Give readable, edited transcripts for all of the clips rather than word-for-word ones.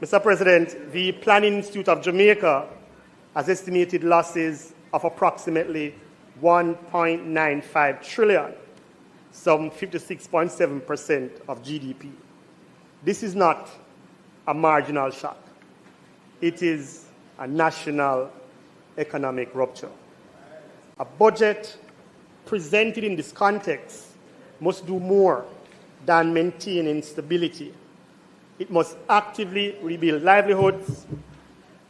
Mr. President, the Planning Institute of Jamaica has estimated losses of approximately 1.95 trillion, some 56.7% of GDP. This is not a marginal shock. It is a national economic rupture. A budget presented in this context must do more than maintaining stability. It must actively rebuild livelihoods,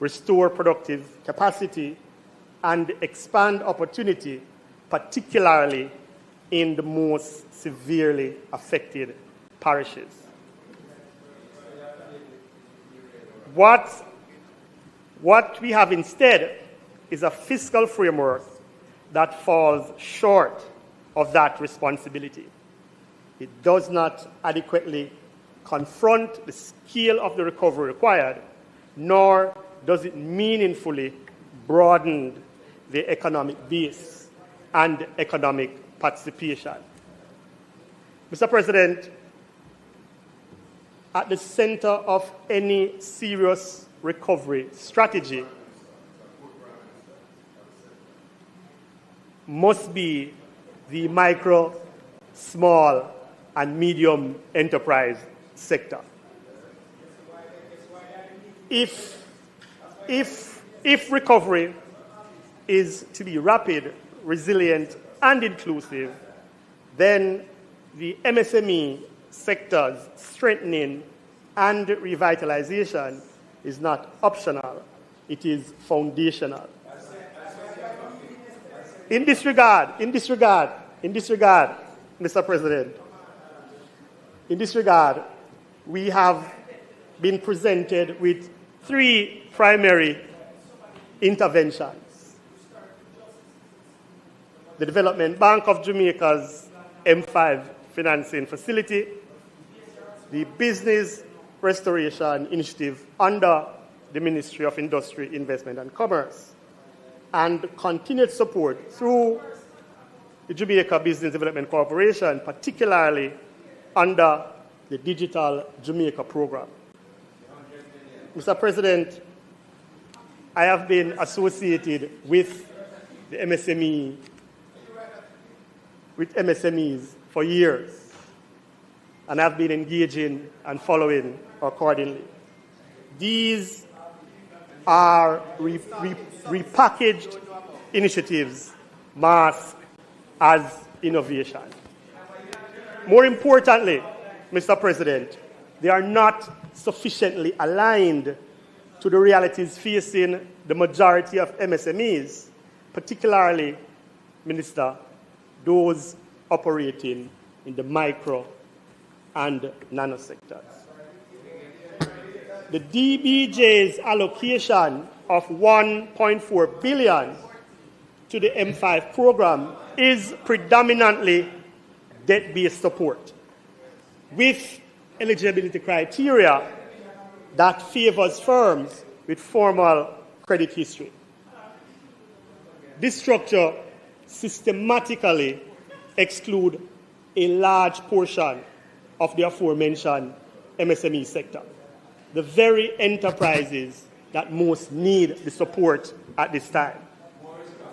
restore productive capacity, and expand opportunity, particularly in the most severely affected parishes. What we have instead is a fiscal framework that falls short of that responsibility. It does not adequately confront the scale of the recovery required, nor does it meaningfully broaden the economic base and economic participation. Mr. President, at the center of any serious recovery strategy must be the micro, small, and medium enterprise sector. If recovery is to be rapid, resilient, and inclusive, then the MSME sector's strengthening and revitalization is not optional, it is foundational. In this regard, Mr. President, we have been presented with three primary interventions. The Development Bank of Jamaica's M5 financing facility, the Business Restoration Initiative under the Ministry of Industry, Investment and Commerce, and continued support through the Jamaica Business Development Corporation, particularly under the Digital Jamaica program. Mr. President, I have been associated with the MSMEs for years, and I've been engaging and following accordingly. These are repackaged initiatives masked as innovation. More importantly, Mr. President, they are not sufficiently aligned to the realities facing the majority of MSMEs, particularly, Minister, those operating in the micro and nano sectors. The DBJ's allocation of $1.4 billion to the M5 program is predominantly debt-based support, with eligibility criteria that favors firms with formal credit history. This structure systematically excludes a large portion of the aforementioned MSME sector, the very enterprises that most need the support at this time.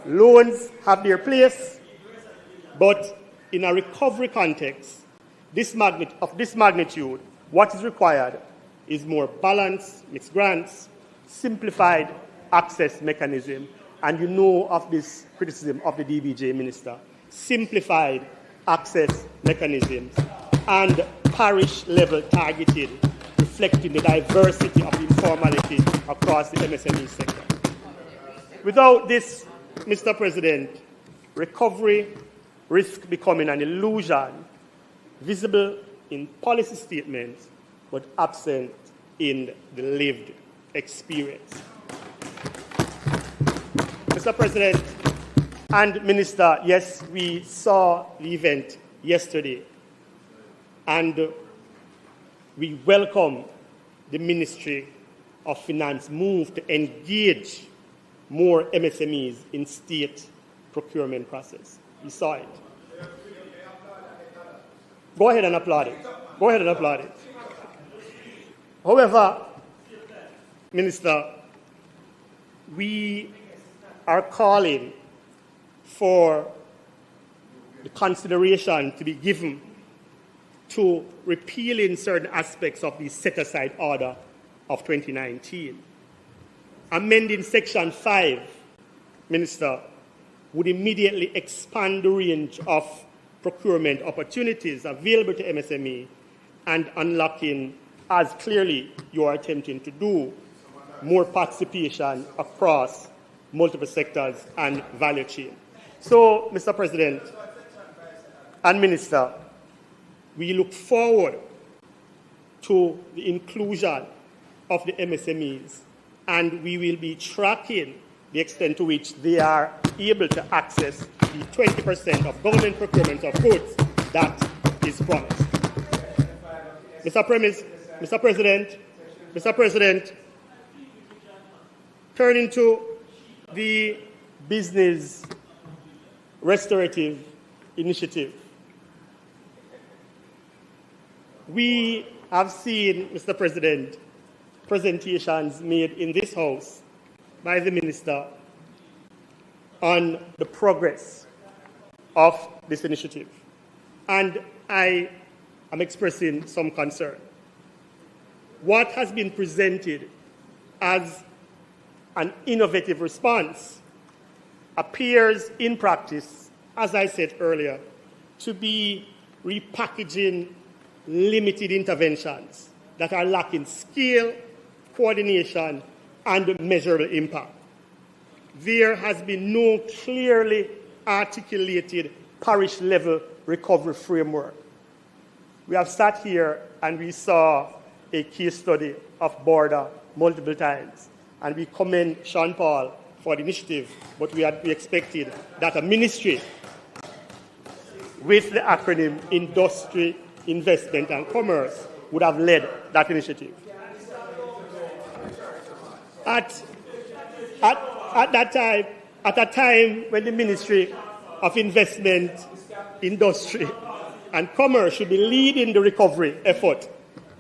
Loans have their place, but in a recovery context, of this magnitude, what is required is more balanced mixed grants, simplified access mechanism, and you know of this criticism of the DBJ minister, simplified access mechanisms, and parish-level targeted, reflecting the diversity of informality across the MSME sector. Without this, Mr. President, recovery risks becoming an illusion, visible in policy statements, but absent in the lived experience. Mr. President and Minister, yes, we saw the event yesterday, and we welcome the Ministry of Finance move to engage more MSMEs in state procurement process. We saw it. Go ahead and applaud it. Go ahead and applaud it. However, Minister, we are calling for the consideration to be given to repealing certain aspects of the set-aside order of 2019. Amending Section 5, Minister, would immediately expand the range of procurement opportunities available to MSME and unlocking, as clearly you are attempting to do, more participation across multiple sectors and value chain. So, Mr. President and Minister, we look forward to the inclusion of the MSMEs, and we will be tracking the extent to which they are able to access the 20% of government procurement of goods that is promised. Mr. President, turning to the business restorative initiative. We have seen, Mr. President, presentations made in this House by the Minister on the progress of this initiative. And I am expressing some concern. What has been presented as an innovative response appears in practice, as I said earlier, to be repackaging limited interventions that are lacking scale, coordination, and measurable impact. There has been no clearly articulated parish-level recovery framework. We have sat here and we saw a case study of border multiple times, and we commend Sean Paul for the initiative, but we expected that a ministry with the acronym Industry, Investment and Commerce would have led that initiative. At that time when the Ministry of Investment, Industry and Commerce should be leading the recovery effort,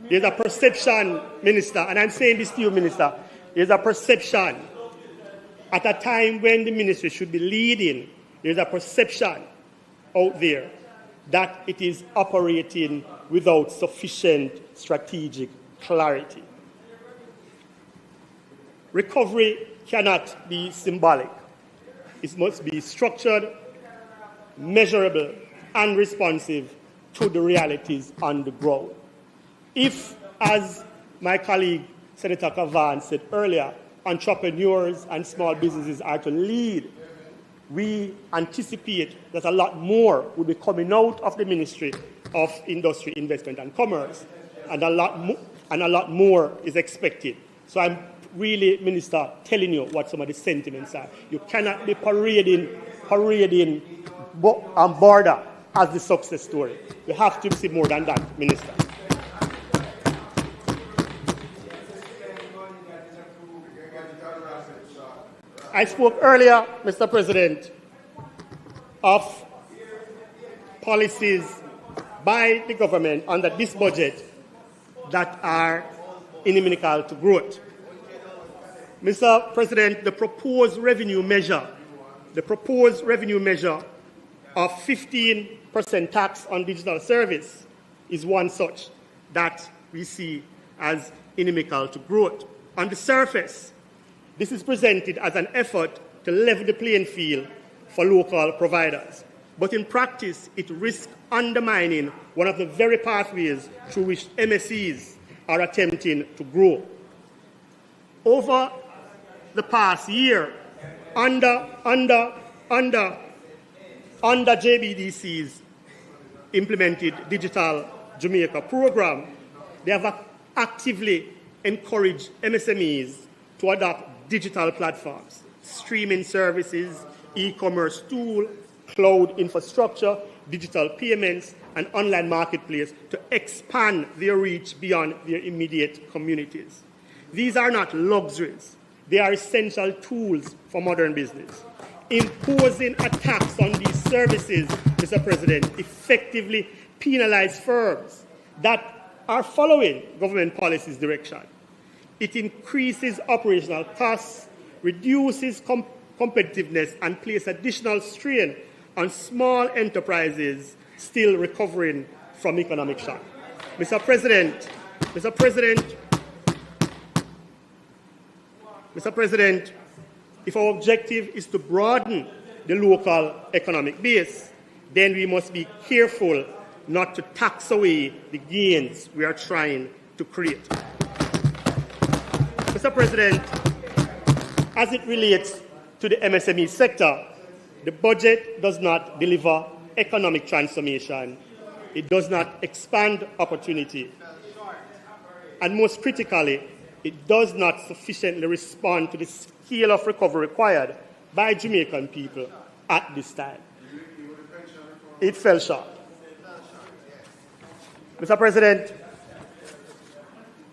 there's a perception, Minister, and I'm saying this to you, Minister, there's a perception at a time when the ministry should be leading, there's a perception out there that it is operating without sufficient strategic clarity. Recovery cannot be symbolic. It must be structured, measurable, and responsive to the realities on the ground. If, as my colleague Senator Kavan said earlier, entrepreneurs and small businesses are to lead, we anticipate that a lot more will be coming out of the Ministry of Industry, Investment and Commerce, and a lot more is expected. So I'm really, Minister, telling you what some of the sentiments are. You cannot be parading on border as the success story. You have to see more than that, Minister. I spoke earlier, Mr. President, of policies by the government under this budget that are inimical to growth. Mr. President, the proposed revenue measure of 15% tax on digital service is one such that we see as inimical to growth. On the surface, this is presented as an effort to level the playing field for local providers. But in practice, it risks undermining one of the very pathways through which MSEs are attempting to grow. Over the past year, under JBDC's implemented Digital Jamaica program, they have actively encouraged MSMEs to adopt digital platforms, streaming services, e-commerce tool, cloud infrastructure, digital payments, and online marketplace to expand their reach beyond their immediate communities. These are not luxuries. They are essential tools for modern business. Imposing a tax on these services, Mr. President, effectively penalize firms that are following government policy's direction. It increases operational costs, reduces competitiveness, and places additional strain on small enterprises still recovering from economic shock. Mr. President, if our objective is to broaden the local economic base, then we must be careful not to tax away the gains we are trying to create. Mr. President, as it relates to the MSME sector, the budget does not deliver economic transformation. It does not expand opportunity. And most critically, it does not sufficiently respond to the scale of recovery required by Jamaican people at this time. It fell short. Mr. President,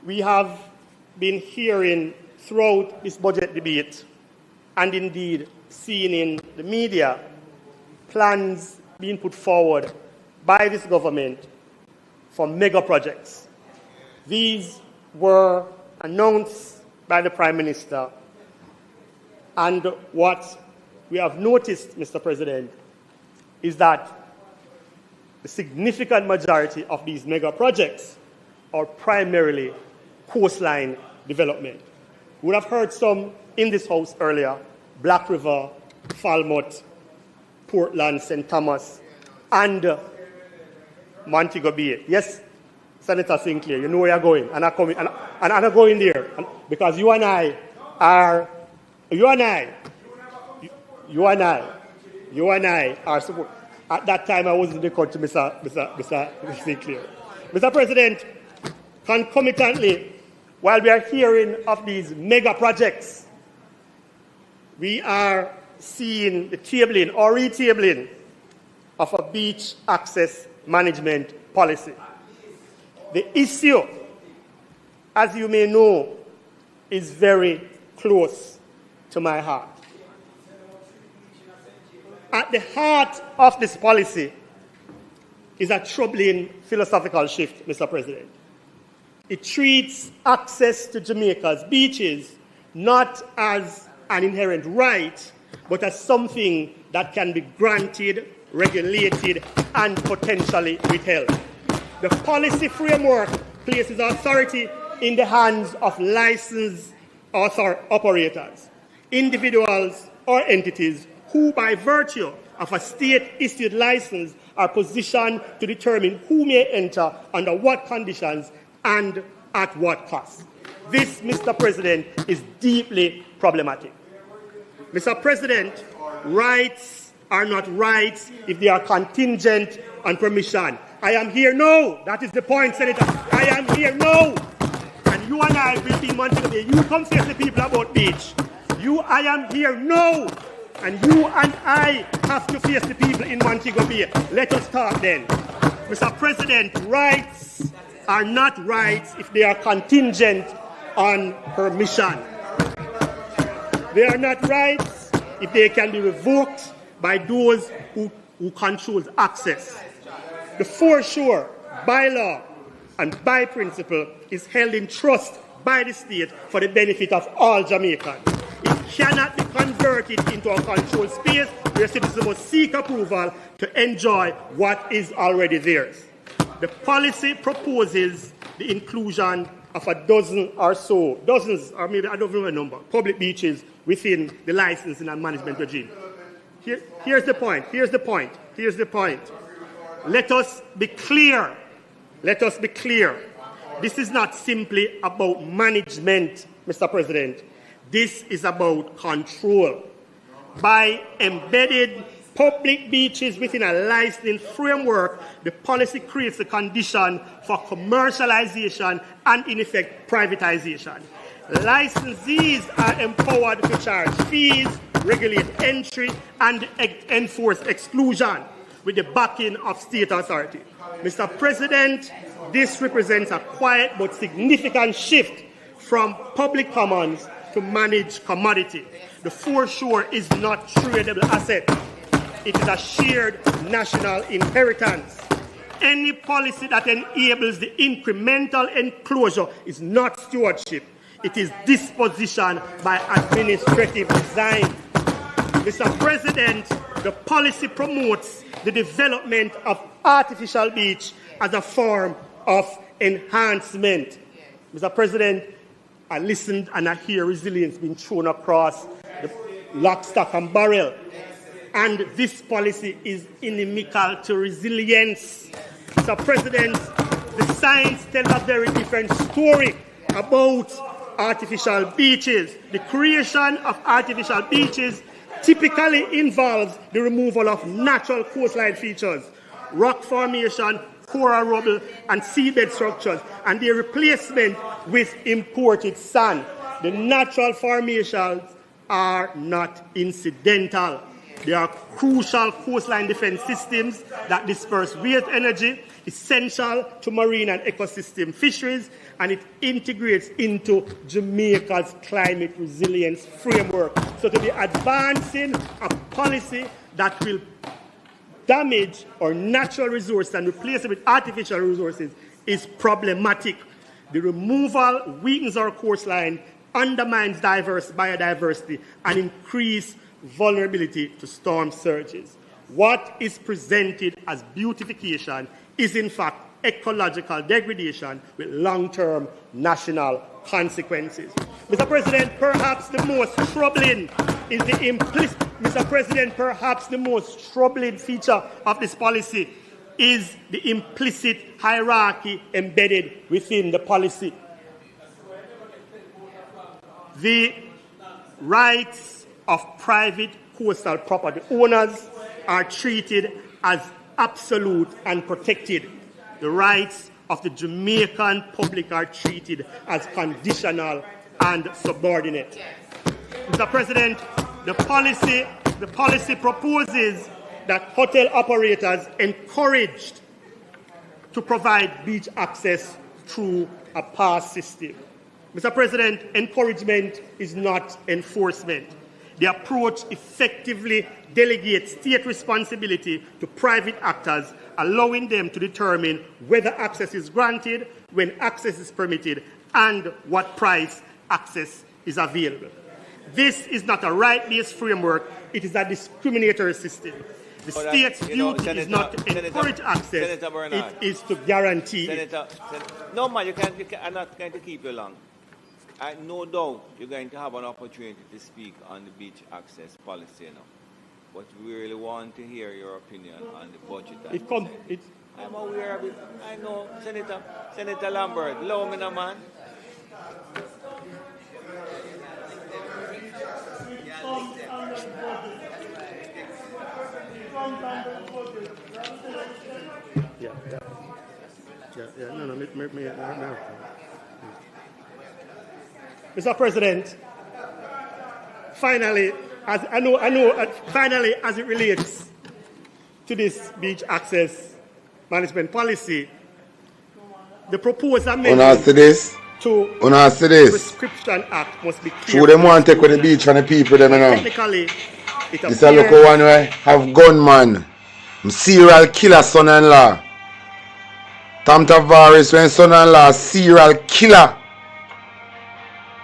we have been hearing throughout this budget debate and indeed seeing in the media plans being put forward by this government for mega projects. These were announced by the Prime Minister, and what we have noticed, Mr. President, is that the significant majority of these mega projects are primarily coastline development. We would have heard some in this House earlier: Black River, Falmouth, Portland, St. Thomas, and Montego Bay. Yes, Senator Sinclair, you know where you're going, and I'm going there, because you and I are support. At that time, I was in the country, Mr. Sinclair. Mr. President, concomitantly, while we are hearing of these mega projects, we are seeing the tabling or retabling of a beach access management policy. The issue, as you may know, is very close to my heart. At the heart of this policy is a troubling philosophical shift, Mr. President. It treats access to Jamaica's beaches not as an inherent right, but as something that can be granted, regulated, and potentially withheld. The policy framework places authority in the hands of licensed operators, individuals or entities who, by virtue of a state-issued license, are positioned to determine who may enter, under what conditions, and at what cost. This, Mr. President, is deeply problematic. Mr. President, rights are not rights if they are contingent on permission. I am here now. That is the point, Senator. I am here now. And you and I will be in Montego Bay. You come face the people about beach. I am here now. And you and I have to face the people in Montego Bay. Let us talk then. Mr. President, rights are not rights if they are contingent on permission. They are not rights if they can be revoked by those who control access. The foreshore, by law and by principle, is held in trust by the state for the benefit of all Jamaicans. It cannot be converted into a controlled space where citizens must seek approval to enjoy what is already theirs. The policy proposes the inclusion of a dozen or so, dozens, or maybe I don't know the number, public beaches within the licensing and management regime. Here's the point. Let us be clear. This is not simply about management, Mr. President. This is about control. By embedding public beaches within a licensing framework, the policy creates a condition for commercialization and, in effect, privatization. Licensees are empowered to charge fees, regulate entry, and enforce exclusion with the backing of state authority. Mr. President, this represents a quiet but significant shift from public commons to managed commodity. The foreshore is not tradable asset. It is a shared national inheritance. Any policy that enables the incremental enclosure is not stewardship. It is disposition by administrative design. Mr. President, the policy promotes the development of artificial beach as a form of enhancement. Mr. President, I listened and I hear resilience being thrown across the lock, stock, and barrel. And this policy is inimical to resilience. Mr. President, the science tells a very different story about artificial beaches. The creation of artificial beaches typically involves the removal of natural coastline features, rock formation, coral rubble, and seabed structures, and their replacement with imported sand. The natural formations are not incidental. They are crucial coastline defense systems that disperse waste energy, essential to marine and ecosystem fisheries, and it integrates into Jamaica's climate resilience framework. So to be advancing a policy that will damage our natural resources and replace it with artificial resources is problematic. The removal weakens our coastline, undermines biodiversity, and increases vulnerability to storm surges. What is presented as beautification is in fact ecological degradation with long-term national consequences. Mr. President, perhaps the most troubling is the implicit. Mr. President, perhaps the most troubling feature of this policy is the implicit hierarchy embedded within the policy. The rights of private coastal property owners are treated as absolute and protected. The rights of the Jamaican public are treated as conditional and subordinate. Mr. President, the policy proposes that hotel operators encouraged to provide beach access through a pass system. Mr. President, encouragement is not enforcement. The approach effectively delegates state responsibility to private actors, allowing them to determine whether access is granted, when access is permitted, and what price access is available. This is not a right-based framework, it is a discriminatory system. The state's duty is not to encourage access, it is to guarantee it. No, man, I'm not going to keep you long. No doubt you're going to have an opportunity to speak on the beach access policy now. But we really want to hear your opinion on the budget. I'm aware of it. I know, Senator Lambert, allow me now, man. No. Mr. President, finally, as it relates to this beach access management policy, the proposed amendment to the Prescription Act must be clear. Should them want to take with the beach from the people, them know. Technically, it this is a local one where have gunman, serial killer son-in-law. Tam Tavares when son-in-law serial killer.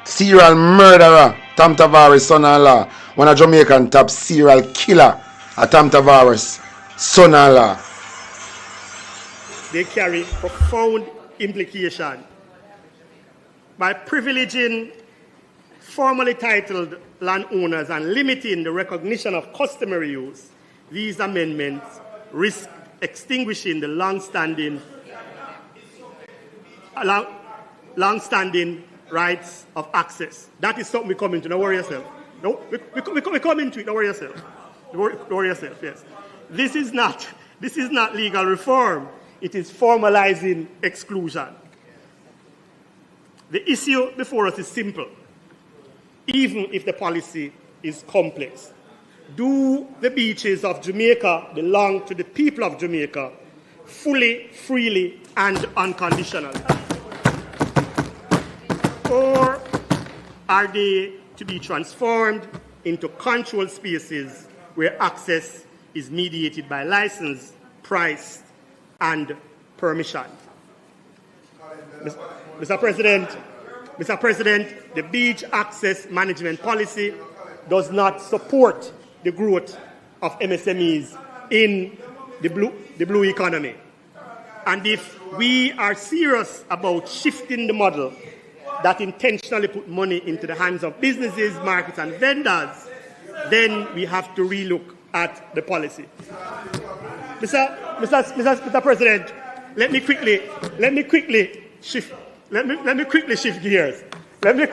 Serial murderer, Tam Tavares son-in-law. One of Jamaican top serial killer, a Tam Tavares son-in-law. They carry profound implication. By privileging formally titled landowners and limiting the recognition of customary use, these amendments risk extinguishing the long-standing rights of access. That is something we come into. Don't worry yourself. No, we come into it. Don't worry yourself. Don't worry yourself. Yes, this is not legal reform. It is formalizing exclusion. The issue before us is simple, even if the policy is complex. Do the beaches of Jamaica belong to the people of Jamaica fully, freely, and unconditionally? Or are they to be transformed into controlled spaces where access is mediated by license, price, and permission. Mr. President, the beach access management policy does not support the growth of MSMEs in the blue economy. And if we are serious about shifting the model that intentionally put money into the hands of businesses, markets, and vendors, then we have to relook at the policy. Mr. President, let me quickly shift gears. Let me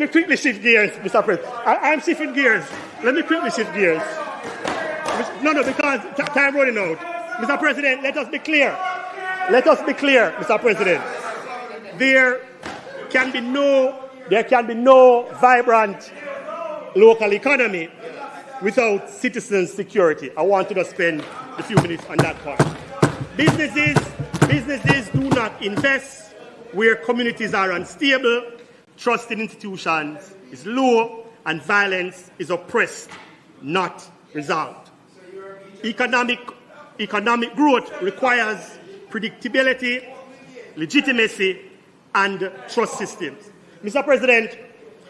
quickly shift gears, Mr. President. I'm shifting gears. Let me quickly shift gears. No, because time running out. Mr. President, let us be clear. Mr. President. There can be no vibrant local economy without citizens' security. I want to spend a few minutes on that point. Businesses do not invest where communities are unstable, trust in institutions is low, and violence is oppressed, not resolved. Economic growth requires predictability, legitimacy, and trust systems. Mr. President,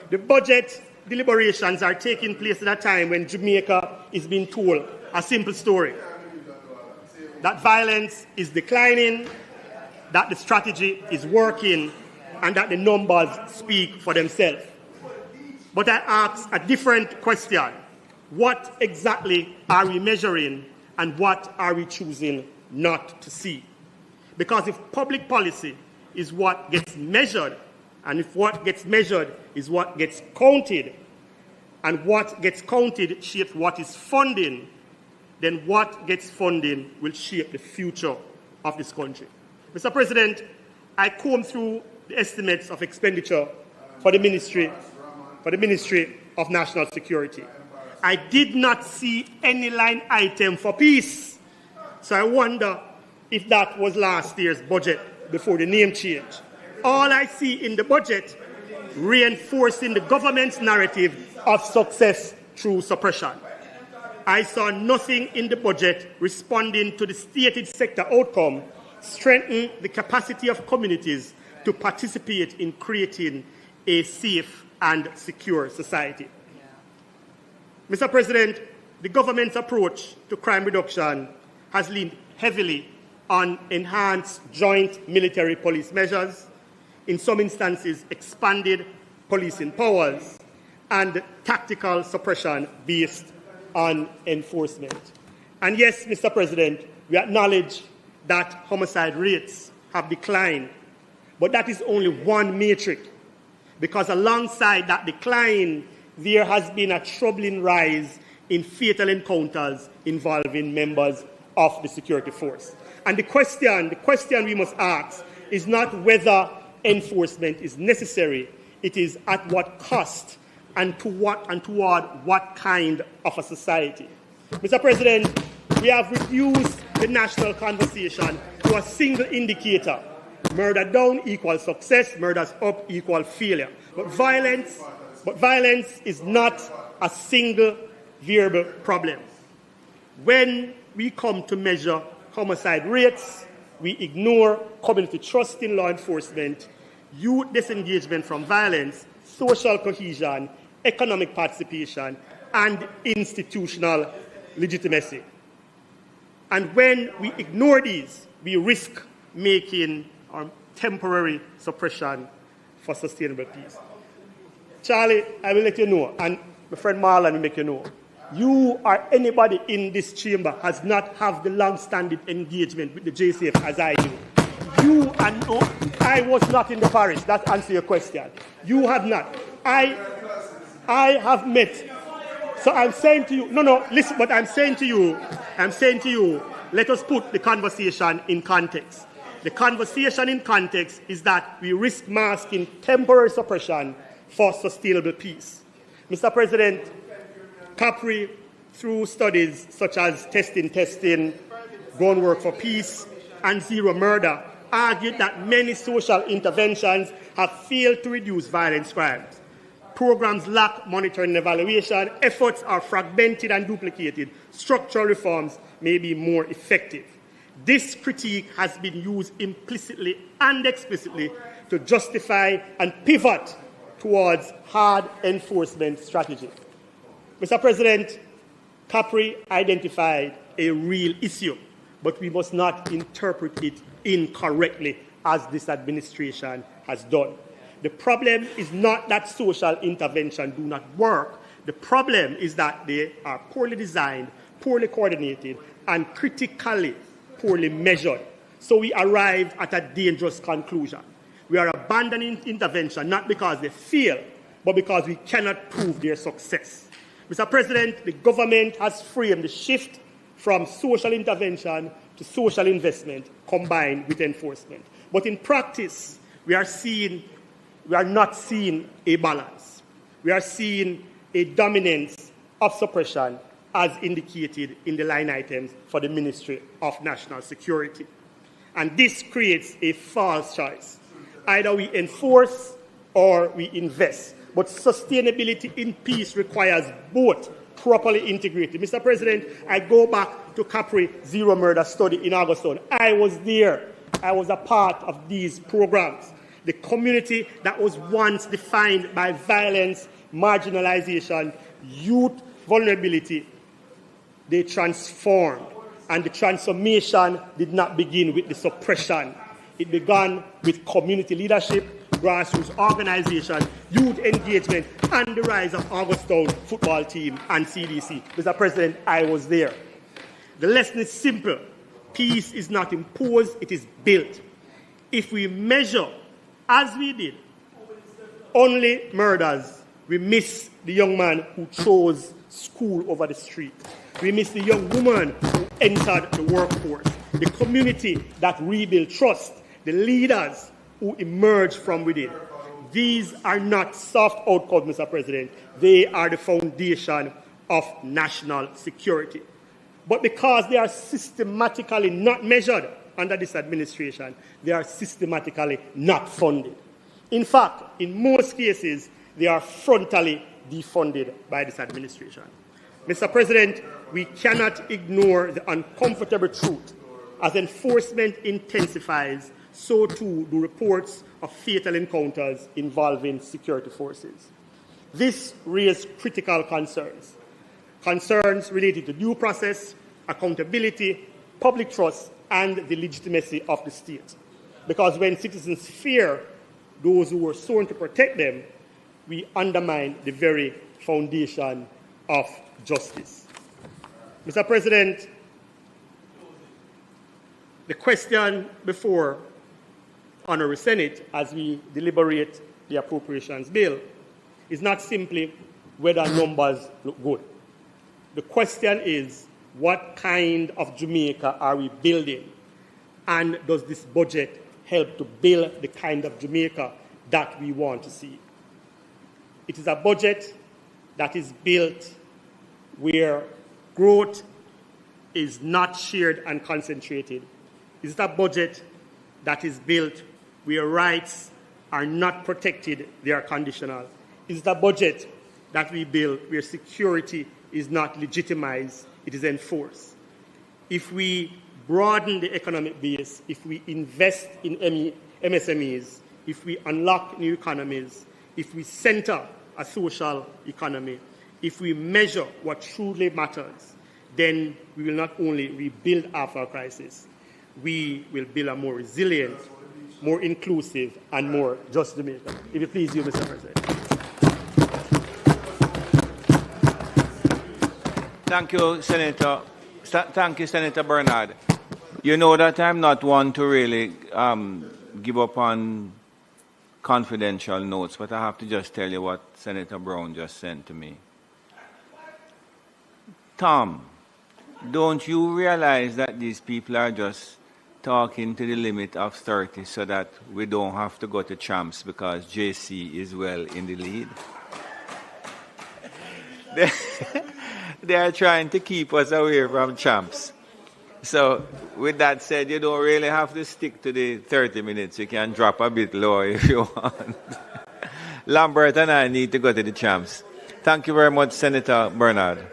the budget deliberations are taking place at a time when Jamaica is being told a simple story: that violence is declining, that the strategy is working, and that the numbers speak for themselves. But I ask a different question. What exactly are we measuring, and what are we choosing not to see? Because if public policy is what gets measured, and if what gets measured is what gets counted, and what gets counted shapes what is funding, then what gets funding will shape the future of this country. Mr. President, I combed through the estimates of expenditure for the Ministry of National Security. I did not see any line item for peace. So I wonder if that was last year's budget before the name change. All I see in the budget reinforcing the government's narrative of success through suppression. I saw nothing in the budget responding to the stated sector outcome, strengthening the capacity of communities to participate in creating a safe and secure society. Mr. President, the government's approach to crime reduction has leaned heavily on enhanced joint military police measures, in some instances expanded policing powers, and tactical suppression based on enforcement. And yes, Mr. President, we acknowledge that homicide rates have declined, but that is only one metric, because alongside that decline, there has been a troubling rise in fatal encounters involving members of the security force. And the question we must ask is not whether enforcement is necessary, it is at what cost and toward what kind of a society. Mr. President, we have reduced the national conversation to a single indicator. Murder down equals success, murders up equal failure. But violence is not a single variable problem. When we come to measure homicide rates, we ignore community trust in law enforcement, youth disengagement from violence, social cohesion, economic participation, and institutional legitimacy. And when we ignore these, we risk making our temporary suppression for sustainable peace. Charlie, I will let you know, and my friend Marlon will make you know, you or anybody in this chamber has not have the long-standing engagement with the JCF as I do. You and I was not in the parish. That answers your question. You have not. I have met. So I'm saying to you, listen, but I'm saying to you, let us put the conversation in context. The conversation in context is that we risk masking temporary suppression for sustainable peace. Mr. President, Capri, through studies such as testing, groundwork for peace, and zero murder, argued that many social interventions have failed to reduce violence crimes. Programs lack monitoring and evaluation, efforts are fragmented and duplicated, structural reforms may be more effective. This critique has been used implicitly and explicitly to justify and pivot towards hard enforcement strategy. Mr. President, Capri identified a real issue, but we must not interpret it incorrectly as this administration has done. The problem is not that social intervention do not work. The problem is that they are poorly designed, poorly coordinated, and critically poorly measured. So we arrived at a dangerous conclusion. We are abandoning intervention not because they fail, but because we cannot prove their success. Mr. President, the government has framed the shift from social intervention to social investment combined with enforcement. But in practice, we are not seeing a balance. We are seeing a dominance of suppression as indicated in the line items for the Ministry of National Security. And this creates a false choice. Either we enforce or we invest. But sustainability in peace requires both properly integrated. Mr. President, I go back to Capri Zero Murder Study in Augustine. I was there. I was a part of these programs. The community that was once defined by violence, marginalization, youth vulnerability, they transformed. And the transformation did not begin with the suppression. It began with community leadership, grassroots organization, youth engagement, and the rise of Augustine football team and CDC. Mr. President, I was there. The lesson is simple. Peace is not imposed, it is built. If we measure, as we did, only murders, we miss the young man who chose school over the street. We miss the young woman who entered the workforce, the community that rebuilt trust, the leaders who emerge from within. These are not soft outcomes, Mr. President. They are the foundation of national security. But because they are systematically not measured under this administration, they are systematically not funded. In fact, in most cases, they are frontally defunded by this administration. Mr. President, we cannot ignore the uncomfortable truth. As enforcement intensifies, so too do reports of fatal encounters involving security forces. This raised critical concerns. Concerns related to due process, accountability, public trust, and the legitimacy of the state. Because when citizens fear those who were sworn to protect them, we undermine the very foundation of justice. Mr. President, the question before Honorary Senate as we deliberate the appropriations bill is not simply whether numbers look good. The question is, what kind of Jamaica are we building? And does this budget help to build the kind of Jamaica that we want to see? It is a budget that is built where growth is not shared and concentrated. It is a budget that is built where rights are not protected, they are conditional. It is a budget that we build where security is not legitimized, it is enforced. If we broaden the economic base, if we invest in MSMEs, if we unlock new economies, if we center a social economy, if we measure what truly matters, then we will not only rebuild after a crisis, we will build a more resilient, more inclusive, and more just Jamaica. If you please, Mr. President. Thank you, Senator. Thank you, Senator Bernard. You know that I'm not one to really give up on confidential notes, but I have to just tell you what Senator Brown just sent to me. Tom, don't you realize that these people are just talking to the limit of 30 so that we don't have to go to champs because JC is well in the lead? They are trying to keep us away from champs. So with that said, you don't really have to stick to the 30 minutes. You can drop a bit lower if you want. Lambert and I need to go to the champs. Thank you very much, Senator Bernard.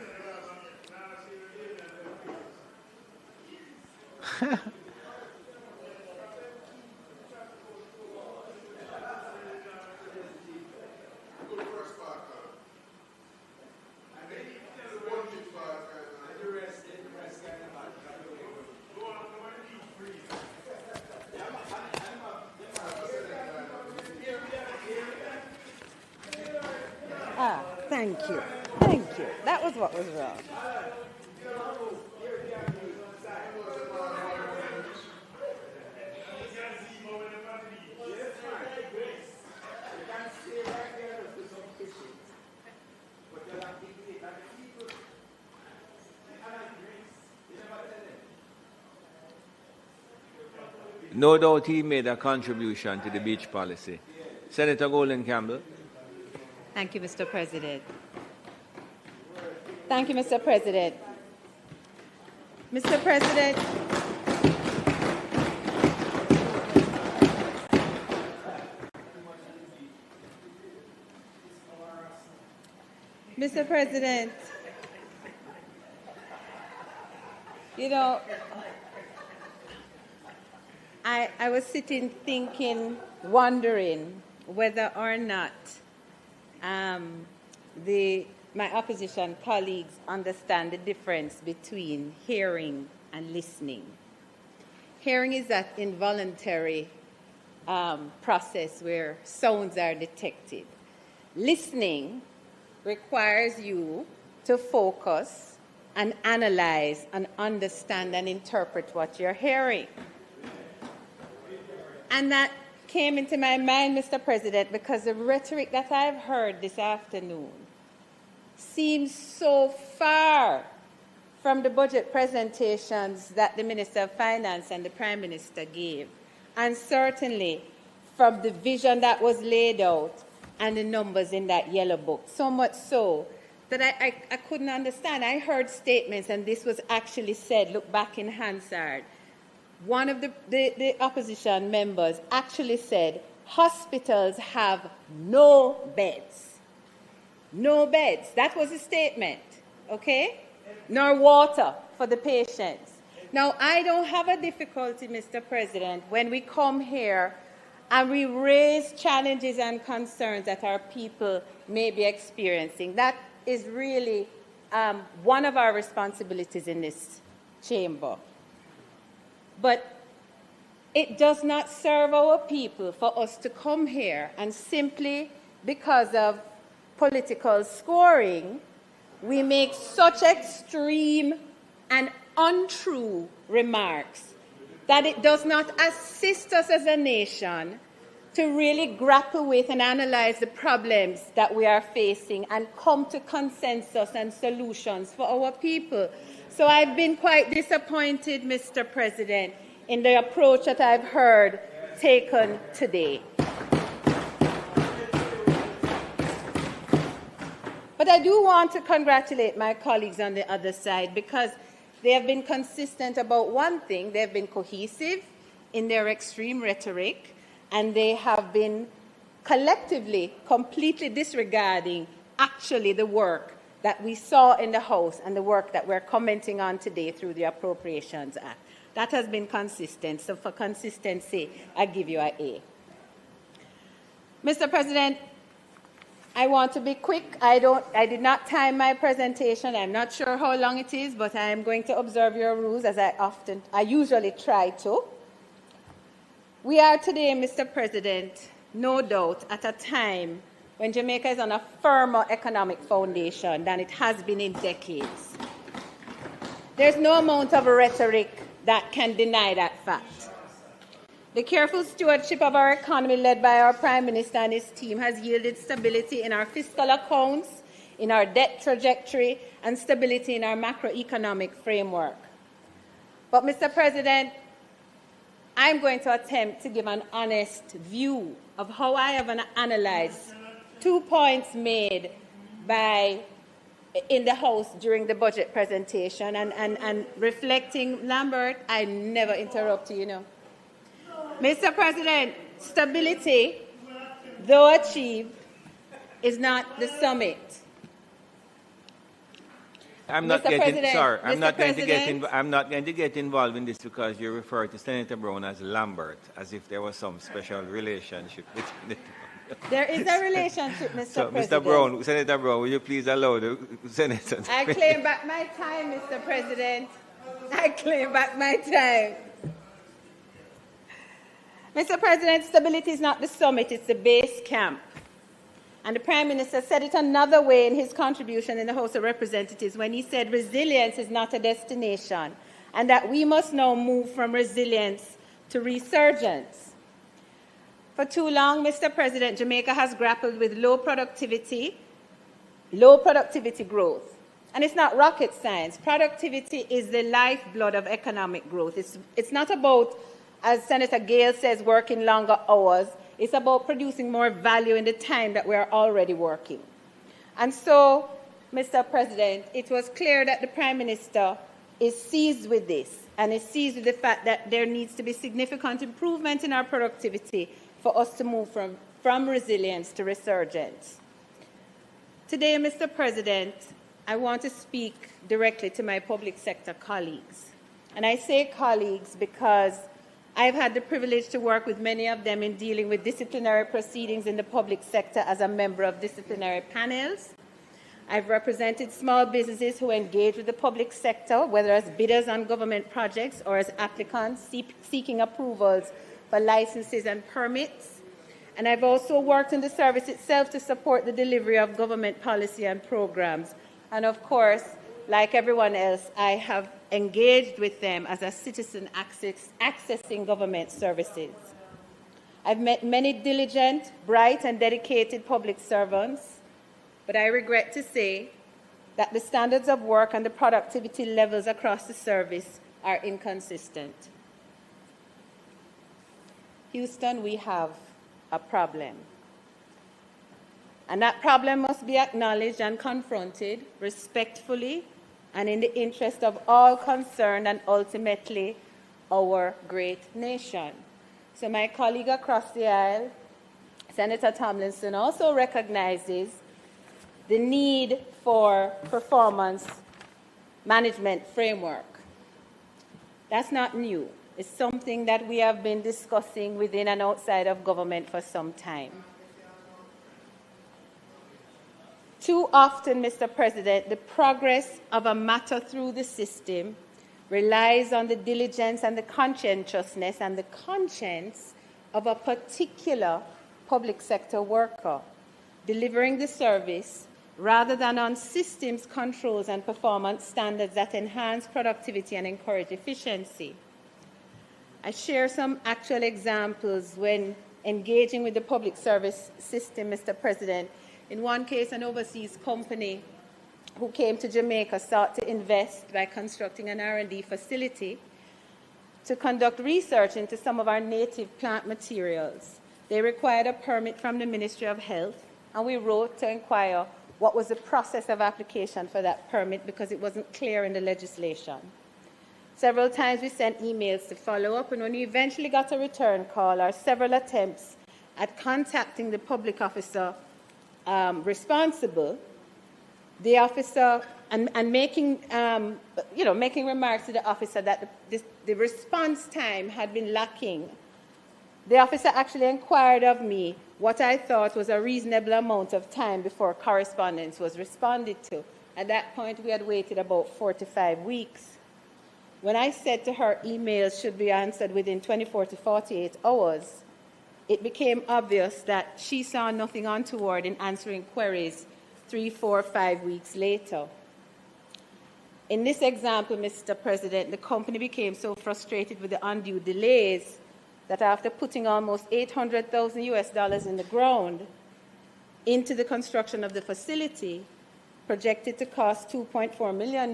Thank you. Thank you. That was what was wrong. No doubt he made a contribution to the beach policy. Senator Golden Campbell. Thank you, Mr. President. Thank you, Mr. President. Mr. President, Mr. President, you know, I was sitting thinking, wondering whether or not my opposition colleagues understand the difference between hearing and listening. Hearing is that involuntary process where sounds are detected. Listening requires you to focus and analyze and understand and interpret what you're hearing. And that came into my mind, Mr. President, because the rhetoric that I've heard this afternoon seems so far from the budget presentations that the Minister of Finance and the Prime Minister gave, and certainly from the vision that was laid out and the numbers in that yellow book, so much so that I couldn't understand. I heard statements, and this was actually said, look back in Hansard. One of the opposition members actually said, hospitals have no beds. No beds. That was a statement, okay? Nor water for the patients. Now, I don't have a difficulty, Mr. President, when we come here and we raise challenges and concerns that our people may be experiencing. That is really one of our responsibilities in this chamber. But it does not serve our people for us to come here and simply because of political scoring, we make such extreme and untrue remarks that it does not assist us as a nation to really grapple with and analyze the problems that we are facing and come to consensus and solutions for our people. So I've been quite disappointed, Mr. President, in the approach that I've heard taken today. But I do want to congratulate my colleagues on the other side because they have been consistent about one thing. They have been cohesive in their extreme rhetoric, and they have been collectively, completely disregarding actually the work that we saw in the House and the work that we're commenting on today through the Appropriations Act. That has been consistent. So for consistency, I give you an A. Mr. President, I want to be quick. I did not time my presentation. I'm not sure how long it is, but I am going to observe your rules as I usually try to. We are today, Mr. President, no doubt at a time when Jamaica is on a firmer economic foundation than it has been in decades. There's no amount of rhetoric that can deny that fact. The careful stewardship of our economy led by our Prime Minister and his team has yielded stability in our fiscal accounts, in our debt trajectory, and stability in our macroeconomic framework. But, Mr. President, I'm going to attempt to give an honest view of how I have analyzed 2 points made in the House during the budget presentation and reflecting, Lambert, I never interrupt you, you know. Mr. President, stability, though achieved, is not the summit. I'm not going to get involved in this because you refer to Senator Brown as Lambert, as if there was some special relationship between the two. There is a relationship, Mr. So, President. Mr. Brown, Senator Brown, will you please allow the Senator to I claim back my time, Mr. President. I claim back my time. Mr. President, stability is not the summit, it's the base camp. And the Prime Minister said it another way in his contribution in the House of Representatives when he said resilience is not a destination and that we must now move from resilience to resurgence. For too long, Mr. President, Jamaica has grappled with low productivity growth. And it's not rocket science. Productivity is the lifeblood of economic growth. It's not about, as Senator Gale says, working longer hours. It's about producing more value in the time that we're already working. And so, Mr. President, it was clear that the Prime Minister is seized with this and is seized with the fact that there needs to be significant improvement in our productivity for us to move from resilience to resurgence. Today, Mr. President, I want to speak directly to my public sector colleagues. And I say colleagues because I've had the privilege to work with many of them in dealing with disciplinary proceedings in the public sector as a member of disciplinary panels. I've represented small businesses who engage with the public sector, whether as bidders on government projects or as applicants seeking approvals for licenses and permits. And I've also worked in the service itself to support the delivery of government policy and programs. And of course, like everyone else, I have engaged with them as a citizen accessing government services. I've met many diligent, bright, and dedicated public servants, but I regret to say that the standards of work and the productivity levels across the service are inconsistent. Houston, we have a problem. And that problem must be acknowledged and confronted respectfully and in the interest of all concerned and ultimately our great nation. So my colleague across the aisle, Senator Tomlinson, also recognizes the need for performance management framework. That's not new. It's something that we have been discussing within and outside of government for some time. Too often, Mr. President, the progress of a matter through the system relies on the diligence and the conscientiousness and the conscience of a particular public sector worker delivering the service rather than on systems, controls, and performance standards that enhance productivity and encourage efficiency. I share some actual examples when engaging with the public service system, Mr. President. In one case, an overseas company who came to Jamaica sought to invest by constructing an R&D facility to conduct research into some of our native plant materials. They required a permit from the Ministry of Health, and we wrote to inquire what was the process of application for that permit because it wasn't clear in the legislation. Several times we sent emails to follow up, and when we eventually got a return call or several attempts at contacting the public officer responsible, the officer, and making remarks to the officer that the response time had been lacking, the officer actually inquired of me what I thought was a reasonable amount of time before correspondence was responded to. At that point, we had waited about 4 to 5 weeks. When I said to her emails should be answered within 24 to 48 hours, it became obvious that she saw nothing untoward in answering queries 3, 4, 5 weeks later. In this example, Mr. President, the company became so frustrated with the undue delays that after putting almost $800,000 in the ground into the construction of the facility, projected to cost $2.4 million,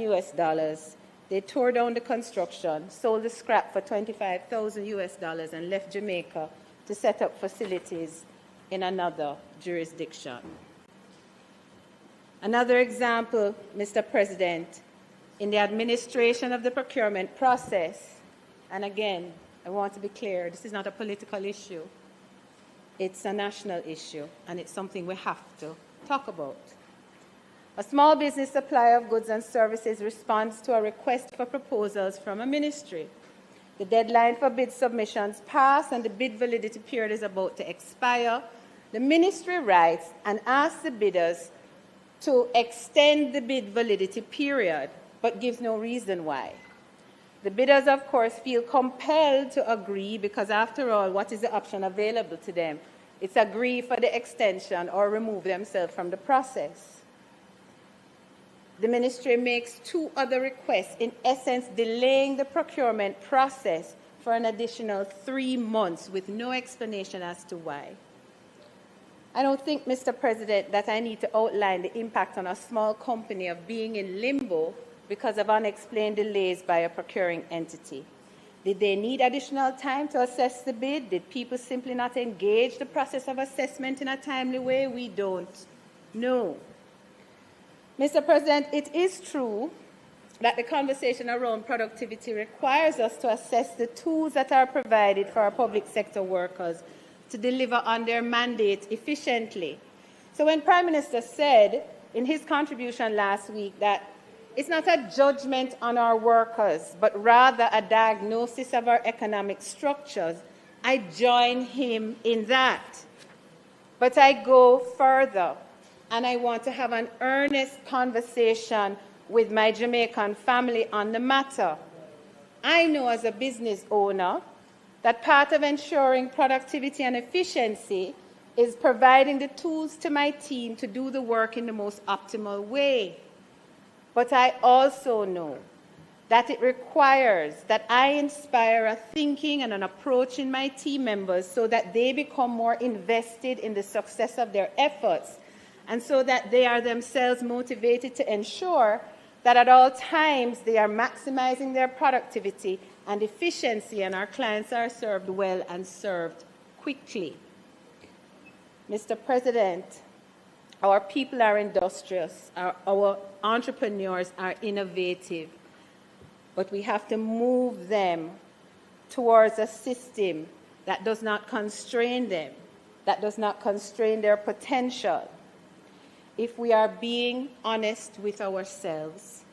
they tore down the construction, sold the scrap for $25,000 and left Jamaica to set up facilities in another jurisdiction. Another example, Mr. President, in the administration of the procurement process, and again, I want to be clear, this is not a political issue. It's a national issue, and it's something we have to talk about. A small business supplier of goods and services responds to a request for proposals from a ministry. The deadline for bid submissions passed, and the bid validity period is about to expire. The ministry writes and asks the bidders to extend the bid validity period, but gives no reason why. The bidders, of course, feel compelled to agree because, after all, what is the option available to them? It's agree for the extension or remove themselves from the process. The ministry makes 2 other requests, in essence delaying the procurement process for an additional 3 months with no explanation as to why. I don't think, Mr. President, that I need to outline the impact on a small company of being in limbo because of unexplained delays by a procuring entity. Did they need additional time to assess the bid? Did people simply not engage the process of assessment in a timely way? We don't know. Mr. President, it is true that the conversation around productivity requires us to assess the tools that are provided for our public sector workers to deliver on their mandate efficiently. So when Prime Minister said in his contribution last week that it's not a judgment on our workers, but rather a diagnosis of our economic structures, I join him in that. But I go further, and I want to have an earnest conversation with my Jamaican family on the matter. I know as a business owner that part of ensuring productivity and efficiency is providing the tools to my team to do the work in the most optimal way. But I also know that it requires that I inspire a thinking and an approach in my team members so that they become more invested in the success of their efforts and so that they are themselves motivated to ensure that at all times they are maximizing their productivity and efficiency and our clients are served well and served quickly. Mr. President, our people are industrious, our entrepreneurs are innovative, but we have to move them towards a system that does not constrain them, that does not constrain their potential. If we are being honest with ourselves,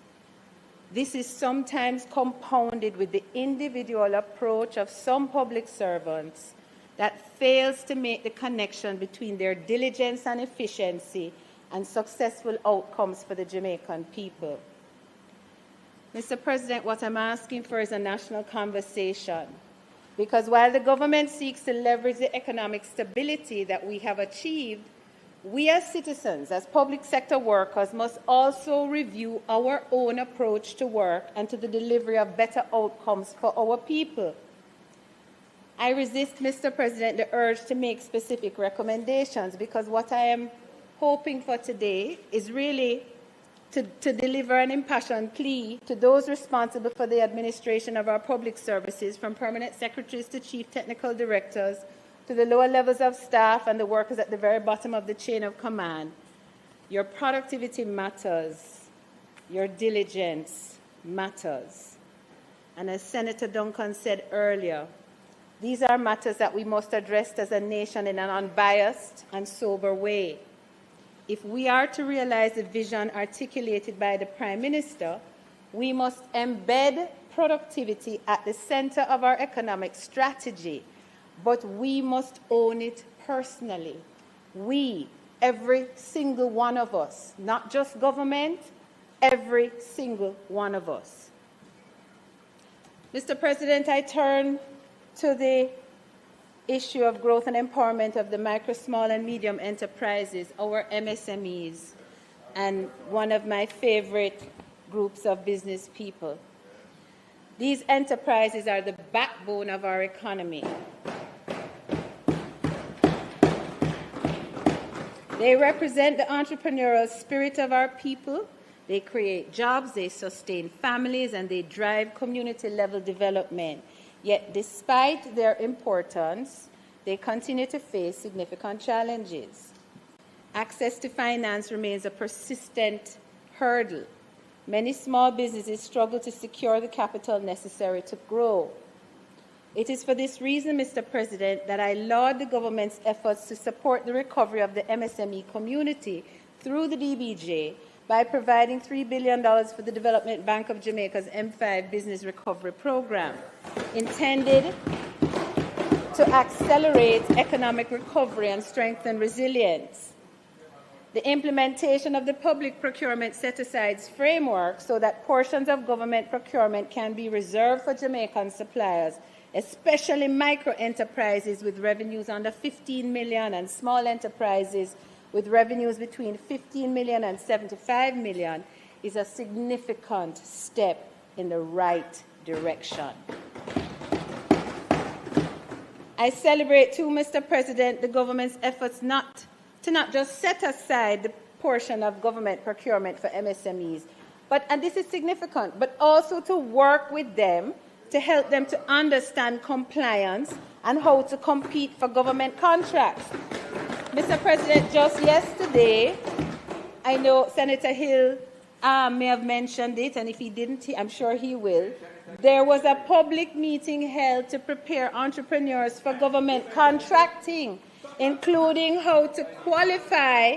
this is sometimes compounded with the individual approach of some public servants that fails to make the connection between their diligence and efficiency and successful outcomes for the Jamaican people. Mr. President, what I'm asking for is a national conversation, because while the government seeks to leverage the economic stability that we have achieved, we as citizens, as public sector workers, must also review our own approach to work and to the delivery of better outcomes for our people. I resist, Mr. President, the urge to make specific recommendations, because what I am hoping for today is really to deliver an impassioned plea to those responsible for the administration of our public services, from permanent secretaries to chief technical directors, to the lower levels of staff and the workers at the very bottom of the chain of command. Your productivity matters. Your diligence matters. And as Senator Duncan said earlier, these are matters that we must address as a nation in an unbiased and sober way. If we are to realize the vision articulated by the Prime Minister, we must embed productivity at the center of our economic strategy, but we must own it personally. We, every single one of us, not just government, every single one of us. Mr. President, I turn to the issue of growth and empowerment of the micro, small, and medium enterprises, our MSMEs, and one of my favorite groups of business people. These enterprises are the backbone of our economy. They represent the entrepreneurial spirit of our people. They create jobs, they sustain families, and they drive community-level development. Yet, despite their importance, they continue to face significant challenges. Access to finance remains a persistent hurdle. Many small businesses struggle to secure the capital necessary to grow. It is for this reason, Mr. President, that I laud the government's efforts to support the recovery of the MSME community through the DBJ by providing $3 billion for the Development Bank of Jamaica's M5 Business Recovery Program, intended to accelerate economic recovery and strengthen resilience. The implementation of the public procurement set-asides framework so that portions of government procurement can be reserved for Jamaican suppliers especially micro enterprises with revenues under 15 million and small enterprises with revenues between 15 million and 75 million, is a significant step in the right direction. I celebrate too, Mr. President, the government's efforts to not just set aside the portion of government procurement for MSMEs, and this is significant, but also to work with them to help them to understand compliance and how to compete for government contracts. Mr. President, just yesterday, I know Senator Hill may have mentioned it, and if he didn't, I'm sure he will. There was a public meeting held to prepare entrepreneurs for government contracting, including how to qualify,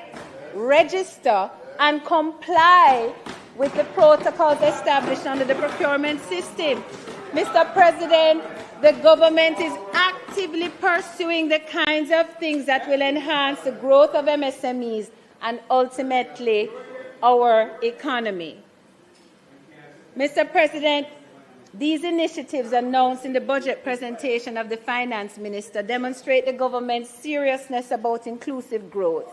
register, and comply with the protocols established under the procurement system. Mr. President, the government is actively pursuing the kinds of things that will enhance the growth of MSMEs and ultimately our economy. Mr. President, these initiatives announced in the budget presentation of the Finance Minister demonstrate the government's seriousness about inclusive growth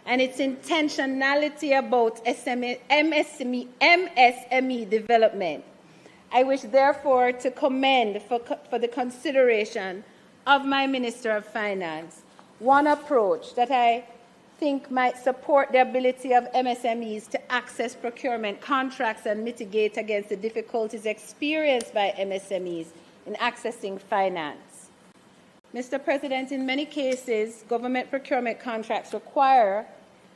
and its intentionality about MSME development. I wish, therefore, to commend for the consideration of my Minister of Finance one approach that I think might support the ability of MSMEs to access procurement contracts and mitigate against the difficulties experienced by MSMEs in accessing finance. Mr. President, in many cases, government procurement contracts require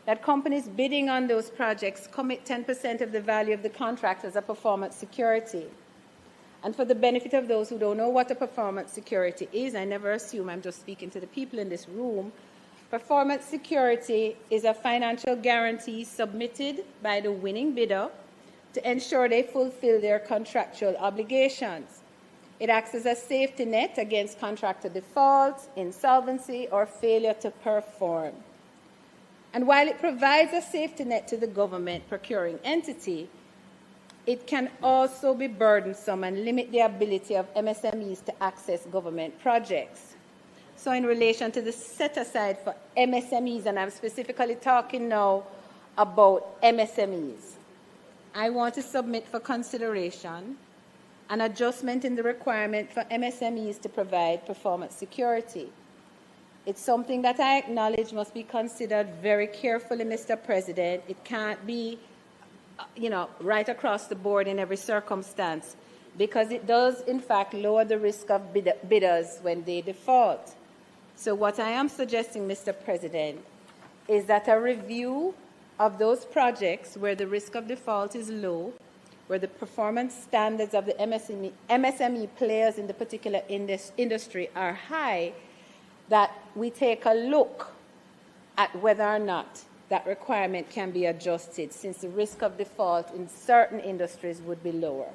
that companies bidding on those projects commit 10% of the value of the contract as a performance security. And for the benefit of those who don't know what a performance security is, I never assume, I'm just speaking to the people in this room. Performance security is a financial guarantee submitted by the winning bidder to ensure they fulfill their contractual obligations. It acts as a safety net against contractor defaults, insolvency, or failure to perform. And while it provides a safety net to the government procuring entity, it can also be burdensome and limit the ability of MSMEs to access government projects. So in relation to the set-aside for MSMEs, and I'm specifically talking now about MSMEs, I want to submit for consideration an adjustment in the requirement for MSMEs to provide performance security. It's something that I acknowledge must be considered very carefully, Mr. President. It can't be right across the board in every circumstance, because it does, in fact, lower the risk of bidders when they default. So what I am suggesting, Mr. President, is that a review of those projects where the risk of default is low, where the performance standards of the MSME players in the particular industry are high, that we take a look at whether or not that requirement can be adjusted, since the risk of default in certain industries would be lower.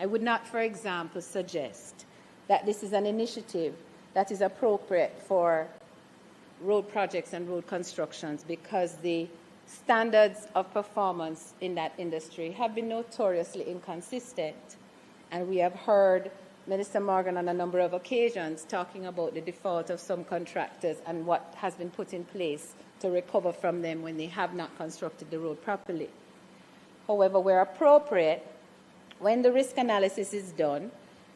I would not, for example, suggest that this is an initiative that is appropriate for road projects and road constructions, because the standards of performance in that industry have been notoriously inconsistent. And we have heard Minister Morgan on a number of occasions talking about the default of some contractors and what has been put in place to recover from them when they have not constructed the road properly. However, where appropriate, when the risk analysis is done,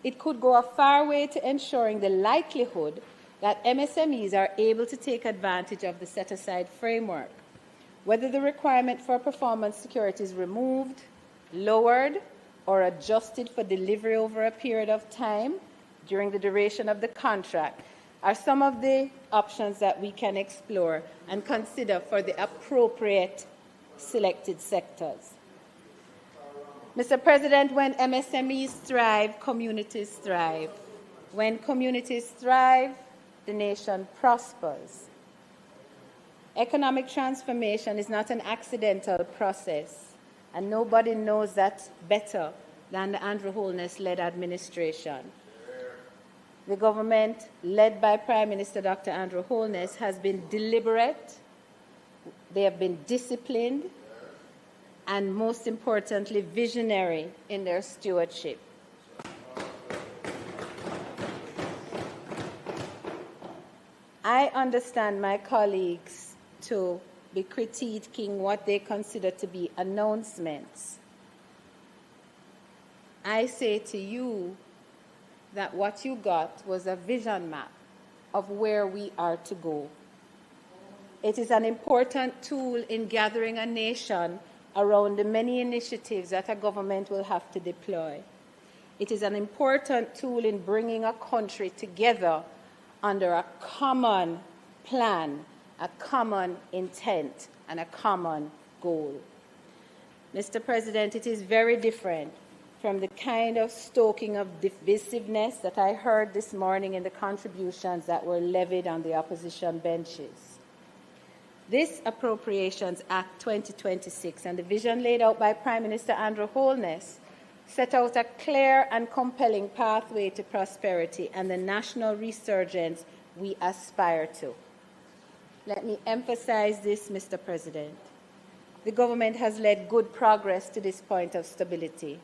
it could go a far way to ensuring the likelihood that MSMEs are able to take advantage of the set-aside framework. Whether the requirement for performance security is removed, lowered, or adjusted for delivery over a period of time during the duration of the contract are some of the options that we can explore and consider for the appropriate selected sectors. Mr. President, when MSMEs thrive, communities thrive. When communities thrive, the nation prospers. Economic transformation is not an accidental process, and nobody knows that better than the Andrew Holness-led administration. The government, led by Prime Minister Dr. Andrew Holness, has been deliberate, they have been disciplined, and most importantly, visionary in their stewardship. I understand my colleagues to be critiquing what they consider to be announcements. I say to you that what you got was a vision map of where we are to go. It is an important tool in gathering a nation around the many initiatives that a government will have to deploy. It is an important tool in bringing a country together under a common plan, a common intent, and a common goal. Mr. President, it is very different from the kind of stoking of divisiveness that I heard this morning in the contributions that were levied on the opposition benches. This Appropriations Act 2026 and the vision laid out by Prime Minister Andrew Holness set out a clear and compelling pathway to prosperity and the national resurgence we aspire to. Let me emphasize this, Mr. President. The government has led good progress to this point of stability.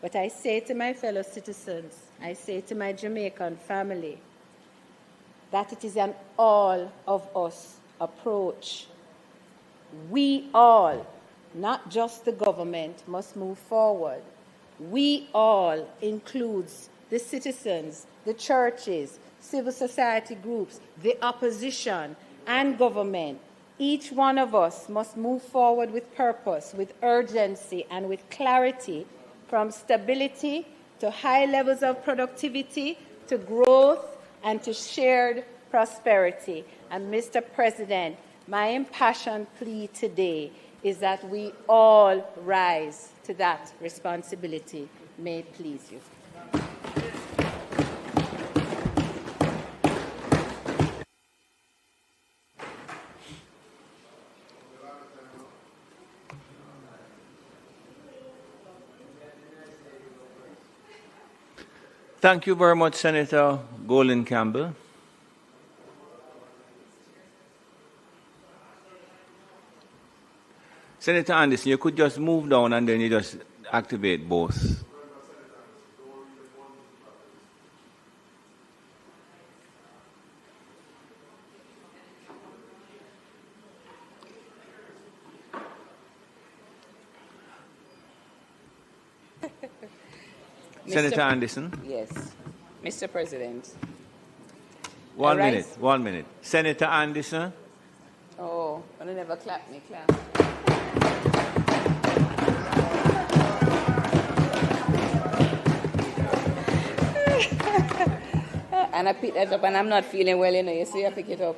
But I say to my fellow citizens, I say to my Jamaican family, that it is an all of us approach. We all, not just the government, must move forward. We all includes the citizens, the churches, civil society groups, the opposition, and government. Each one of us must move forward with purpose, with urgency, and with clarity, from stability to high levels of productivity, to growth, and to shared prosperity. And Mr. President, my impassioned plea today is that we all rise to that responsibility. May it please you. Thank you very much, Senator Golden Campbell. Senator Anderson, you could just move down and then you just activate both. Senator Anderson. Yes. Mr. President. 1 minute, 1 minute. Senator Anderson. Oh, I never clap me, clap. And I pick that up and I'm not feeling well, you know, you see I pick it up.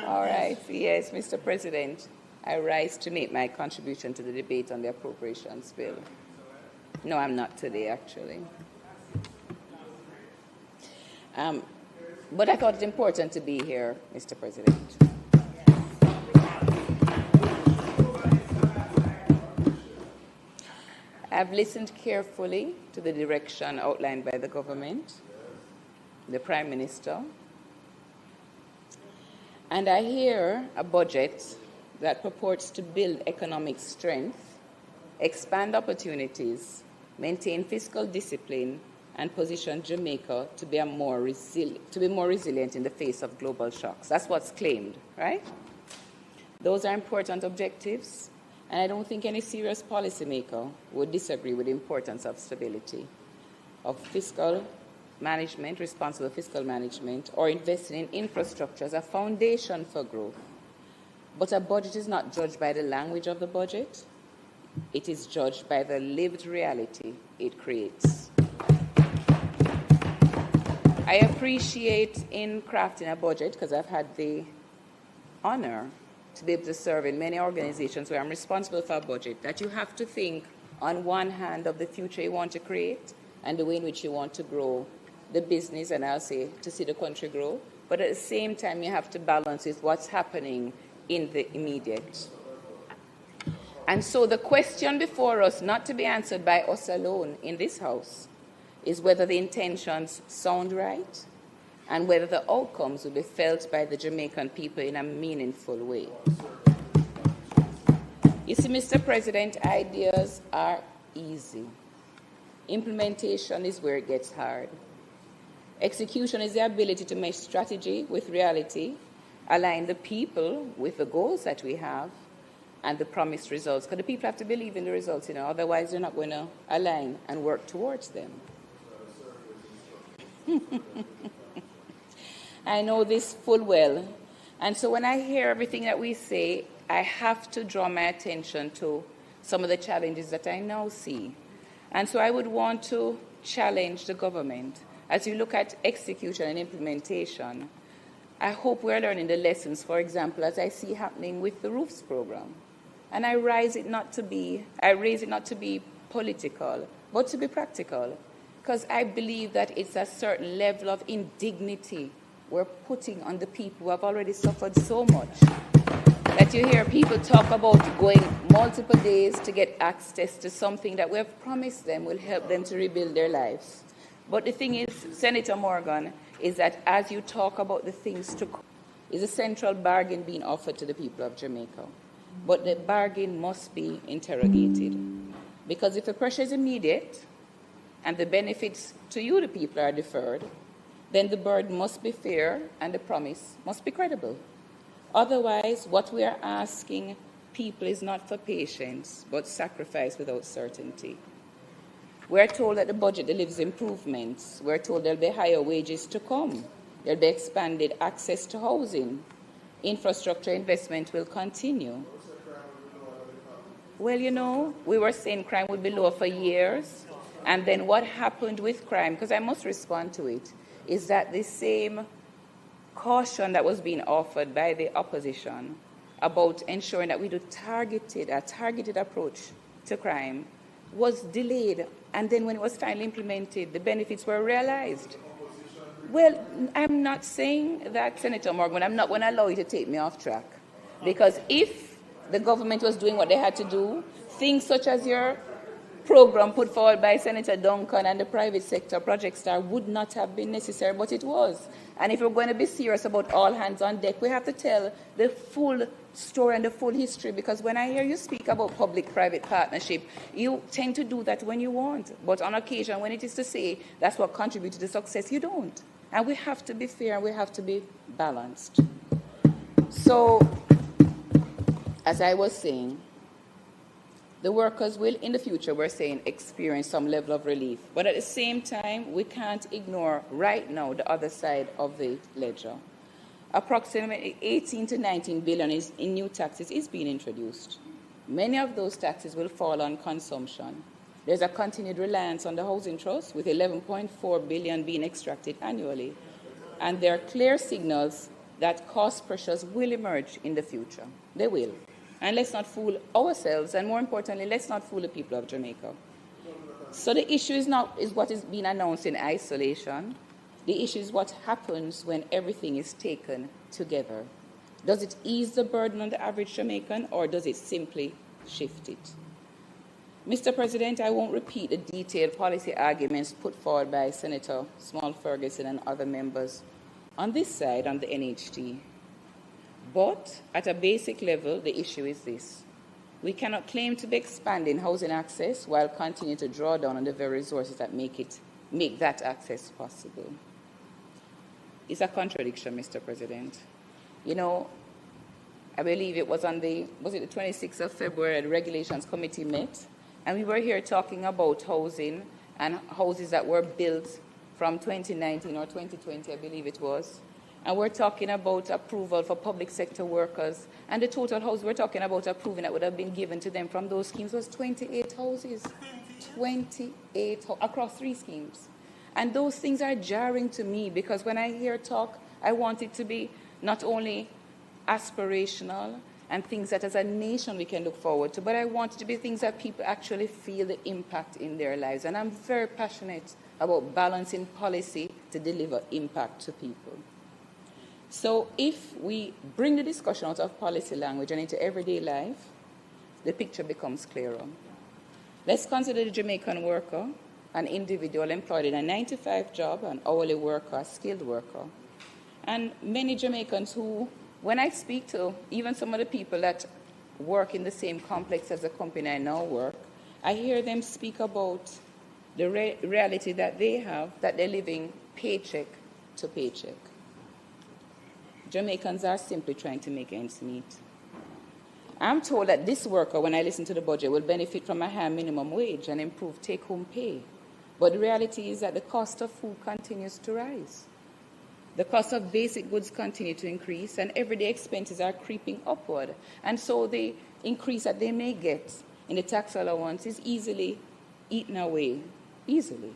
All right, yes, Mr. President, I rise to make my contribution to the debate on the appropriations bill. No, I'm not today, actually. But I thought it important to be here, Mr. President. I've listened carefully to the direction outlined by the government, the Prime Minister, and I hear a budget that purports to build economic strength, expand opportunities, maintain fiscal discipline, and position Jamaica to be more resilient in the face of global shocks. That's what's claimed, right? Those are important objectives, and I don't think any serious policymaker would disagree with the importance of stability, of fiscal management, responsible fiscal management, or investing in infrastructure as a foundation for growth. But a budget is not judged by the language of the budget. It is judged by the lived reality it creates. I appreciate in crafting a budget, because I've had the honor to be able to serve in many organizations where I'm responsible for a budget, that you have to think on one hand of the future you want to create and the way in which you want to grow the business, and I'll say to see the country grow, but at the same time you have to balance with what's happening in the immediate. And so the question before us, not to be answered by us alone in this House, is whether the intentions sound right and whether the outcomes will be felt by the Jamaican people in a meaningful way. You see, Mr. President, ideas are easy. Implementation is where it gets hard. Execution is the ability to mesh strategy with reality, align the people with the goals that we have, and the promised results. Because the people have to believe in the results, otherwise they're not going to align and work towards them. I know this full well. And so when I hear everything that we say, I have to draw my attention to some of the challenges that I now see. And so I would want to challenge the government. As you look at execution and implementation, I hope we're learning the lessons, for example, as I see happening with the roofs program. And I raise it not to be political, but to be practical. Because I believe that it's a certain level of indignity we're putting on the people who have already suffered so much. That you hear people talk about going multiple days to get access to something that we have promised them will help them to rebuild their lives. But the thing is, Senator Morgan, is that as you talk about the things to come, is a central bargain being offered to the people of Jamaica. But the bargain must be interrogated. Because if the pressure is immediate and the benefits to you, the people, are deferred, then the burden must be fair and the promise must be credible. Otherwise, what we are asking people is not for patience, but sacrifice without certainty. We're told that the budget delivers improvements. We're told there'll be higher wages to come. There'll be expanded access to housing. Infrastructure investment will continue. Well, we were saying crime would be lower for years. And then what happened with crime, because I must respond to it, is that the same caution that was being offered by the opposition about ensuring that we do a targeted approach to crime was delayed. And then when it was finally implemented, the benefits were realized. Well, I'm not saying that, Senator Morgan, I'm not going to allow you to take me off track. Because if the government was doing what they had to do, things such as your program put forward by Senator Duncan and the private sector, Project Star, would not have been necessary, but it was. And if we're going to be serious about all hands on deck, we have to tell the full story and the full history, because when I hear you speak about public-private partnership, you tend to do that when you want. But on occasion, when it is to say that's what contributed to success, you don't. And we have to be fair and we have to be balanced. So, as I was saying, the workers will, in the future, we're saying, experience some level of relief. But at the same time, we can't ignore right now the other side of the ledger. Approximately 18 to 19 billion in new taxes is being introduced. Many of those taxes will fall on consumption. There's a continued reliance on the housing trust, with 11.4 billion being extracted annually. And there are clear signals that cost pressures will emerge in the future. They will. And let's not fool ourselves, and more importantly, let's not fool the people of Jamaica. So the issue is what is being announced in isolation. The issue is what happens when everything is taken together. Does it ease the burden on the average Jamaican, or does it simply shift it? Mr. President, I won't repeat the detailed policy arguments put forward by Senator Small-Ferguson and other members on this side, on the NHT. But at a basic level, the issue is this. We cannot claim to be expanding housing access while continuing to draw down on the very resources that make that access possible. It's a contradiction, Mr. President. I believe it was the 26th of February, the Regulations Committee met, and we were here talking about housing and houses that were built from 2019 or 2020, I believe it was. And we're talking about approval for public sector workers. And the total house we're talking about approving that would have been given to them from those schemes was 28 houses. 28 across 3 schemes. And those things are jarring to me, because when I hear talk, I want it to be not only aspirational and things that as a nation we can look forward to, but I want it to be things that people actually feel the impact in their lives. And I'm very passionate about balancing policy to deliver impact to people. So if we bring the discussion out of policy language and into everyday life, the picture becomes clearer. Let's consider the Jamaican worker, an individual employed in a 9-to-5 job, an hourly worker, a skilled worker. And many Jamaicans who, when I speak to even some of the people that work in the same complex as the company I now work, I hear them speak about the reality that they have, that they're living paycheck to paycheck. Jamaicans are simply trying to make ends meet. I'm told that this worker, when I listen to the budget, will benefit from a higher minimum wage and improved take-home pay. But the reality is that the cost of food continues to rise. The cost of basic goods continue to increase, and everyday expenses are creeping upward. And so the increase that they may get in the tax allowance is easily eaten away, easily.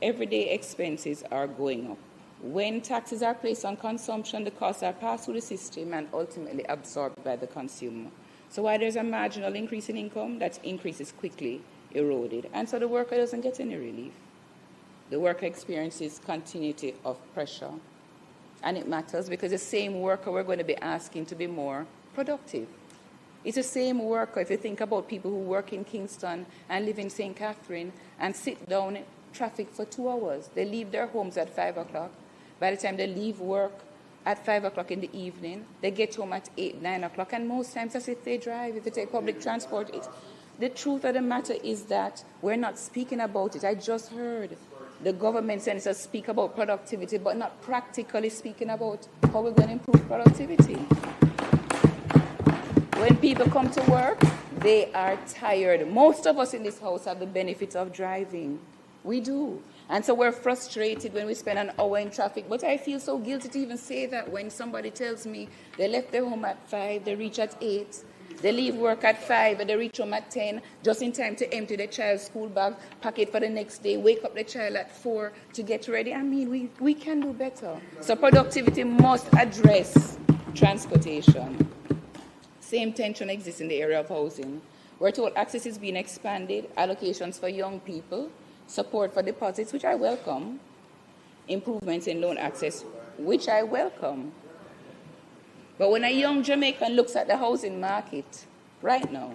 Everyday expenses are going up. When taxes are placed on consumption, the costs are passed through the system and ultimately absorbed by the consumer. So while there's a marginal increase in income, that increase is quickly eroded. And so the worker doesn't get any relief. The worker experiences continuity of pressure. And it matters because the same worker we're going to be asking to be more productive. It's the same worker, if you think about people who work in Kingston and live in St. Catherine and sit down in traffic for 2 hours. They leave their homes at 5 o'clock. By the time they leave work at 5 o'clock in the evening, they get home at 8, 9 o'clock. And most times, as if they drive, if they take public transport, the truth of the matter is that we're not speaking about it. I just heard the government senators speak about productivity, but not practically speaking about how we're going to improve productivity. When people come to work, they are tired. Most of us in this house have the benefit of driving. We do. And so we're frustrated when we spend an hour in traffic. But I feel so guilty to even say that when somebody tells me they left their home at 5, they reach at 8. They leave work at 5 and they reach home at 10, just in time to empty their child's school bag, pack it for the next day, wake up the child at 4 to get ready. I mean, we can do better. So productivity must address transportation. Same tension exists in the area of housing. We're told access is being expanded, allocations for young people, support for deposits, which I welcome, improvements in loan access, which I welcome. But when a young Jamaican looks at the housing market right now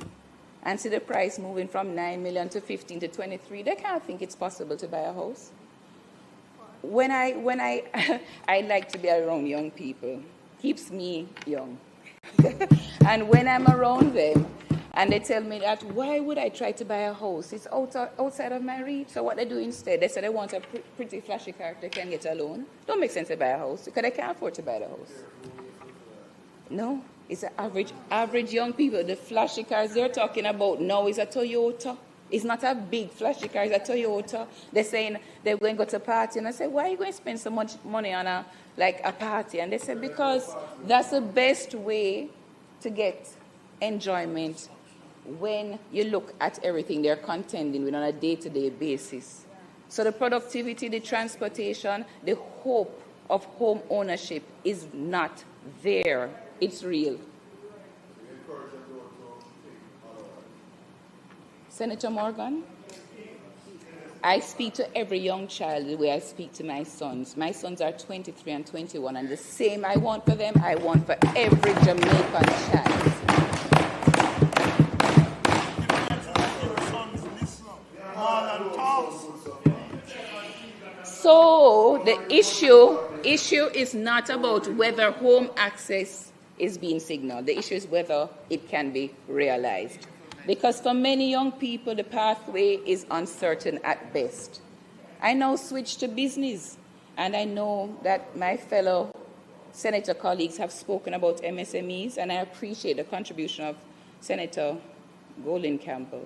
and see the price moving from 9 million to 15 to 23, they can't think it's possible to buy a house. When I I like to be around young people, keeps me young. And when I'm around them, and they tell me that, why would I try to buy a house? It's outside of my reach. So what they do instead, they say they want a pretty flashy car they can get a loan. Don't make sense to buy a house because they can't afford to buy the house. No, it's an average young people. The flashy cars they're talking about now is a Toyota. It's not a big flashy car, it's a Toyota. They're saying they're going to go to a party. And I say, why are you going to spend so much money on a party? And they say, because that's the best way to get enjoyment when you look at everything they're contending with on a day-to-day basis. So the productivity, the transportation, the hope of home ownership is not there. It's real. Senator Morgan, I speak to every young child the way I speak to my sons. My sons are 23 and 21, and the same I want for them, I want for every Jamaican child. So the issue is not about whether home access is being signaled. The issue is whether it can be realized. Because for many young people, the pathway is uncertain at best. I now switch to business, and I know that my fellow senator colleagues have spoken about MSMEs, and I appreciate the contribution of Senator Golden Campbell,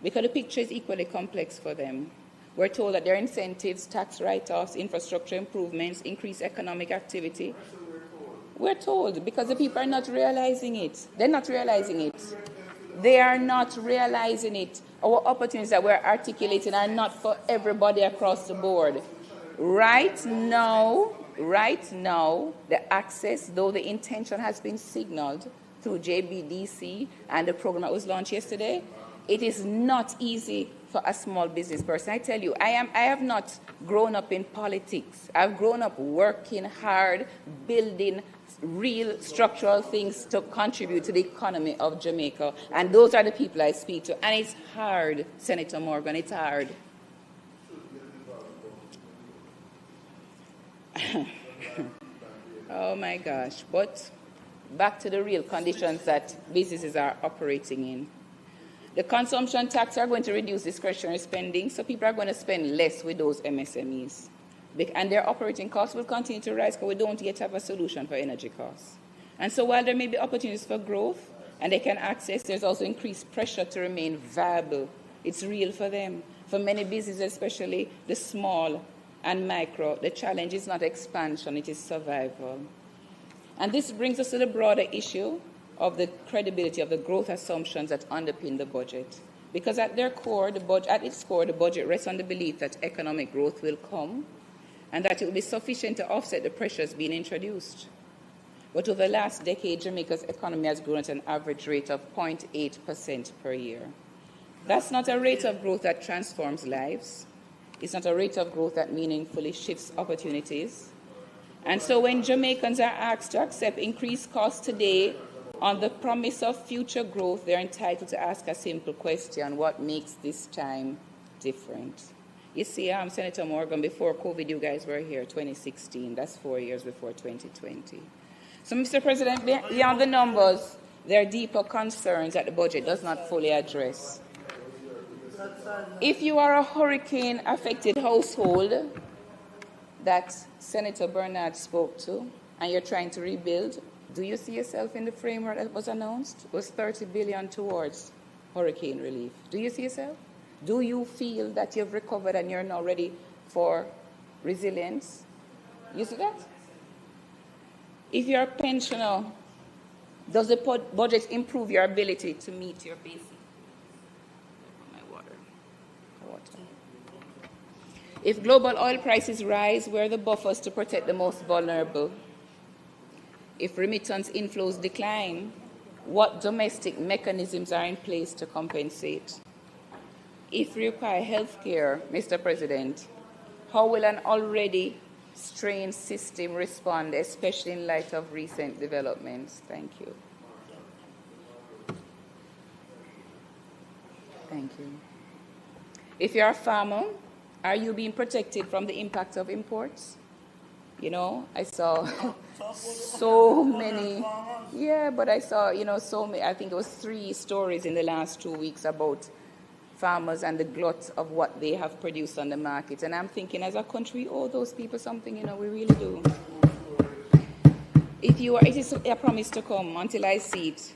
because the picture is equally complex for them. We're told that their incentives, tax write-offs, infrastructure improvements, increased economic activity. We're told because the people are not realizing it. They're not realizing it. They are not realizing it. Our opportunities that we're articulating are not for everybody across the board. Right now, the access, though the intention has been signaled through JBDC and the program that was launched yesterday, it is not easy for a small business person. I tell you, I have not grown up in politics. I've grown up working hard, building real structural things to contribute to the economy of Jamaica. And those are the people I speak to. And it's hard, Senator Morgan, it's hard. Oh my gosh. But back to the real conditions that businesses are operating in. The consumption tax are going to reduce discretionary spending, so people are going to spend less with those MSMEs. And their operating costs will continue to rise because we don't yet have a solution for energy costs. And so while there may be opportunities for growth and they can access, there's also increased pressure to remain viable. It's real for them. For many businesses, especially the small and micro, the challenge is not expansion, it is survival. And this brings us to the broader issue of the credibility of the growth assumptions that underpin the budget. Because at its core, the budget rests on the belief that economic growth will come and that it will be sufficient to offset the pressures being introduced. But over the last decade, Jamaica's economy has grown at an average rate of 0.8% per year. That's not a rate of growth that transforms lives. It's not a rate of growth that meaningfully shifts opportunities. And so when Jamaicans are asked to accept increased costs today on the promise of future growth, they're entitled to ask a simple question: what makes this time different? You see, Senator Morgan, before COVID, you guys were here, 2016. That's 4 years before 2020. So, Mr. President, beyond the numbers, there are deeper concerns that the budget does not fully address. If you are a hurricane-affected household that Senator Bernard spoke to, and you're trying to rebuild, do you see yourself in the framework that was announced? It was $30 billion towards hurricane relief. Do you see yourself? Do you feel that you've recovered and you're now ready for resilience? You see that? If you're a pensioner, does the budget improve your ability to meet your basic? If global oil prices rise, where are the buffers to protect the most vulnerable? If remittance inflows decline, what domestic mechanisms are in place to compensate? If we require health care, Mr. President, how will an already strained system respond, especially in light of recent developments? Thank you. Thank you. If you're a farmer, are you being protected from the impact of imports? You know, I saw so many. Yeah, but I saw, so many. I think it was 3 stories in the last 2 weeks about farmers and the glut of what they have produced on the market. And I'm thinking, as a country, we owe those people something, we really do. It is a promise to come until I see it.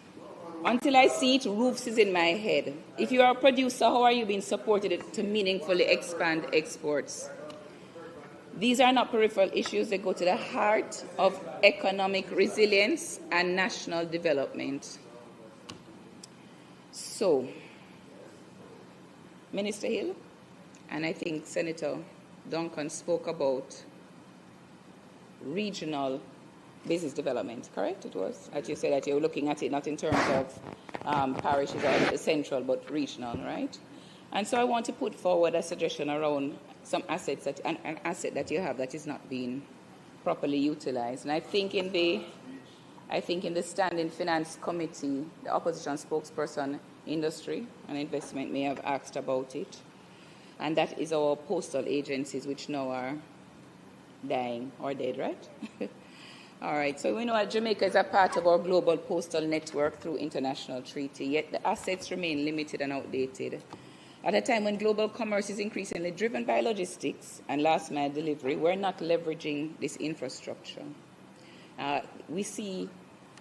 Until I see it, roofs is in my head. If you are a producer, how are you being supported to meaningfully expand exports? These are not peripheral issues. They go to the heart of economic resilience and national development. So, Minister Hill, and I think Senator Duncan spoke about regional business development, correct? It was, as you said, that you were looking at it not in terms of parishes or the central, but regional, right? And so I want to put forward a suggestion around some assets, an asset that you have that is not being properly utilized. And I think in the Standing Finance Committee, the opposition spokesperson, Industry and Investment, may have asked about it. And that is our postal agencies, which now are dying or dead, right? All right, so we know that Jamaica is a part of our global postal network through international treaty, yet the assets remain limited and outdated. At a time when global commerce is increasingly driven by logistics and last-mile delivery, we're not leveraging this infrastructure. We see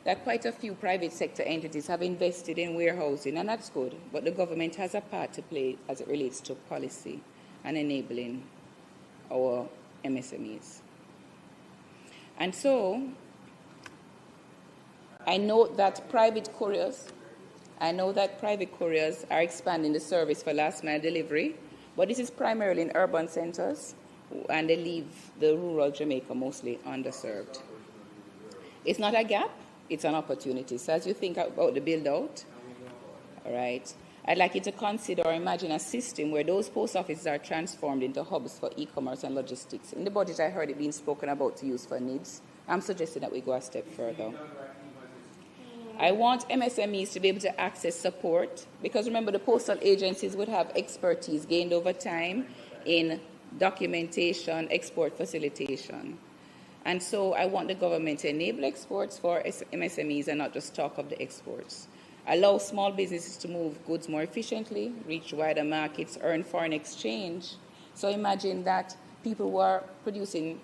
that quite a few private sector entities have invested in warehousing, and that's good, but the government has a part to play as it relates to policy and enabling our MSMEs. And so, I note that private couriers are expanding the service for last-mile delivery, but this is primarily in urban centers, and they leave the rural Jamaica mostly underserved. It's not a gap, it's an opportunity. So as you think about the build-out, all right, I'd like you to consider or imagine a system where those post offices are transformed into hubs for e-commerce and logistics. In the budget, I heard it being spoken about to use for needs. I'm suggesting that we go a step further. I want MSMEs to be able to access support, because remember, the postal agencies would have expertise gained over time in documentation, export facilitation. And so I want the government to enable exports for MSMEs and not just talk of the exports. Allow small businesses to move goods more efficiently, reach wider markets, earn foreign exchange. So imagine that people who are producing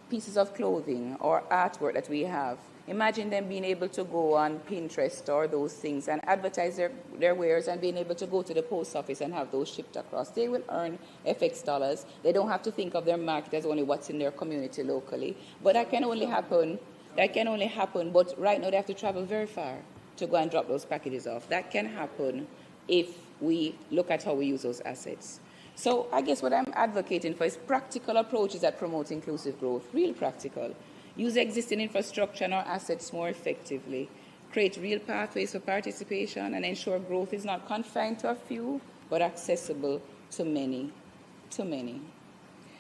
pieces of clothing or artwork that we have. Imagine them being able to go on Pinterest or those things and advertise their wares and being able to go to the post office and have those shipped across. They will earn FX dollars. They don't have to think of their market as only what's in their community locally. But that can only happen. But right now they have to travel very far to go and drop those packages off. That can happen if we look at how we use those assets. So I guess what I'm advocating for is practical approaches that promote inclusive growth, real practical. Use existing infrastructure and our assets more effectively. Create real pathways for participation and ensure growth is not confined to a few, but accessible to many, to many.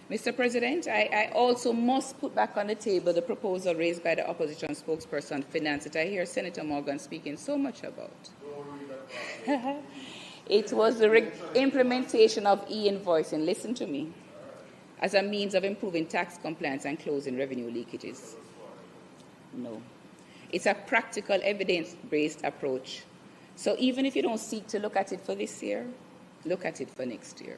Mr. President, I also must put back on the table the proposal raised by the opposition spokesperson on finance that I hear Senator Morgan speaking so much about. It was the implementation of e-invoicing, listen to me, as a means of improving tax compliance and closing revenue leakages. No. It's a practical, evidence-based approach. So even if you don't seek to look at it for this year, look at it for next year.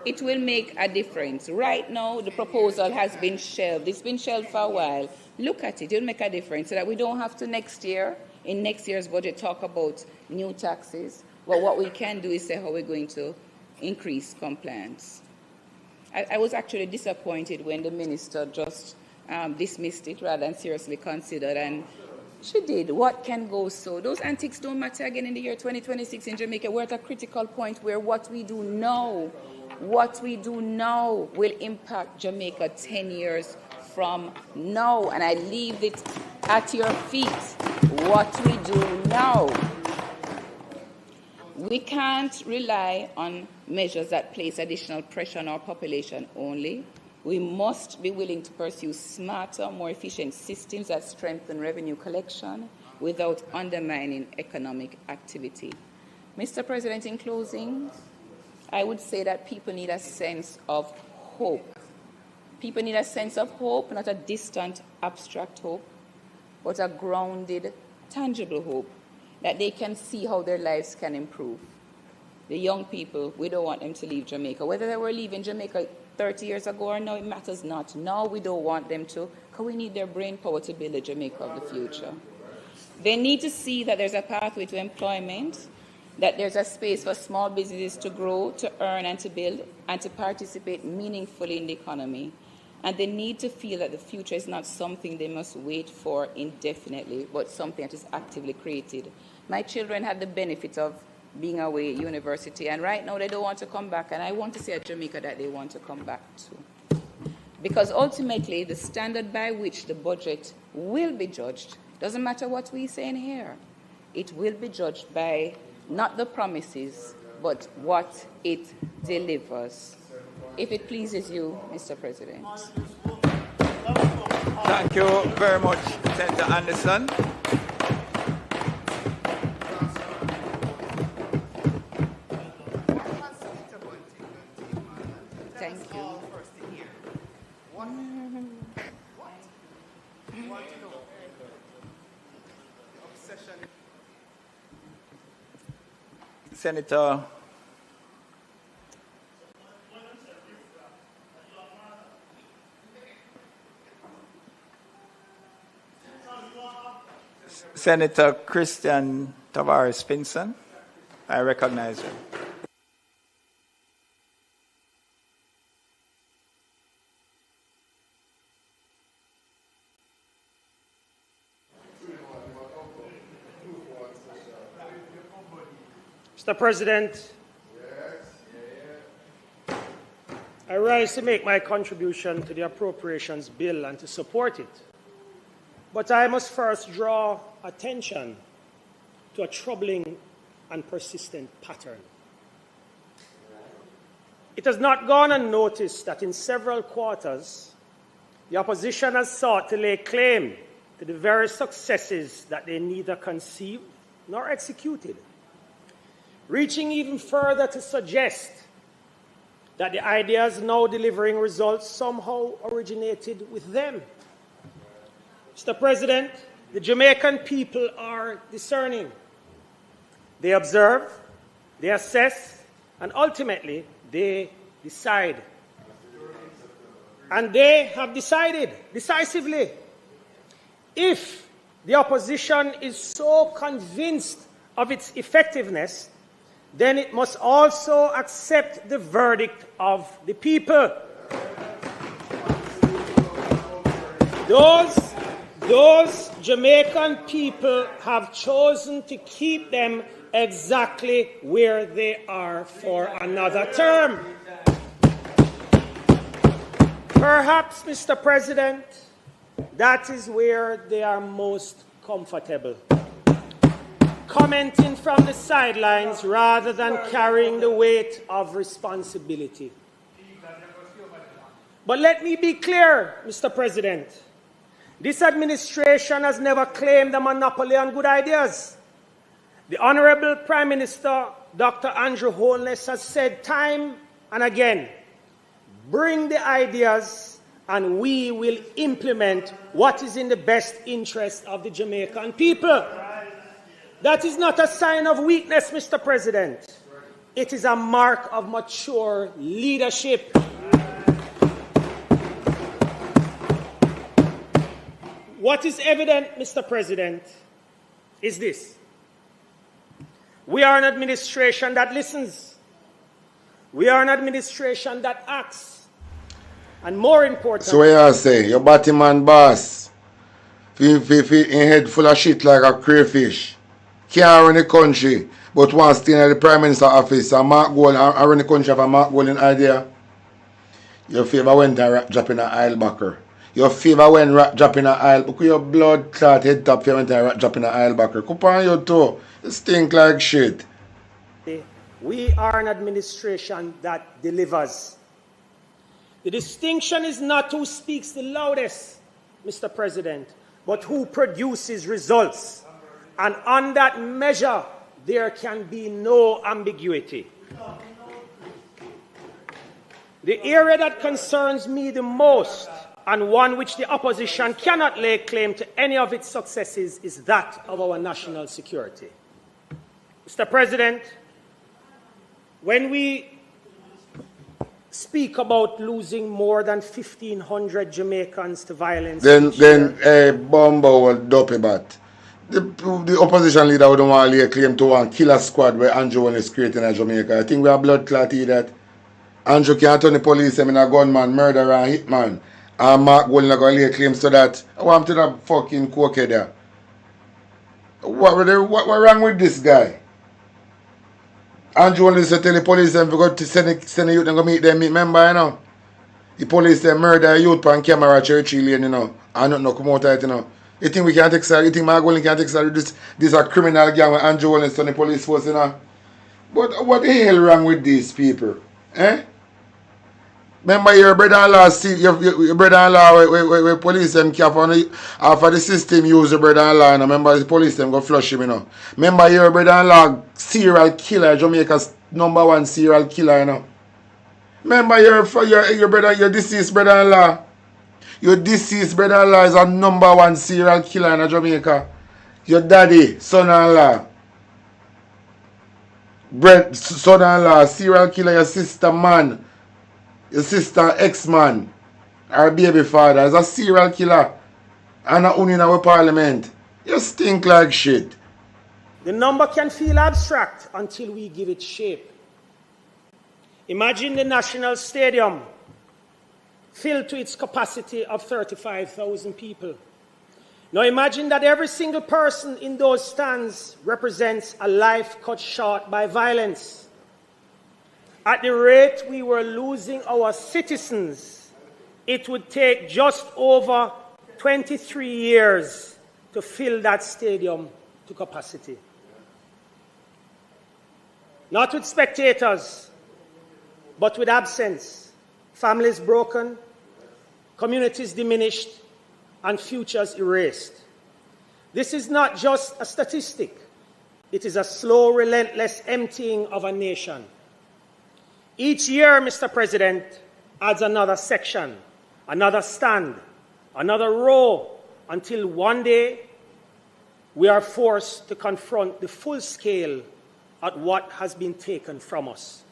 It will make a difference. Right now, the proposal has been shelved. It's been shelved for a while. Look at it. It will make a difference so that we don't have to next year, in next year's budget, talk about new taxes. But what we can do is say how we're going to increase compliance. I was actually disappointed when the minister just dismissed it rather than seriously considered, and she did. What can go so? Those antics don't matter again in the year 2026 in Jamaica. We're at a critical point where what we do now will impact Jamaica 10 years from now, and I leave it at your feet. What we do now. We can't rely on measures that place additional pressure on our population only. We must be willing to pursue smarter, more efficient systems that strengthen revenue collection without undermining economic activity. Mr. President, in closing, I would say that people need a sense of hope. People need a sense of hope, not a distant, abstract hope, but a grounded, tangible hope that they can see how their lives can improve. The young people, we don't want them to leave Jamaica. Whether they were leaving Jamaica 30 years ago or now, it matters not. Now we don't want them to, because we need their brain power to build the Jamaica of the future. They need to see that there's a pathway to employment, that there's a space for small businesses to grow, to earn and to build, and to participate meaningfully in the economy. And they need to feel that the future is not something they must wait for indefinitely, but something that is actively created. My children had the benefit of being away at university, and right now they don't want to come back, and I want to see at Jamaica that they want to come back to. Because ultimately, the standard by which the budget will be judged, doesn't matter what we say in here, it will be judged by not the promises, but what it delivers. If it pleases you, Mr. President. Thank you very much, Senator Anderson. Thank you. Senator Senator Christian Tavares Pinson, I recognize you. Mr. President, I rise to make my contribution to the appropriations bill and to support it. But I must first draw attention to a troubling and persistent pattern. It has not gone unnoticed that in several quarters, the opposition has sought to lay claim to the very successes that they neither conceived nor executed, reaching even further to suggest that the ideas now delivering results somehow originated with them. Mr. President, the Jamaican people are discerning. They observe, they assess, and ultimately they decide. And they have decided decisively, if the opposition is so convinced of its effectiveness, then it must also accept the verdict of the people. Those Jamaican people have chosen to keep them exactly where they are for another term. Perhaps, Mr. President, that is where they are most comfortable, commenting from the sidelines rather than carrying the weight of responsibility. But let me be clear, Mr. President. This administration has never claimed a monopoly on good ideas. The Honorable Prime Minister, Dr. Andrew Holness, has said time and again, bring the ideas and we will implement what is in the best interest of the Jamaican people. That is not a sign of weakness, Mr. President. It is a mark of mature leadership. What is evident, Mr. President, is this. We are an administration that listens. We are an administration that acts. And more important... So what you say? Your Batman boss, in head full of shit like a crayfish, can't run the country, but once staying at the Prime Minister office and Mark Gold and run the country of a Mark Gold idea, your favor went and drop in an aisle backer. Your favor when drop in an aisle, because your blood clot head top you went and drop in an aisle backer. Come on your toe. You stink like shit. We are an administration that delivers. The distinction is not who speaks the loudest, Mr. President, but who produces results. And on that measure, there can be no ambiguity. The area that concerns me the most, and one which the opposition cannot lay claim to any of its successes, is that of our national security. Mr. President, when we speak about losing more than 1,500 Jamaicans to violence, Bombo will dope about. The opposition leader wouldn't want to lay claim to one killer squad where Andrew is creating in Jamaica. I think we are blood clotty that Andrew can't turn the police him in a gunman, murderer, and hitman. And Mark Gold not going to lay claims to that. I want to that fucking cokehead there. What wrong with this guy? Andrew only said tell the police them go to send the youth and go meet them. Remember, you know? The police them murder a youth on camera church lane, you know. And not come out of it, you know. You think we can't take side? You think Mark Gold can't take side? This is a criminal gang with Andrew only send the police force, you know. But what the hell wrong with these people? Eh? Remember your brother-in-law, your brother-in-law, where police them cap on after the system use your brother-in-law, and remember the police them go flush him, you know. Remember your brother-in-law, serial killer, Jamaica's #1 serial killer, you know. Remember your deceased brother-in-law. Your deceased brother-in-law is a #1 serial killer in Jamaica. Your daddy, son-in-law, son-in-law, serial killer, your sister man. Your sister ex-man, our baby father, is a serial killer and not only in our parliament. You stink like shit. The number can feel abstract until we give it shape. Imagine the National Stadium filled to its capacity of 35,000 people. Now imagine that every single person in those stands represents a life cut short by violence. At the rate we were losing our citizens, it would take just over 23 years to fill that stadium to capacity. Not with spectators, but with absence, families broken, communities diminished, and futures erased. This is not just a statistic. It is a slow, relentless emptying of a nation. Each year, Mr. President, adds another section, another stand, another row, until one day we are forced to confront the full scale at what has been taken from us.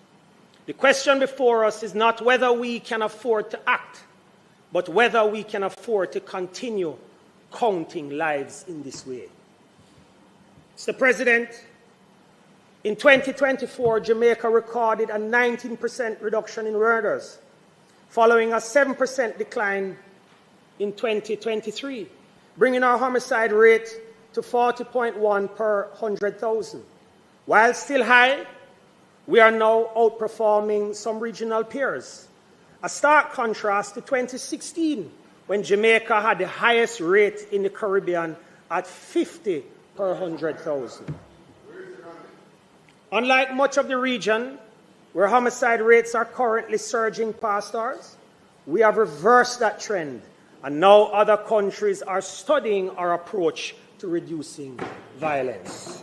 The question before us is not whether we can afford to act, but whether we can afford to continue counting lives in this way. Mr. President, in 2024, Jamaica recorded a 19% reduction in murders, following a 7% decline in 2023, bringing our homicide rate to 40.1 per 100,000. While still high, we are now outperforming some regional peers. A stark contrast to 2016, when Jamaica had the highest rate in the Caribbean at 50 per 100,000. Unlike much of the region, where homicide rates are currently surging past ours, we have reversed that trend, and now other countries are studying our approach to reducing violence.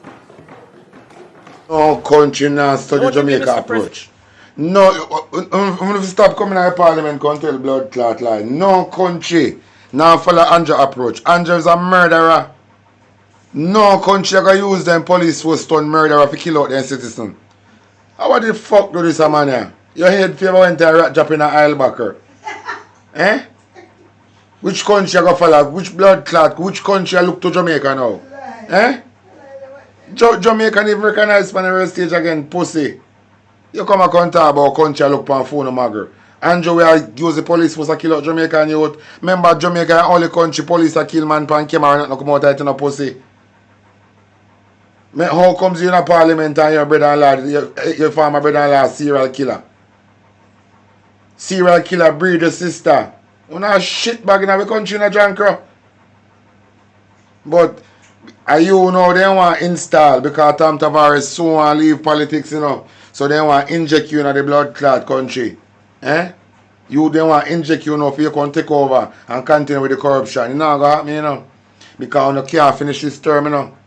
No country now study Jamaica approach. No, when we stop coming out of Parliament, come tell blood clot lie. No country now follow Andrew approach. Andrew is a murderer. No country are going to use them police force to murderer to kill out their citizen. How the fuck do this a man here? Your head fever went to a rat drop in an aisle backer. Eh? Which country are going to follow? Which blood clot? Which country look to Jamaica now? Eh? Jamaica even recognize on the stage again, pussy. You come and talk about country look on phone and magger. Andrew, we use the police force to kill out Jamaican youth. Remember, Jamaica is only country police that kill man pan camera and not come out of it in a pussy. How comes you in a Parliament and your brother-in-law, your former brother-in-law, serial killer? Serial killer breed your sister. You know a shit bag in our country in a jankro. But you know they want to install because Tom Tavares soon want to leave politics, you know. So they want to inject you in the blood clot country. Eh? They want to inject you now for you can take over and continue with the corruption. You know what I mean, you know? Because you can't finish this term, you know.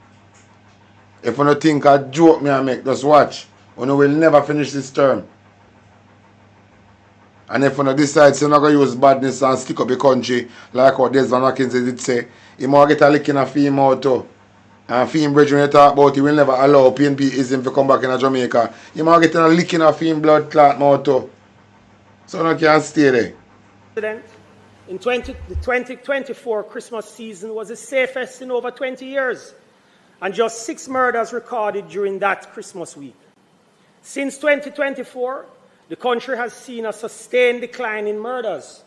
If you don't think a joke me I make, just watch. You will never finish this term. And if you decide you're not going to use badness and stick up the country, like what Desmond Mackenzie did say, you might get a lick in a fee out too. And fee brethren you talk about, you will never allow PNPism to come back in Jamaica. You might get a lick in a fee blood clot mouth too. So you can't stay there. President, in the 2024 Christmas season was the safest in over 20 years, and just 6 murders recorded during that Christmas week. Since 2024, the country has seen a sustained decline in murders,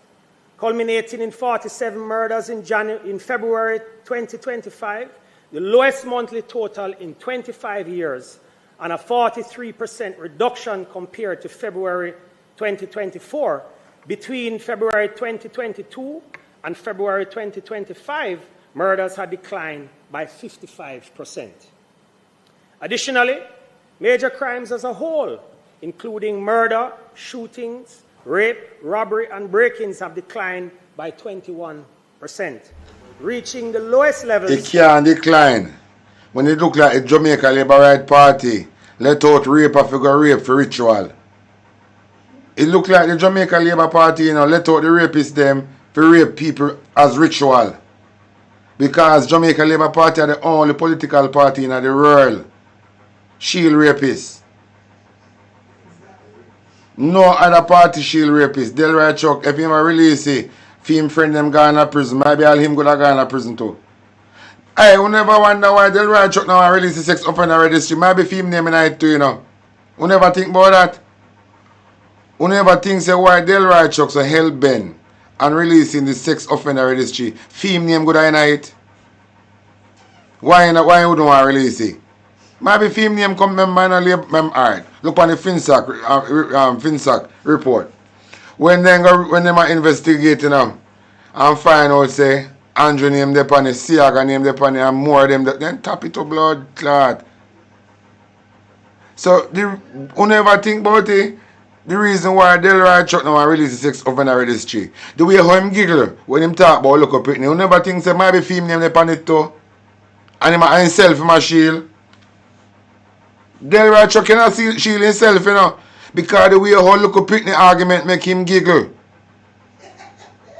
culminating in 47 murders in February 2025, the lowest monthly total in 25 years, and a 43% reduction compared to February 2024. Between February 2022 and February 2025, murders had declined by 55%. Additionally, major crimes as a whole, including murder, shootings, rape, robbery, and break-ins, have declined by 21%, reaching the lowest levels. It can't decline. When it look like a Jamaica Labour Right Party, let out rape or figure rape for ritual. It look like the Jamaica Labour Party, you know, let out the rapists them for rape people as ritual. Because Jamaica Labour Party are the only political party in the world. Shield rapists. No other party shield rapists. Delroy Chuck, if him a release it, film friend them gone to prison, maybe all him go to go to prison too. I will never wonder why Delroy Chuck now release the sex offender registry. Maybe film name in it too, you know. You never think about that? You never think say why Delroy Chuck so hell bent and releasing the sex offender registry. Film name go in it. Why not? Why you don't want to release it? Maybe film name come member and alright. Look on the FinSac report. When they are investigating them and find out say Andrew name the pan, Siaga name the pan, and more of them, then tap it to blood clot. So you never think about it. The reason why Delroy Chuck now release the sex offender registry. The way how him giggle when him talk about look up it. You never think say maybe film name the pan it too. And himself him a shield. Delroy Chuck cannot shield himself, you know. Because the way how look up Pitney argument make him giggle.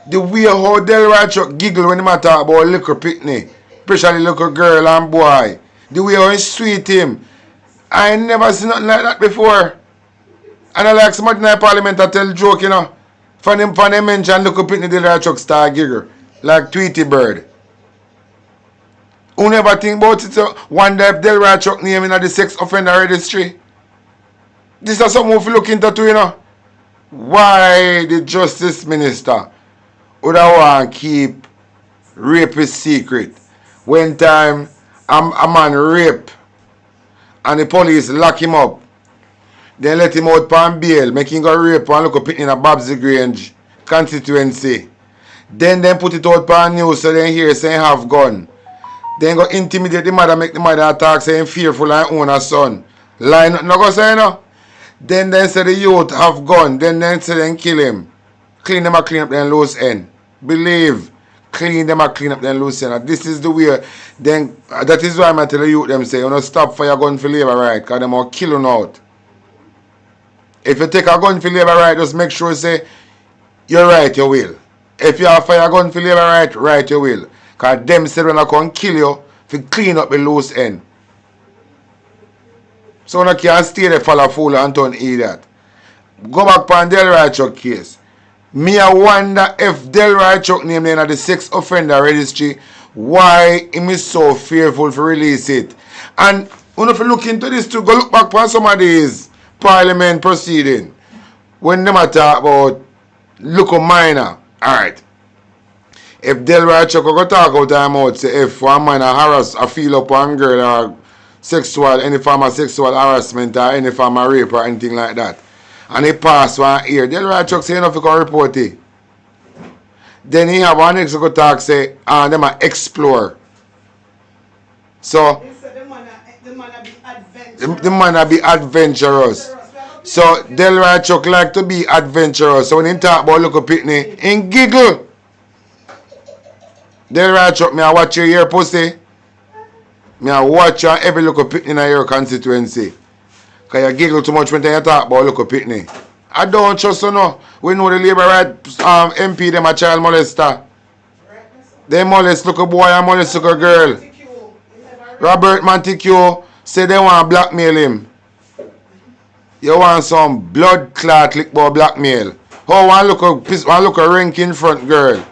The way how Delroy Chuck giggle when he talk about little Pitney, especially little girl and boy. The way how he sweet him. I ain't never seen nothing like that before. And I like somebody in the Parliament that tell joke, you know. For them mention look up in the delivery truck star giggle. Like Tweety Bird. Who never think about it? So wonder if delivery truck name in the sex offender registry. This is something we look into too, you know. Why the Justice Minister would want to keep rape a secret? When time a man rape and the police lock him up, then let him out on bail, make him go rape and look up in a Babsy Grange constituency. Then put it out on news so then hear saying have gun. Then go intimidate the mother, make the mother attack saying fearful and own her son. Line no go say no. Then say the youth have gun. Then say then kill him. Clean them and clean up then loose end. Believe. Clean them and clean up then loose end. This is the way. Then that is why I tell the youth them say, you know, stop for your gun for labor right, because them will kill you out. If you take a gun for labor right, just make sure say you're right, you will. If you have fire gun for labor right, you will. Because them said when I come kill you, to clean up the loose end. So you can't stay there for a fool and don't eat that. Go back on Delroy Chuck case. Me I wonder if Delroy Chuck name in the sex offender registry, why him is so fearful to release it. And when you look into this too, go look back on some of these Parliament proceeding. When them talk about look a minor. Alright. If Delroy Chuck go talk about time out, say if one man harass a feel up one girl or any form of sexual harassment or any form of rape or anything like that, and he pass one ear, Delroy Chuck say enough to go report it. Then he have one next go talk say, them a explore. So the man be adventurous. So Delroy Chuck like to be adventurous. So when he talk about look up Pitney, he giggle. Delroy Chuck, me I watch your ear pussy. Me I watch you every look up Pitney in your constituency. Because you giggle too much when you talk about look up Pitney. I don't trust you no. We know the Labour right MP them a child molester. They molest look a boy and molest look a girl. Robert Montague say they want to blackmail him. You want some blood clot lick about blackmail. Oh, one look a ranking front girl.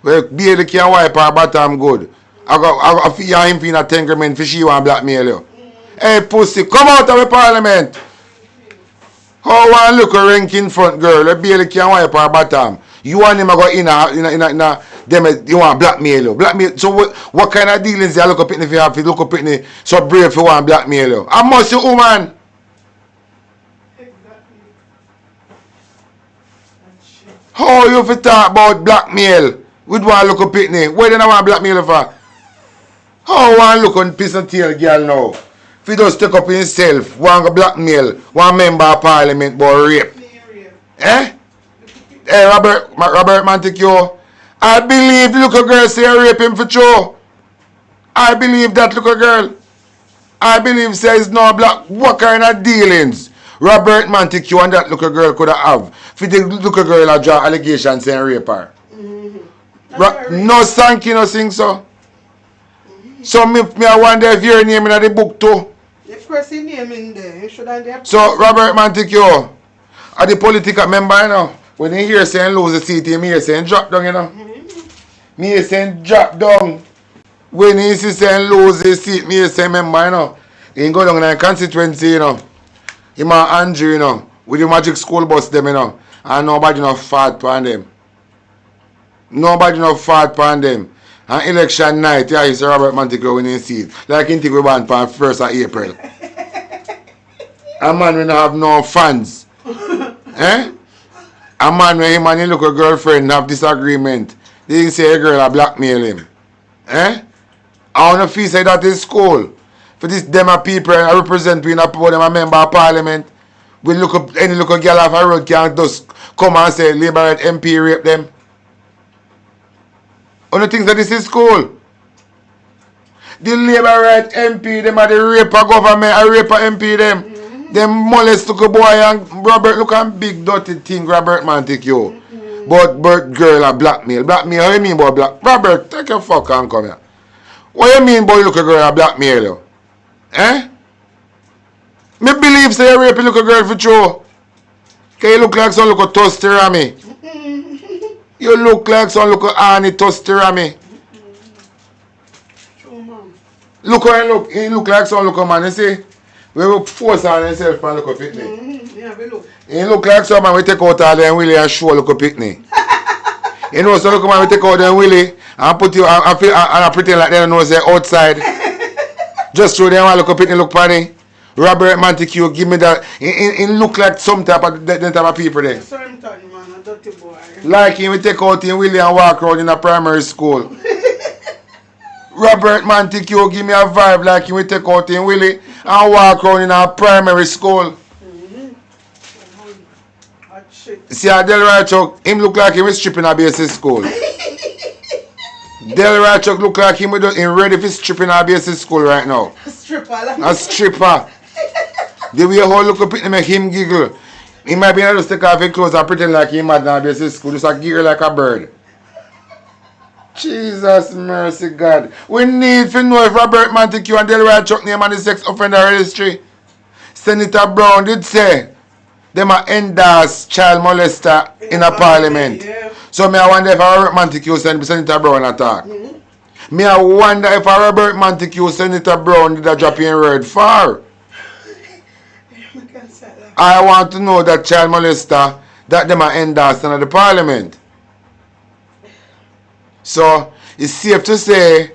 Well, barely can wipe her bottom good. I feel him in a temperament for she want blackmail you. Hey pussy, come out of the Parliament. How one look a ranking front girl, you barely can wipe her bottom. You want him to go in them, you want blackmail you. Blackmail. So what kind of dealings you look up in if you have to look up in so brave if you want blackmail you? I must you woman. How you fi talk about blackmail? With one look up Pitney. Where do you want blackmail for? How one look on piss and tail girl now? If he just take up himself, one go blackmail, one member of Parliament about rape. Eh? Hey Robert Montague. I believe the little girl say rape him for true. I believe that little girl. I believe says no black. What kind of dealings Robert Montague and that little girl could have? For the little girl a draw allegations saying rape her. No thank you, no sing so. So me I wonder if your name in the book too. Of course your name in there. You should have so Robert Montague are the political member, you know. When you hear saying lose the seat, me hear saying drop down, you know. Me hear saying drop down. When he see saying lose the seat, me hear saying member, you know. He go down in the constituency, you know. Him and Andrew, you know, with the magic school bus them, you know. And nobody no fat on them. Nobody no fat on them. And election night, yeah, you see Robert Montague winning seat. Like in think we want for 1st of April. A man will not have no fans. Eh? A man when him and his look a girlfriend have disagreement. They say a girl a blackmail him. Eh? I want to feel say that is school. For this demo people I represent we not put them a member of Parliament. We look up any look a girl off a road can just come and say Labour MP rape them. Only things that this is school. The Labour right MP, them are the raper government, a raper MP them. Them molest look a boy and Robert look a big dirty thing, Robert Montague. But girl a blackmail. Blackmail, how you mean about black? Robert, take your fuck and come here. What you mean boy look a girl a blackmail you? Eh? Me believe say you rape a little girl for true. Can you look like some little toaster on me? You look like some look Annie Tostirami. True, man. Look how he look. He look like some look man, you see? We will force on himself and look up at me. Yeah, we look. He look like some man we take out all them Willie and show look up at me. You know, so look man we take out them Willie and put you and I pretend like they don't know say outside. Just show them and look up at me, look funny. Robert Montague, give me that. He look like some type of that type of people there. Certain man, a dirty boy. Like him, we take out him Willie and walk around in a primary school. Robert Montague give me a vibe like him, we take out him Willie and walk around in a primary school. Hot shit. See how Delroy Chuck, him look like him is stripping a basic school. Delroy Chuck look like him ready for stripping a basic school right now. Stripper. Like A stripper. The way how look up at him make him giggle. He might be able to take off his clothes and pretend like he mad now basic school. Just a giggle like a bird. Jesus mercy God. We need to know if Robert Montague and Delroy Chuck name on the sex offender registry. Senator Brown did say them are endorse child molester in a parliament. Yeah. So me I wonder if Robert Montague send Senator Brown attack. Me I wonder if Robert Montague Senator Brown did a drop in word for. I want to know that child molester that them are endorsed in the parliament. So it's safe to say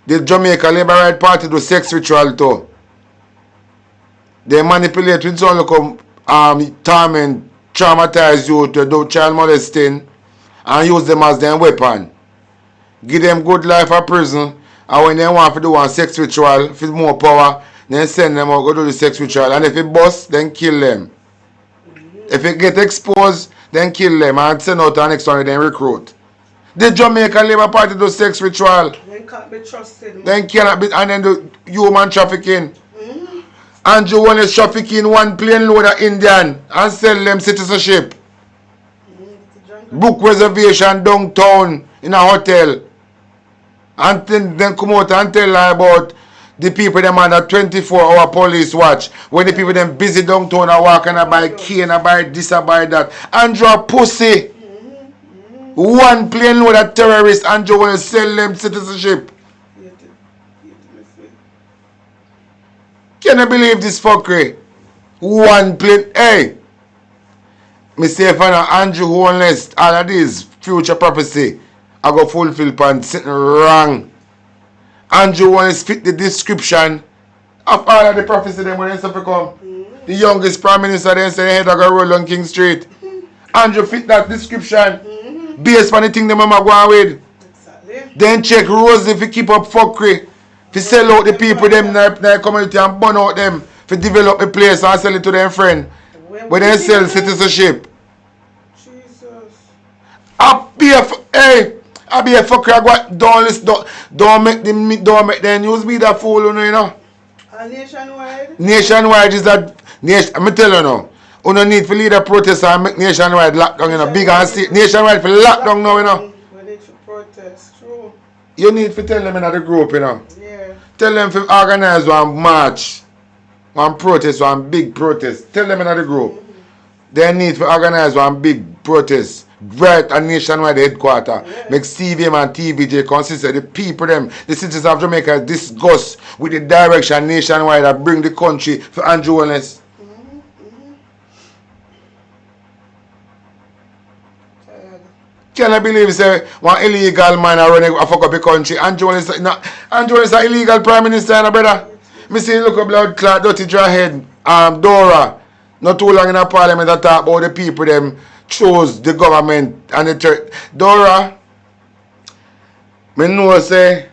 the Jamaica Labour Right Party do sex ritual too. They manipulate with some look torment, traumatize you to do child molesting and use them as their weapon. Give them good life of prison, and when they want to do one sex ritual for more power, then send them out go do the sex ritual. And if it bust, then kill them. If it get exposed, then kill them and send out the next one and then recruit. The Jamaica Labour Party do sex ritual. They can't be trusted. Then cannot be, and then do human trafficking. Andrew one is trafficking one plane load of Indian and sell them citizenship. Book reservation downtown in a hotel. And then come out and tell her about the people them under 24-hour police watch. When the people them busy downtown and walking and buy key and buy this and buy that. Andrew a pussy. One plane load of terrorists, Andrew want to sell them citizenship. Can you believe this fuckery? One plane. Hey, me say if Andrew homeless, all of this future prophecy, I go fulfill pan sitting wrong. Andrew want to fit the description of all of the prophecy them when they come. The youngest prime minister then say head I go roll on King Street. Andrew fit that description. Based on the thing them mama go on with. Exactly. Then check Rose if you keep up fuckery. If you sell out the people them in the community and burn out them. If you develop a place and sell it to their friend. But then sell citizenship. Jesus. I be a fucker. Don't make them use me that fool, you know. Nationwide? Nationwide is that nation. I'm tell you now. You don't need to lead a protest and make nationwide lockdown, you know. Big and state. Nationwide for lockdown now, you know. We need to protest, true. You need to tell them in the group, you know. Yeah. Tell them to organize one march, one protest, one big protest. Tell them in the group. They need to organize one big protest. Right at nationwide headquarters. Yeah. Make CVM and TVJ consist of the people them, the citizens of Jamaica disgust with the direction nationwide that bring the country for Andrew Wellness. Can I believe say one illegal man a running a fuck up the country? Andrew is an illegal prime minister, no, brother. Me see look up blood clot, dirty dry head, Dora. Not too long in a parliament to talk about the people them chose the government and the church. Dora, me know say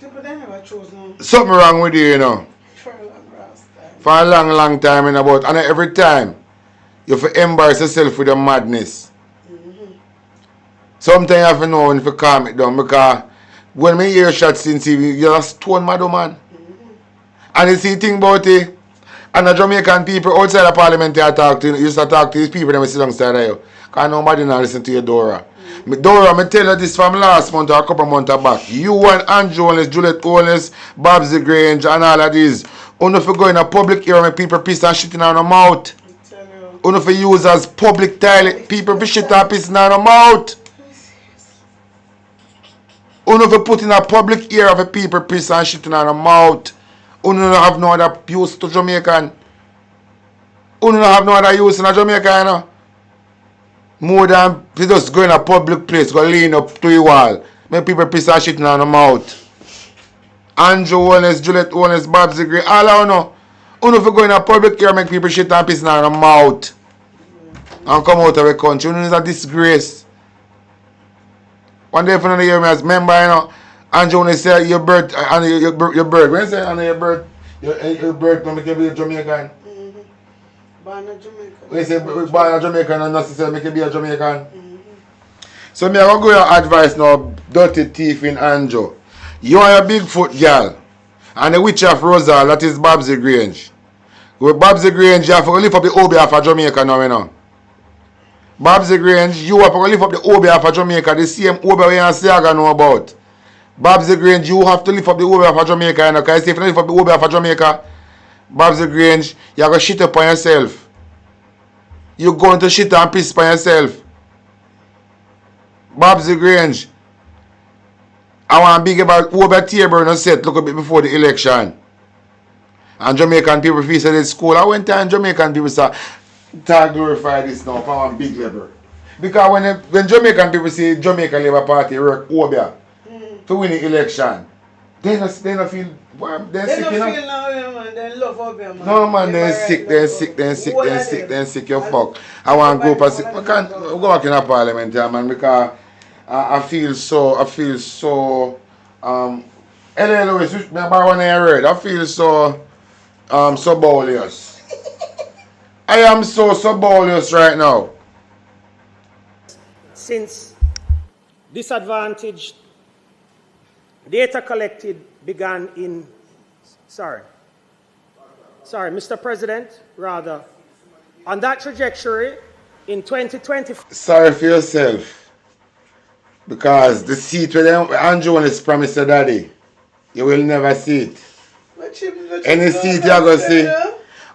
People they never chose no. something wrong with you, you know. For a long time. For a long time in about, and every time you have to embarrass yourself with your madness. Sometimes you have to know when to calm it down because when me hear shots since you're a stone mad man. And you see thing about it, and the Jamaican people outside the parliament you talk to, you used to talk to these people that sit alongside of you. Because nobody now listen to you, Dora. Dora, I tell you this from last month or a couple months back. You and Andrew Holness, Juliet Holness, Babsy Grange and all of these. Only if you go in a public area when people piss and shitting on their mouth. Only if you use as public toilet, people be shit and pissing on their mouth. Uno for put in a public ear of a people piss and shit in their mouth. Uno don't have no other use to Jamaican. Uno don't have no other use in a Jamaica, you know. More than they just go in a public place, go lean up to the wall. Make people piss and shit in their mouth. Andrew Wellness, Juliet Wellness, Babs Degree, all I know. Uno for go in a public ear, make people shit and piss in their mouth. And come out of the country. Uno is a disgrace. One day, if you hear me as member, you know, Andrew, when they say your birth, and your birth, when you say and your birth, your birth, when you be a Jamaican. Born a Jamaican. When you say born a Jamaican, and not say make you be a Jamaican. So me I go your advice now, dirty thief in Andrew. You are a Bigfoot girl, and the witch of Rosal, that is Babsy Grange. With Babsy Grange, you have to lift up the OB of Jamaica now, you know. Babsy Grange, you have to lift up the OB of Jamaica, the same OB we and Siaga know about. Babsy Grange, you have to lift up the OB of Jamaica, you know, because if you lift up the OB of Jamaica, Babsy Grange, you're going to shit up on yourself. You're going to shit and piss on yourself. Babsy Grange, I want to big about OB table and set, look a bit before the election. And Jamaican people feel say this school. I went and Jamaican people start glorify this now for one big level. Because when Jamaican people say Jamaican Labour Party work over to win the election, they don't feel warm. They're sick, you know. They don't feel now, man. They love Obia, man. No, man, they're sick, you fuck. I want to go for sick. I can't go back in a parliament here, man, because I feel so, L.A. Lewis, which me about one I read, I feel so bowlious. I am so bowlious right now. Since disadvantaged data collected began in, Mr. President, rather, on that trajectory in 2020. Sorry for yourself. Because the seat where Andrew is promised your daddy, you will never see it. Any seat you're going to see,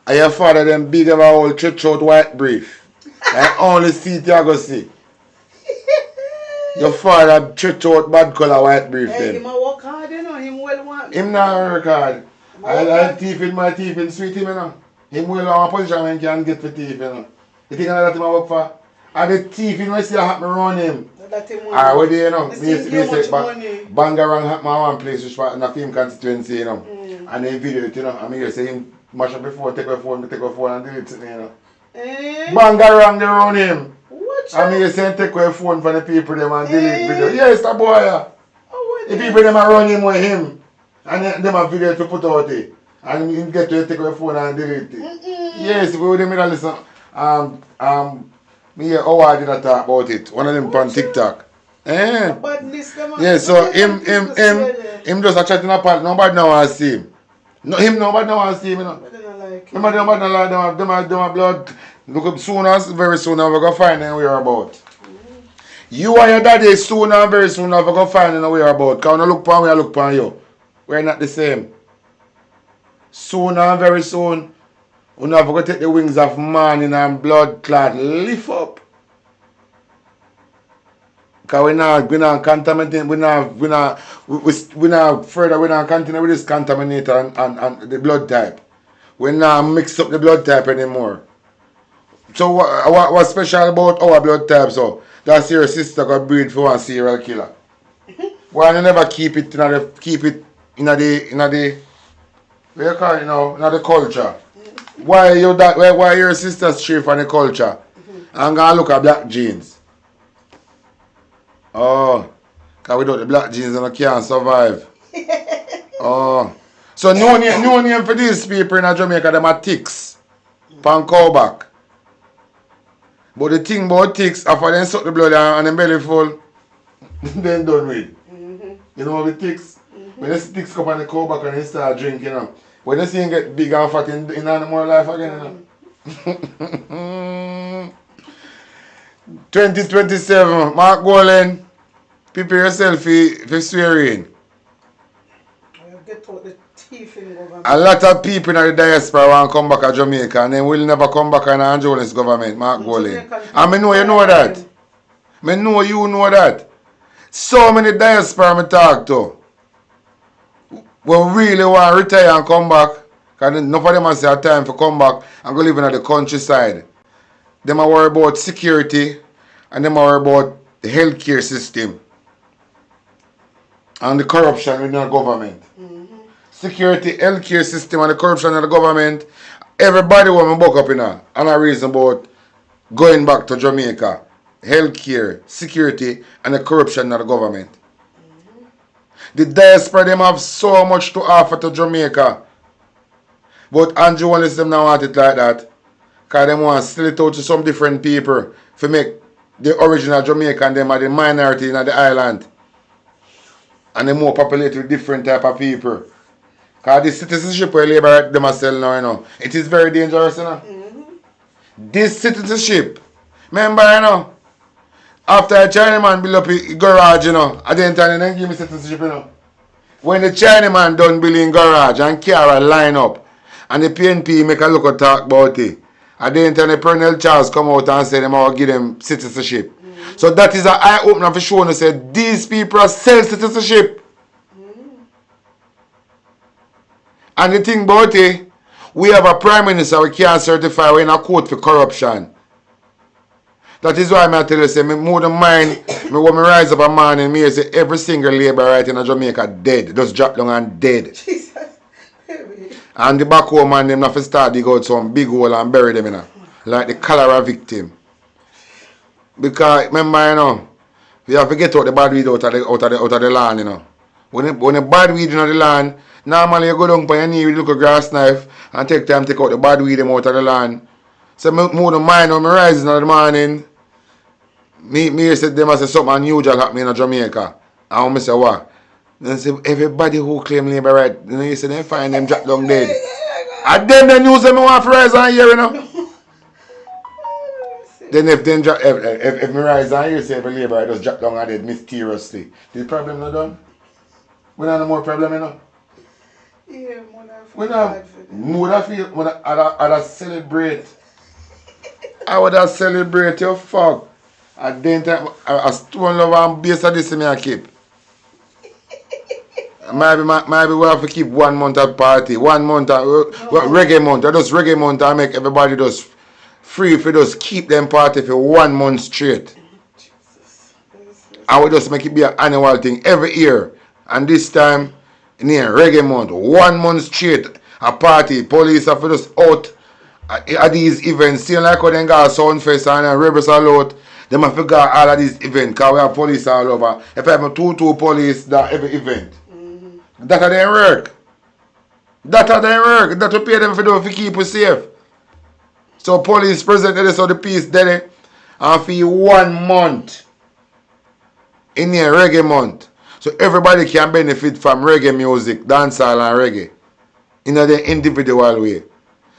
and your father them big of a whole church-out white brief. The only seat you're going to see. Your father church-out bad color white brief. Hey, him a work hard, you know. Him well want. Him not work hard. I teeth in my teeth in sweet him, you know. Him well on a position when he can get for teeth, you know. You think that him a work for? And the teeth in still happen around him. Ah, what do you know? Me say Bangarang happen one place which was in a film constituency, you know. And they video it, you know. And me say him mash up before, take a phone and delete it, you know. Bangarang they around him. And me say take a phone for the people them and delete video. Yes, the boy. The people them around him with him. And them have video to put out it. And he get to take a phone and delete it. Yes, we would have listen. Me hear how I did not talk about it. One of them on TikTok. Yeah, so him just a chatting apart. Nobody now want to see him. No, nobody now want to see him, you know. Nobody not like them a blood. Look up very soon, we're going to find out where about. You and your daddy soon and very soon, we're going to find out where about. Because when I look upon me, I look upon you. We're not the same. Soon and very soon, we're not going to take the wings of morning and blood clot lift up. Because we're not contaminating, we're not continue with this contaminator and the blood type. We're not mix up the blood type anymore. So what's special about our blood type? So that's your sister got breed for one serial killer. Why you never keep it in the what you call it now, in the culture? Why your sister stray from the culture? I'm gonna look at black jeans. Oh, because without the black jeans you can't survive. Oh. So no name for these people in Jamaica, them are ticks. Pan cowback. But the thing about ticks, after they suck the blood and the belly full, then done with. You know the ticks? When the ticks come on the cowback and they start drinking, you know. When they see him get big and fat in animal life again, you know. 2027, Mark Golan, prepare yourself for swearing. Get out the teeth in government. A lot of people in the diaspora want to come back to Jamaica and then will never come back in Angeles government, Mark Golan. And I know you know that. I know you know that. So many diaspora I talk to. We really want to retire and come back. Because enough of them have say time for come back and go live in the countryside. Them are worry about security and them are worry about the healthcare system and the corruption within the government. Security, healthcare system and the corruption in the government. Everybody want to buck up in a and a reason about going back to Jamaica. Healthcare, security and the corruption in the government. The diaspora them have so much to offer to Jamaica. But Andrew and them now want it like that. Because they want to sell it out to some different people to make the original Jamaican them are the minority in the island. And they more populated with different type of people. Because the citizenship where Labour them are selling now, you know, it is very dangerous, you know. This citizenship, remember, you know, after a Chinaman build up a garage, you know, at the end time they give me citizenship, you know. When the Chinaman done building garage and car line up, and the PNP make a look at talk about it, at the end time the Colonel Charles come out and say them all give them citizenship. So that is an eye opener for showing us that these people sell citizenship. And the thing about it, we have a prime minister we can't certify we're in a court for corruption. That is why I tell you, say, me more than mind, me when me rise up a morning, me say every single labor right in Jamaica dead. Just drop down and dead. Jesus. And the back home man, them have to start dig out some big hole and bury them in a, like the cholera victim. Because remember, you know, we have to get out the bad weed out of the land, you know. When the bad weed in the land, normally you go down by your knee with a little grass knife and take time to take out the bad weed them out of the land. So me more than mind when me rising in the morning, me say them say something unusual happening in Jamaica. And I say what? Then say everybody who claim labor right, you know, you say they find them drop down dead. And then the news them want to rise on here, you know. Then if me rise on here, say every labor right just drop down and dead mysteriously. The problem not done? We don't have no more problem, you know. Yeah, we don't have I'd celebrate. I would have celebrate your fuck. At then time, a stone love and base of this me I keep. Maybe we have to keep 1 month at party, 1 month at reggae month. I just reggae month I make everybody just free if you just keep them party for 1 month straight. I would just make it be an annual thing every year. And this time, near reggae month, 1 month straight, a party, police have to just out at these events, seeing like how they got Soundfest and Rebels all out, they have to go all of these events because we have police all over. If I have 2 police at every event. That didn't work. That will pay them for do to keep us safe. So police presented us the peace daily and for 1 month in here reggae month. So everybody can benefit from reggae music, dancehall and reggae in an individual way.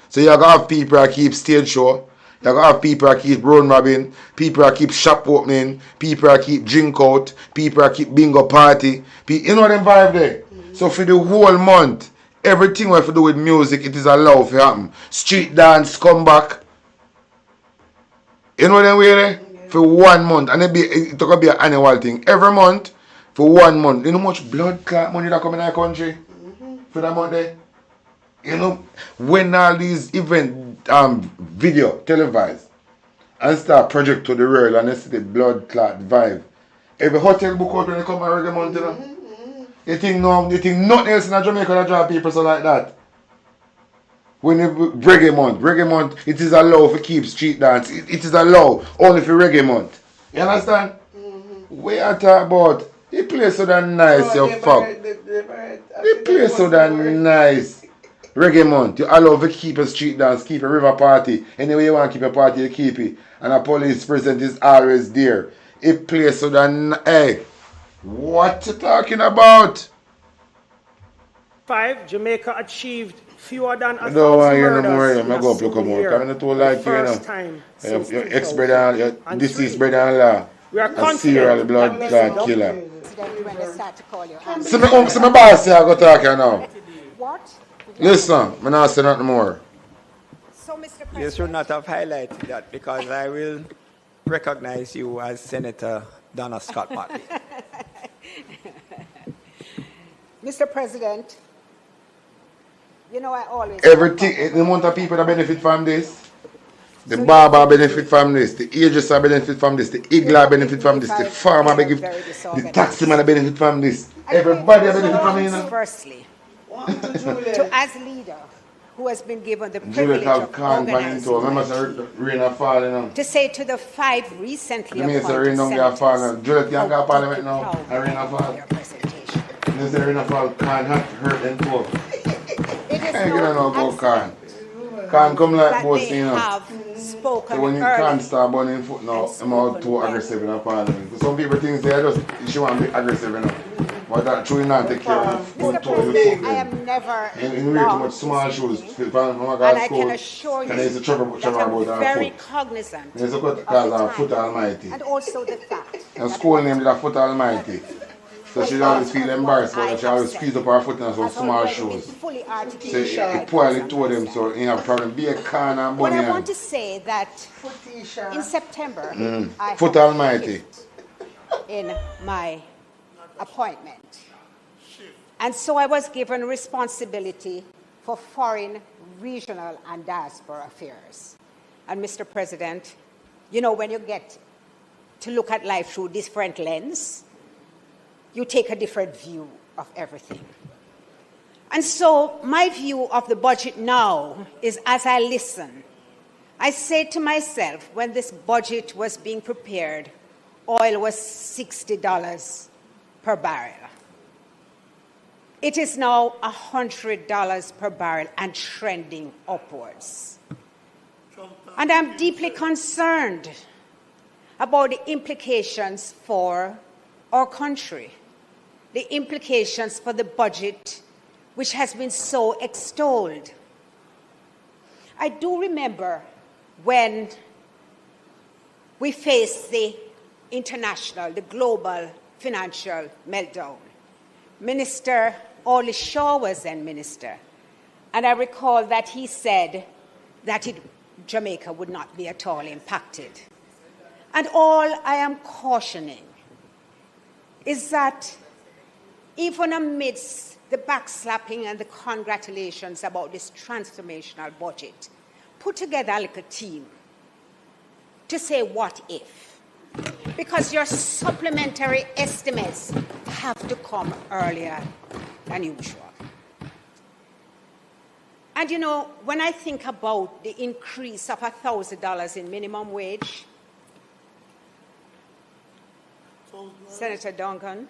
So you have people that keep stage show, you have people that keep round robbing, people that keep shop opening, people that keep drink out, people that keep bingo party. You know them vibe there. So for the whole month, everything we have to do with music, it is allowed to happen. Street dance come back. You know them way there? For 1 month. And it's going to be an annual thing. Every month, for 1 month. You know how much blood clot money that come in our country? For that month there? You know, when all these event video televised and start project to the world and they see the blood clot vibe. Every hotel book out when they come every month, you know. You think nothing else in Jamaica that draw people so like that. When you reggae month, it is allowed to keep street dance. It is allowed only for reggae month. You understand? We are talking about the place so that nice, you fuck. The place so that nice. Reggae month, you allow to keep a street dance, keep a river party. Anyway you want to keep a party, you keep it. And a police present is always there. It plays so that, hey, what you talking about? 5, Jamaica achieved fewer than 1,000 don't want to hear murders no more. in I'm a going to look single more. year. Because I don't like you, First know. time Your since ex-brother, your 2003. deceased brother-in-law. We are A serial confident blood that clot killer. When they start to call you. See my boss here, I go talk here now. What? Listen, I'm not saying nothing more. So, Mr. President. You should not have highlighted that because I will recognize you as Senator Donna Scott Marley. Mr. President, you know I always... Everything, the amount of people that benefit from this, the barber benefit from this, the hairdresser benefit from this, the igler benefit from this, the farmer benefit, the taximan benefit from this. Everybody benefit from it. Firstly, to as leader who has been given the privilege of organizing to say to the 5 recently appointed senators how their presentation. It is no can't come like boss, they you know. have spoken So when you early can't start burning foot now, I'm out too aggressive in a parliament. Some people think they just she want to be aggressive enough. But that truly not take care of the Mr. foot. President, I am never You wear too much small shoes from and I can assure you that I'm very cognizant there's a of the cause Foot time Almighty. and also the fact And school named the Foot Almighty. So she always feel embarrassed because she always squeeze up her foot in some small shoes. So it poorly told them, so you have problem. Be a can and But bunny. I want to say that in September, I Foot had Almighty. a shift in my appointment. And so I was given responsibility for foreign, regional, and diaspora affairs. And Mr. President, you know, when you get to look at life through different lens, you take a different view of everything. And so my view of the budget now is, as I listen, I say to myself, when this budget was being prepared, oil was $60 per barrel. It is now $100 per barrel and trending upwards. And I'm deeply concerned about the implications for our country, the implications for the budget, which has been so extolled. I do remember when we faced the international, the global financial meltdown. Minister Orly Shaw was then minister, and I recall that he said that Jamaica would not be at all impacted. And all I am cautioning is that even amidst the backslapping and the congratulations about this transformational budget, put together a little team to say what if. Because your supplementary estimates have to come earlier than usual. And you know, when I think about the increase of $1,000 in minimum wage, Senator Duncan,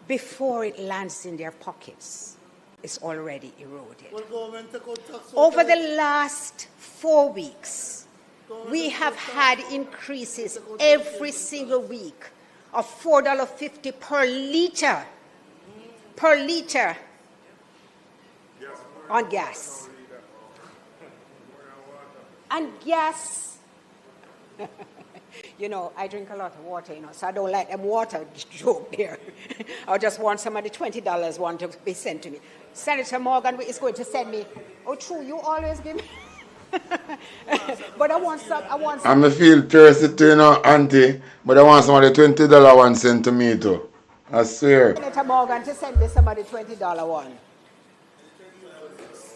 before it lands in their pockets, it's already eroded. Over the last 4 weeks, we have had increases every single week of $4.50 per liter on gas. And gas, you know, I drink a lot of water, you know, so I don't like them water joke there. I just want some of the $20 one to be sent to me. Senator Morgan is going to send me, oh, true, you always give me. But I want some. I feel thirsty to, you know, auntie, but I want some of the $20 one sent to me too. I swear. Senator Morgan to send me some of the $20 one.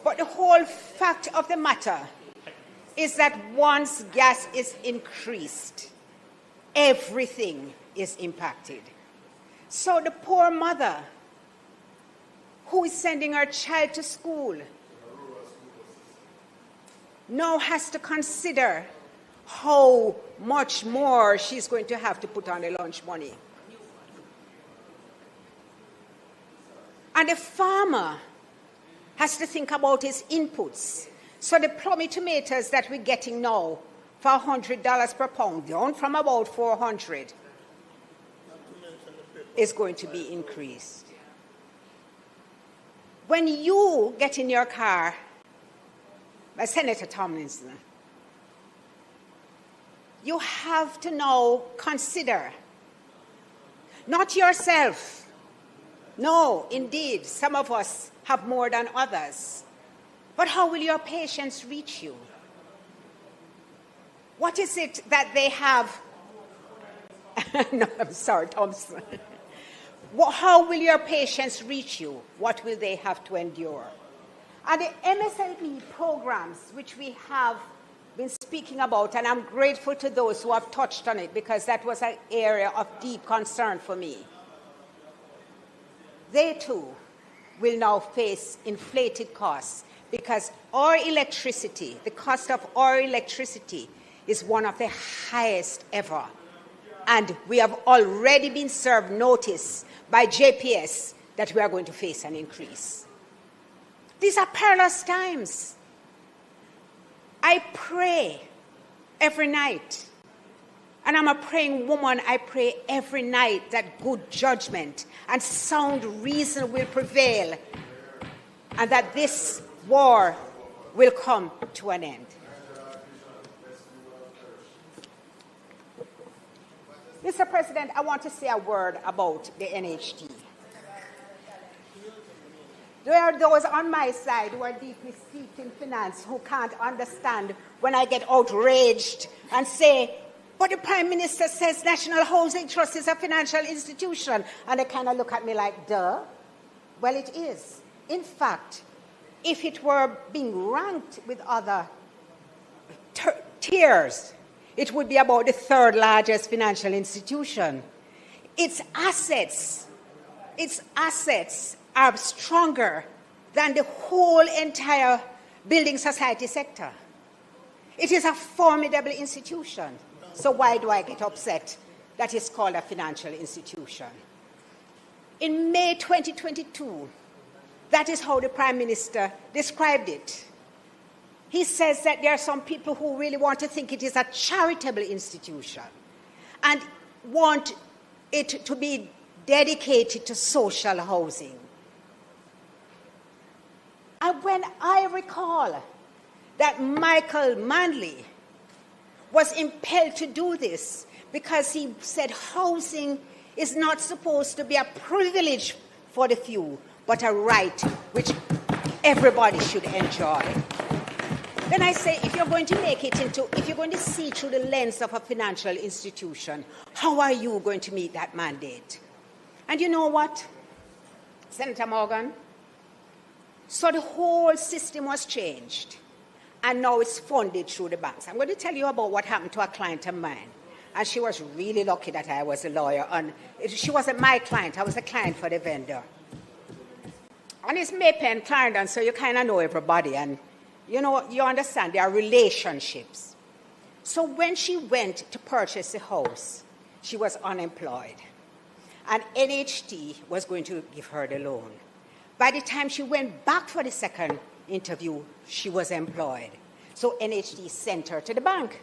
But the whole fact of the matter is that once gas is increased, everything is impacted. So the poor mother who is sending her child to school now has to consider how much more she's going to have to put on the lunch money. And the farmer has to think about his inputs. So the plummy tomatoes that we're getting now for $100 per pound, down from about $400, is going to be increased. When you get in your car, Senator Tomlinson, you have to now consider not yourself. No, indeed, some of us have more than others. But how will your patients reach you? What is it that they have No, I'm sorry, Thompson. How will your patients reach you? What will they have to endure? And the MSME programs, which we have been speaking about, and I'm grateful to those who have touched on it because that was an area of deep concern for me. They too will now face inflated costs because our electricity, the cost of our electricity, is one of the highest ever. And we have already been served notice by JPS that we are going to face an increase. These are perilous times. I pray every night. And I'm a praying woman. I pray every night that good judgment and sound reason will prevail and that this war will come to an end. Mr. President, I want to say a word about the NHT. There are those on my side who are deeply steeped in finance who can't understand when I get outraged and say, but the Prime Minister says National Housing Trust is a financial institution. And they kind of look at me like, duh. Well, it is. In fact, if it were being ranked with other tiers, it would be about the third largest financial institution. Its assets are stronger than the whole entire building society sector. It is a formidable institution. So why do I get upset that it's called a financial institution? In May 2022, that is how the Prime Minister described it. He says that there are some people who really want to think it is a charitable institution and want it to be dedicated to social housing. And when I recall that Michael Manley was impelled to do this because he said housing is not supposed to be a privilege for the few, but a right which everybody should enjoy. Then I say, if you're going to see through the lens of a financial institution, how are you going to meet that mandate? And you know what, Senator Morgan? So the whole system was changed, and now it's funded through the banks. I'm going to tell you about what happened to a client of mine. And she was really lucky that I was a lawyer. And she wasn't my client. I was a client for the vendor. And it's Maypen and Clarendon, so you kind of know everybody. And, you know, you understand there are relationships. So when she went to purchase a house, she was unemployed. And NHT was going to give her the loan. By the time she went back for the second interview, she was employed. So NHT sent her to the bank.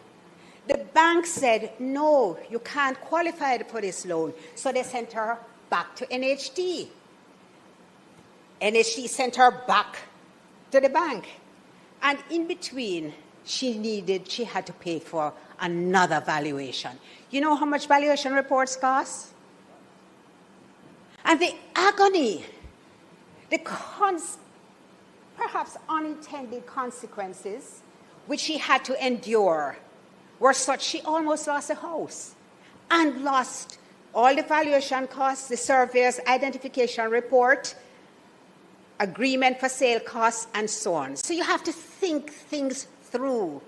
The bank said, no, you can't qualify for this loan. So they sent her back to NHT. NHT sent her back to the bank. And in between, she had to pay for another valuation. You know how much valuation reports cost? And the agony, the perhaps unintended consequences which she had to endure were such she almost lost a house and lost all the valuation costs, the surveyor's identification report, agreement for sale costs, and so on. So you have to think things through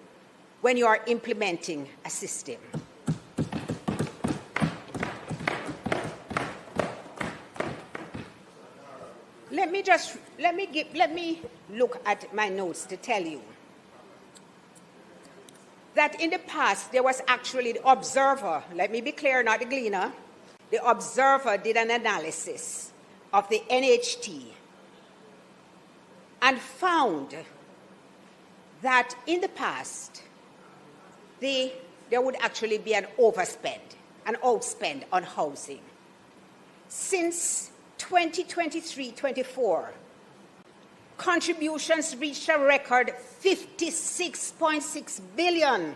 when you are implementing a system. Let me look at my notes to tell you that in the past there was actually the Observer, let me be clear, not the Gleaner, the Observer did an analysis of the NHT and found that in the past there would actually be an outspend on housing. Since 2023-24, contributions reached a record 56.6 billion,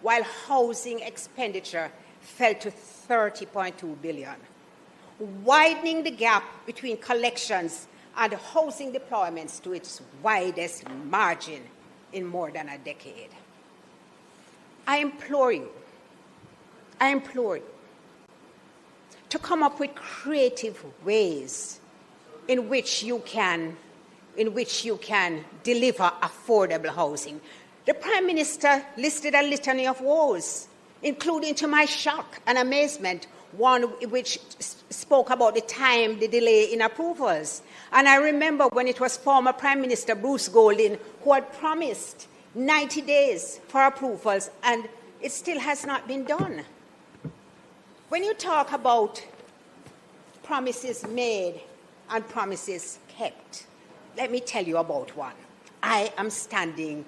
while housing expenditure fell to 30.2 billion, widening the gap between collections and housing deployments to its widest margin in more than a decade. I implore you, to come up with creative ways in which you can deliver affordable housing. The Prime Minister listed a litany of woes, including, to my shock and amazement, one which spoke about the delay in approvals. And I remember when it was former Prime Minister Bruce Golding who had promised 90 days for approvals, and it still has not been done. When you talk about promises made and promises kept, let me tell you about one. I am standing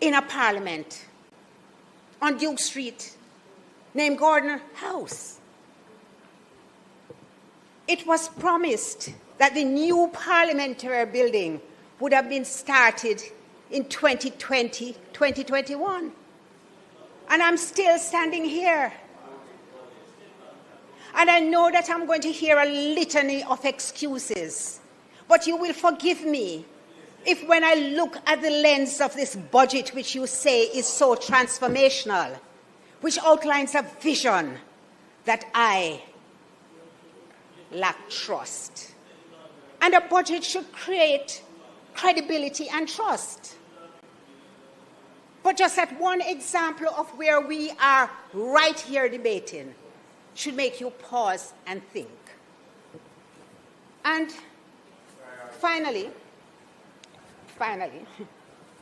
in a Parliament on Duke Street named Gordon House. It was promised that the new parliamentary building would have been started in 2020, 2021. And I'm still standing here. And I know that I'm going to hear a litany of excuses, but you will forgive me if when I look at the lens of this budget, which you say is so transformational, which outlines a vision, that I lack trust. And a budget should create credibility and trust. But just that one example of where we are right here debating should make you pause and think. And finally,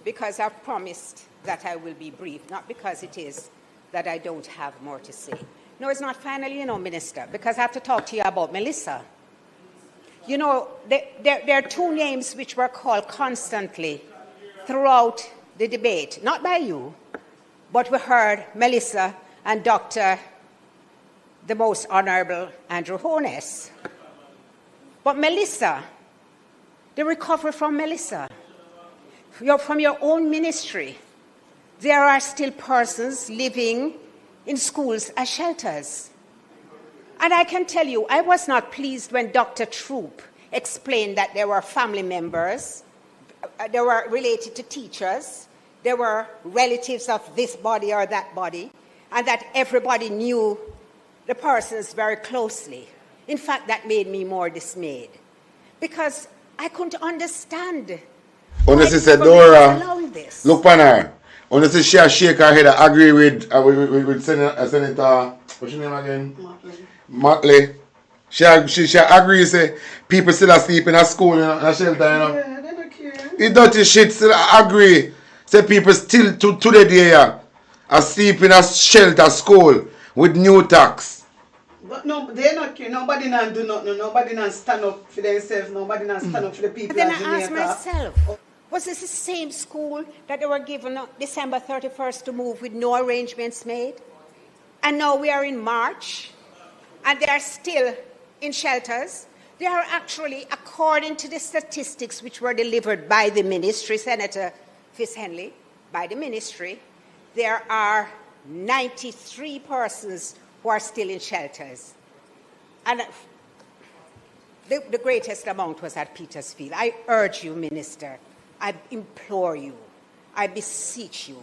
because I've promised that I will be brief, not because it is that I don't have more to say. No, it's not finally, Minister, because I have to talk to you about Melissa. There are two names which were called constantly throughout the debate, not by you, but we heard Melissa and Dr. the Most Honorable Andrew Holness. But Melissa, the recovery from Melissa, from your own ministry, there are still persons living in schools as shelters. And I can tell you, I was not pleased when Dr. Troop explained that there were family members, they were related to teachers, there were relatives of this body or that body, and that everybody knew the persons very closely. In fact, that made me more dismayed, because I couldn't understand why Sister people Dora, allowing this. look on her. Honestly, she shake her head. I agree with Senator, what's your name again? Motley. She agrees, say people still asleep in a school, in a shelter, Yeah, they don't care. The dirty shit still agree. Say people still to the day are sleep in a shelter school with new tax. But no, they not care. Nobody not do nothing. Nobody not stand up for themselves. Nobody not stand up for the people Then of I asked Jamaica. myself, was this the same school that they were given December 31st to move with no arrangements made? And now we are in March, and they are still in shelters. They are actually, according to the statistics which were delivered by the ministry, Senator Fiscal, by the ministry, there are 93 persons who are still in shelters. And the greatest amount was at Petersfield. I urge you, Minister, I implore you, I beseech you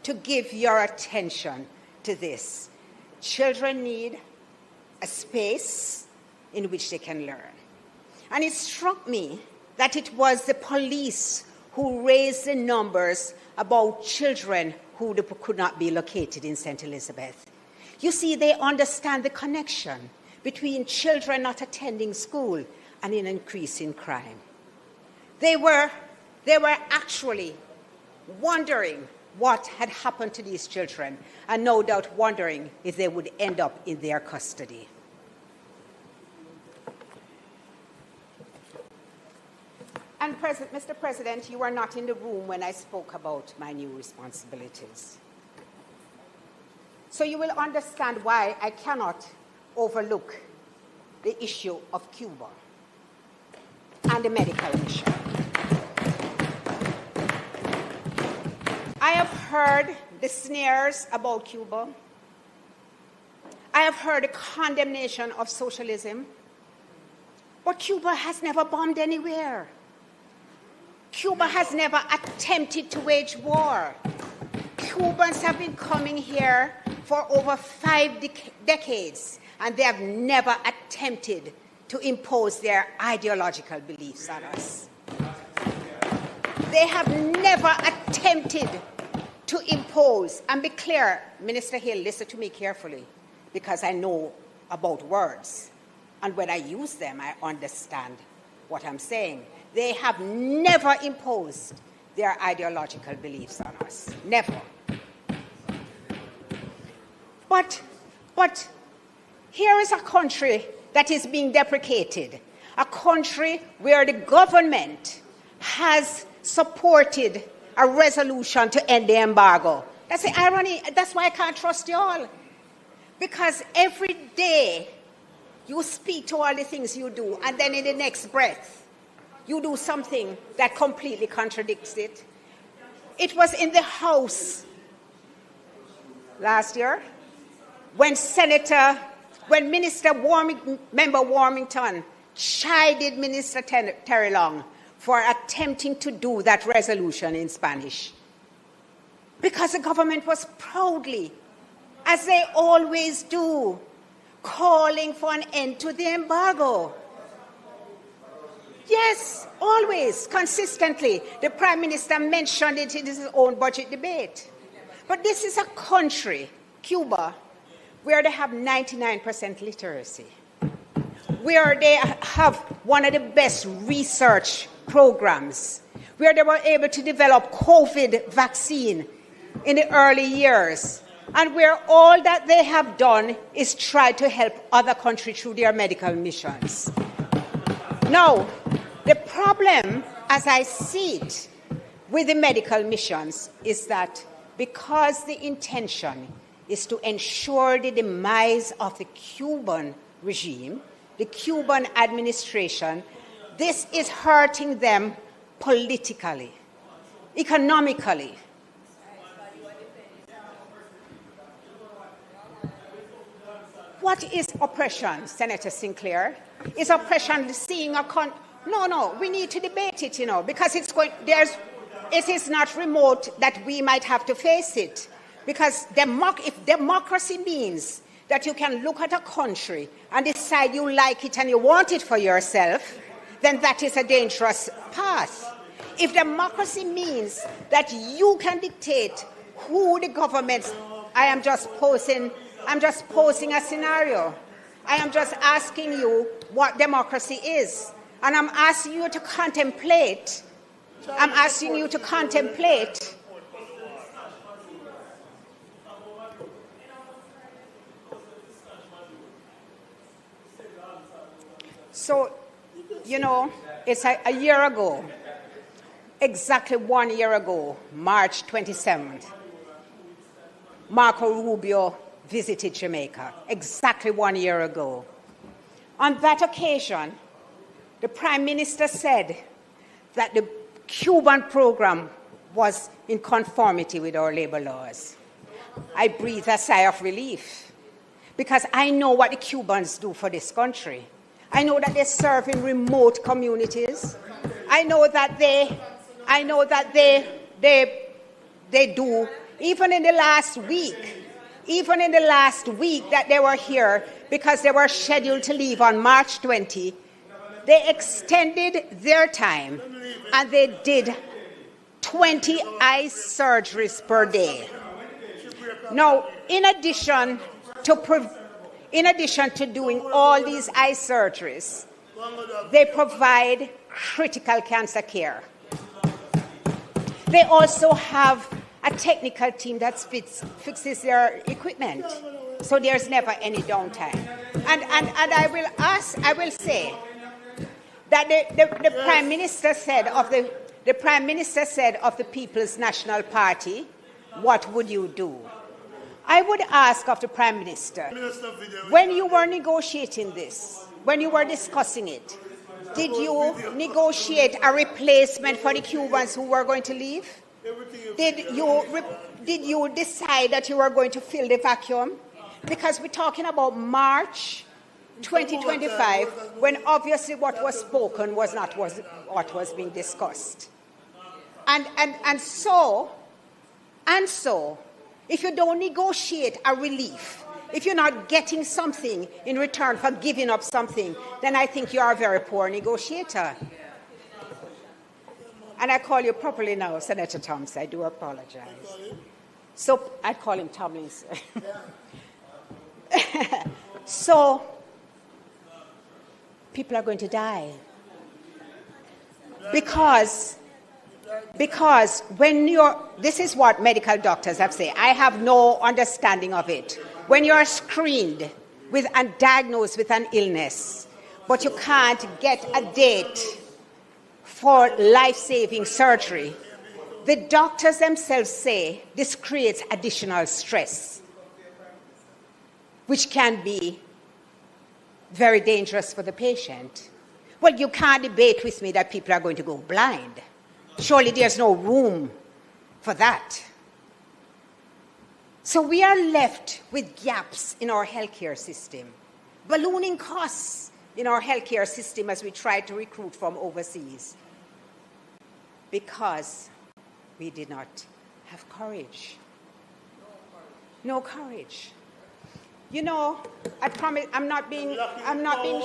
to give your attention to this. Children need a space in which they can learn. And it struck me that it was the police who raised the numbers about children who could not be located in St. Elizabeth. You see, they understand the connection between children not attending school and an increase in crime. They were actually wondering what had happened to these children, and no doubt wondering if they would end up in their custody. And Mr. President, you were not in the room when I spoke about my new responsibilities. So you will understand why I cannot overlook the issue of Cuba and the medical mission. I have heard the sneers about Cuba. I have heard the condemnation of socialism. But Cuba has never bombed anywhere. Cuba has never attempted to wage war. Cubans have been coming here for over 5 decades, and they have never attempted to impose their ideological beliefs on us. They have never attempted to impose, and be clear, Minister Hill, listen to me carefully, because I know about words, and when I use them, I understand what I'm saying. They have never imposed their ideological beliefs on us. Never. But here is a country that is being deprecated, a country where the government has supported a resolution to end the embargo. That's the irony. That's why I can't trust you all. Because every day you speak to all the things you do, and then in the next breath, you do something that completely contradicts it. It was in the House last year when Member Warmington chided Minister Terry Long for attempting to do that resolution in Spanish. Because the government was proudly, as they always do, calling for an end to the embargo. Yes, always, consistently. The Prime Minister mentioned it in his own budget debate. But this is a country, Cuba, where they have 99% literacy, where they have one of the best research programs, where they were able to develop COVID vaccine in the early years, and where all that they have done is try to help other countries through their medical missions. Now, the problem, as I see it, with the medical missions is that because the intention is to ensure the demise of the Cuban regime, the Cuban administration, this is hurting them politically, economically. What is oppression, Senator Sinclair? Is oppression seeing a No, we need to debate it, because it is not remote that we might have to face it. Because if democracy means that you can look at a country and decide you like it and you want it for yourself, then that is a dangerous path. If democracy means that you can dictate who the government, I'm just posing a scenario. I am just asking you what democracy is. And I'm asking you to contemplate. So, it's a year ago, exactly 1 year ago, March 27th, Marco Rubio visited Jamaica, exactly 1 year ago. On that occasion, the Prime Minister said that the Cuban program was in conformity with our labor laws. I breathed a sigh of relief because I know what the Cubans do for this country. I know that they serve in remote communities. I know that they do, even in the last week that they were here, because they were scheduled to leave on March 20, they extended their time and they did 20 eye surgeries per day. Now, in addition to doing all these eye surgeries, they provide critical cancer care. They also have a technical team that fixes their equipment, so there's never any downtime. And I will say that the Prime Minister said of the People's National Party, what would you do? I would ask of the Prime Minister, when you were negotiating this, when you were discussing it, did you negotiate a replacement for the Cubans who were going to leave? Did you decide that you were going to fill the vacuum? Because we're talking about March 2025, when obviously what was spoken was not what was being discussed. And so, if you don't negotiate a relief, if you're not getting something in return for giving up something, then I think you are a very poor negotiator. And I call you properly now, Senator Thompson. I do apologize. So I call him Tomlinson. So people are going to die. Because when this is what medical doctors have said. I have no understanding of it. When you're screened with and diagnosed with an illness, but you can't get a date for life-saving surgery, the doctors themselves say this creates additional stress, which can be very dangerous for the patient. Well, you can't debate with me that people are going to go blind. Surely there's no room for that. So we are left with gaps in our healthcare system, ballooning costs in our healthcare system as we try to recruit from overseas, because we did not have courage. No courage. You know, I promise I'm not being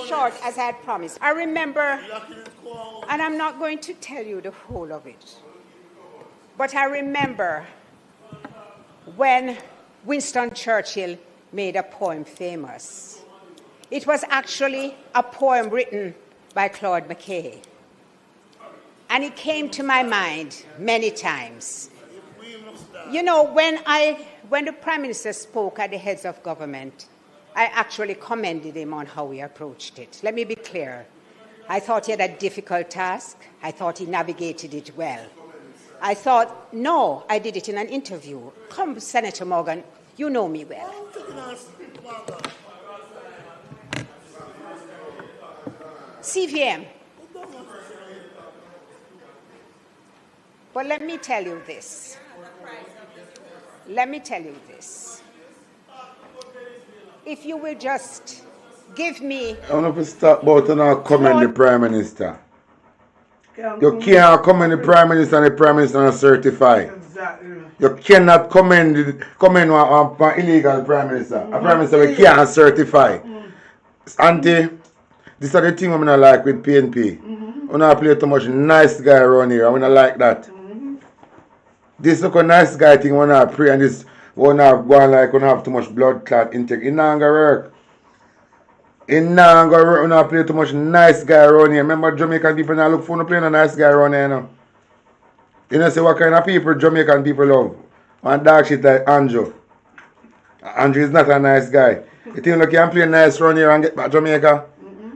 short as I had promised. I remember, and I'm not going to tell you the whole of it, but I remember when Winston Churchill made a poem famous. It was actually a poem written by Claude McKay. And it came to my mind many times. You know, when the Prime Minister spoke at the heads of government, I actually commended him on how he approached it. Let me be clear. I thought he had a difficult task. I thought he navigated it well. I thought, no, I did it in an interview. Come, Senator Morgan, you know me well. CVM. But let me tell you this. If you will just give me... I want to start about and commend the Prime Minister. You can't commend the Prime Minister and the Prime Minister not certify. Exactly. You cannot commend an illegal Prime Minister. A Prime Minister we can't certify. Auntie, this is the thing I'm not like with PNP. We don't play too much nice guy around here. I don't like that. This look a nice guy thing when I pray and this one have gone like when I have too much blood clot intake. It not gonna work. It not gonna work when I play too much nice guy around here. Remember Jamaican people now look for no playing a nice guy around here now. You know say what kind of people Jamaican people love? One dog shit like Andrew. Andrew is not a nice guy. You think you can play nice around here and get back Jamaica?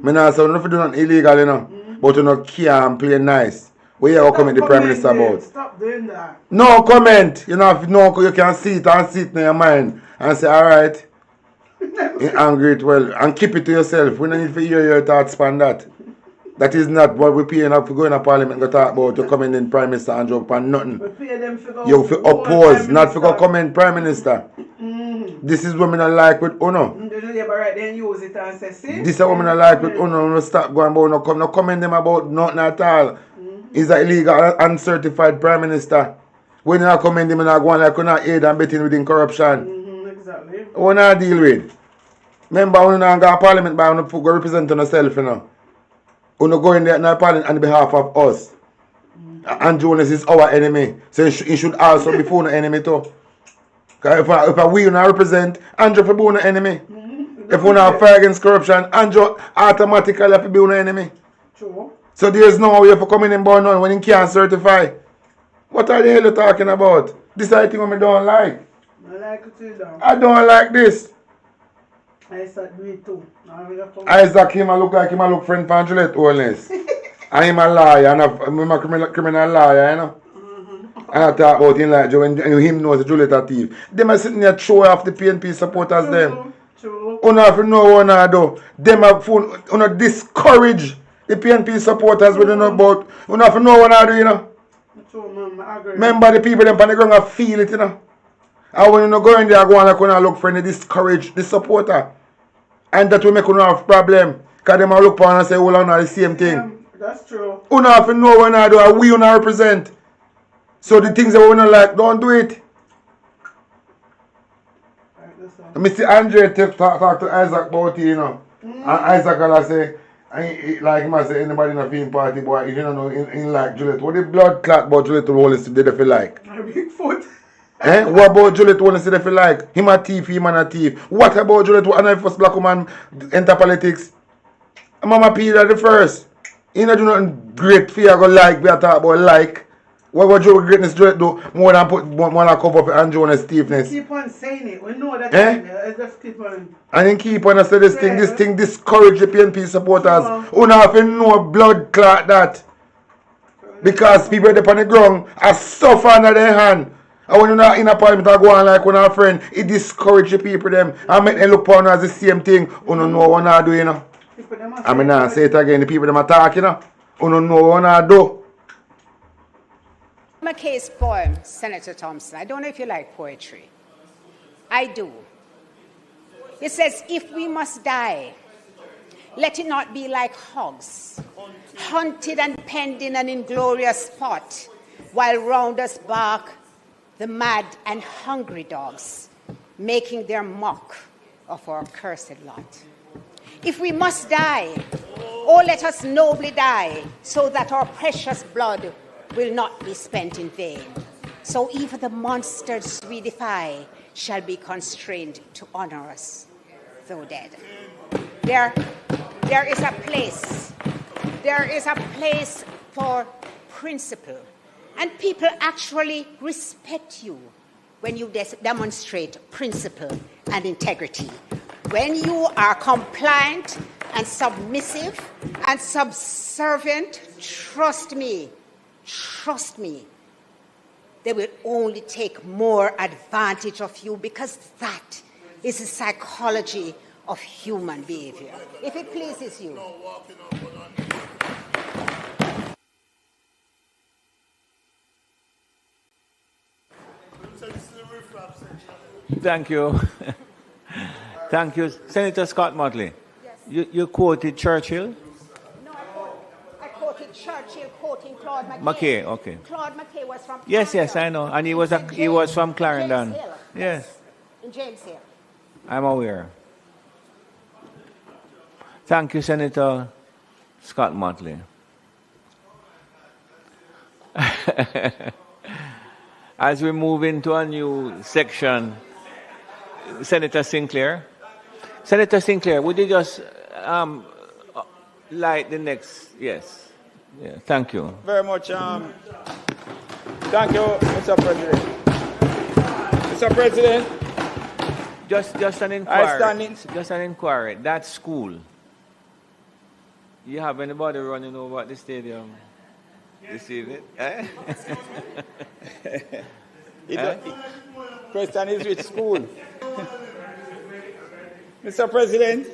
Me not say nothing do nothing illegal, you know. But you know can't play nice. What you comment the Prime Minister about? Stop doing that. No comment. You know, if you can see it and sit in your mind and say, all right, you're angry it well, and keep it to yourself. We don't need to hear your thoughts on that. That is not what we're paying up for going to Parliament and go talk about to comment in Prime Minister and joke on nothing. We pay them for go You for oppose, not for go comment Prime Minister. This is what I don't like with Uno. The Labour right then use it and say, see? This is what I don't like with Uno. No stop going about no comment them about nothing at all. He's an illegal, uncertified Prime Minister. When you commend him, you go on like you not aid and betting within corruption. Exactly. What you deal with? Remember, when you go to Parliament, by you go represent yourself, you know. You go in there to Parliament on behalf of us. And Jonas is our enemy. So he should also be for an enemy too. Because if we not represent, Andrew will be an enemy. If we not fight against corruption, Andrew automatically have to be an enemy. True. So there's no way for coming in born on when you can't certify. What are the hell you talking about? This is the thing I don't like. I like it too, though. I don't like this. Isaac do it too. Isaac him look like him look friend for Juliet Holness. And him a lawyer and I'm a criminal lawyer, you know. And I talk about him like Joe and him knows Juliet a thief. Them are sitting there show off the PNP supporters them. True. You have to know what I do. Them have to discourage the PNP supporters we don't know about. You have to know what I do, you know. Remember the people them on the ground feel it, you know. And when you go in there, go on like when look for any discourage the supporter. And that will make you have problem. Because them look for and say, well, I'm not the same thing. That's true. You have to know what I do and we you not represent. So the things that we don't like, don't do it. Mr. Andre talk to Isaac about it, you know. And Isaac will say, like him say, anybody in a film party, boy, if you don't know, in like Juliet, what the blood clot about Juliet will see they feel like? A big foot. What about Juliet want to see they feel like? Him a thief, him and a thief. What about Juliet? And the first black woman enter politics? Mama Peter the first. He not do nothing great for you go like, we are talk about like. What would your greatness do more than put more than cover for Andrew and his stiffness? Keep on saying it. We know that. Just keep on. And then keep on say this thing discourage the PNP supporters. Who not have no blood clot that. Because people up on the ground are suffer under their hand. And when you're not in a parliament I go on like one of our friend, it discourage the people them and make them look upon as the same thing. You don't know what I do, you know. I mean now say it again, the people them attack, you know. You don't know what I do. McKay's poem, Senator Thompson, I don't know if you like poetry. I do. It says, if we must die, let it not be like hogs, hunted and penned in an inglorious spot, while round us bark the mad and hungry dogs, making their mock of our cursed lot. If we must die, oh, let us nobly die, so that our precious blood will not be spent in vain. So even the monsters we defy shall be constrained to honor us, though dead. There is a place for principle, and people actually respect you when you demonstrate principle and integrity. When you are compliant and submissive and subservient, trust me, they will only take more advantage of you, because that is the psychology of human behavior. If it pleases you. Thank you. Thank you. Senator Scott Motley, yes. You quoted Churchill? No, I quoted Churchill quoting Claude McKay. McKay, okay. Claude McKay was from Yes, I know. And he was from Clarendon. Yes. In James Hill. I'm aware. Thank you, Senator Scott Motley. As we move into a new section, Senator Sinclair. Senator Sinclair, would you just light the next? Yes. Yeah, thank you. Very much. Thank you, Mr. President. Mr. President. Just an inquiry. Just an inquiry. That school. You have anybody running over at the stadium this evening? Eh? Question is which school? Mr. President,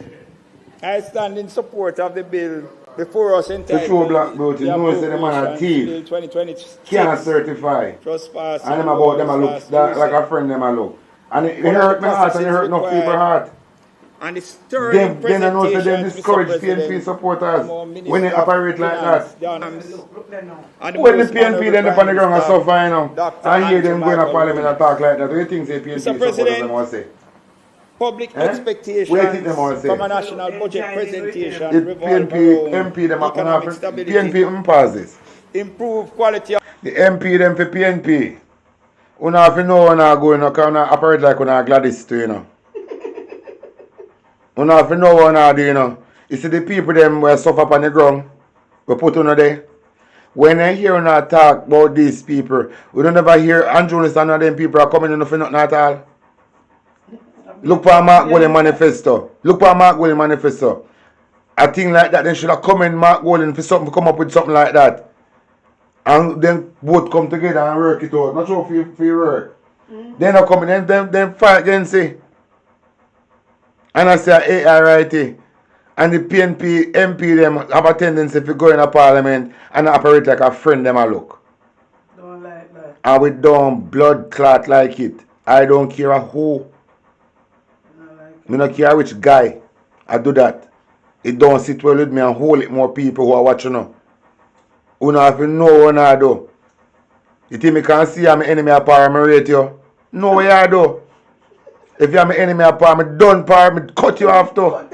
I stand in support of the bill before us entitled. The true black belt, you know, say the man a thief. 2026. Can't certify. Trespass. And them about them a look like a friend them a look. And it hurt my heart and it hurt enough people's heart. And the stirring Then I know that they discourage PNP supporters when they operate like that. When the PNP then up on the ground and suffer, you know, I hear them going to Parliament and talk like that. What do you think say PNP supporters them want to say? Public expectations from a national budget presentation the PNP MP them economic stability. PNP passes. Improve quality of the MP them for PNP. You have to know when I go in, because I operate like when I Gladys too, you know. You have to know what I do, you know. You see the people them who suffer up on the ground, we put on there. When I hear you talk about these people, we don't ever hear Andrew and some of them people are coming in for nothing at all. Look for Mark Golden manifesto. Look for Mark Golden manifesto. A thing like that, they should have come in Mark Golden for something, come up with something like that. And then both come together and work it out. Not sure for your work. Then I come in, then fight against it. And I say ARIT. And the PNP MP them have a tendency to go in a parliament and operate like a friend them a look. Don't like that. And we don't blood clot like it. I don't care who. I don't care which guy I do that. It don't sit well with me and hold it more people who are watching now. Who don't have to know what I do. You think me can see I'm an enemy of parliament you? No way I do. If you're my enemy, I'm done part, me cut you off too.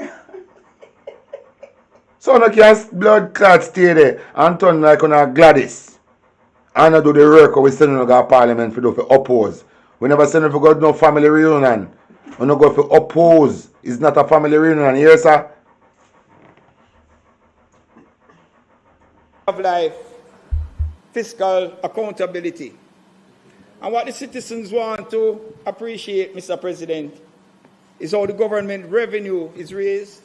So no can blood clot stay there and turn like on a Gladys. And I do the work we send to Parliament for do for oppose. We never send for go to no family reunion. We not go for oppose. It's not a family reunion. Yes, sir? Of life, fiscal accountability. And what the citizens want to appreciate, Mr. President, is how the government revenue is raised,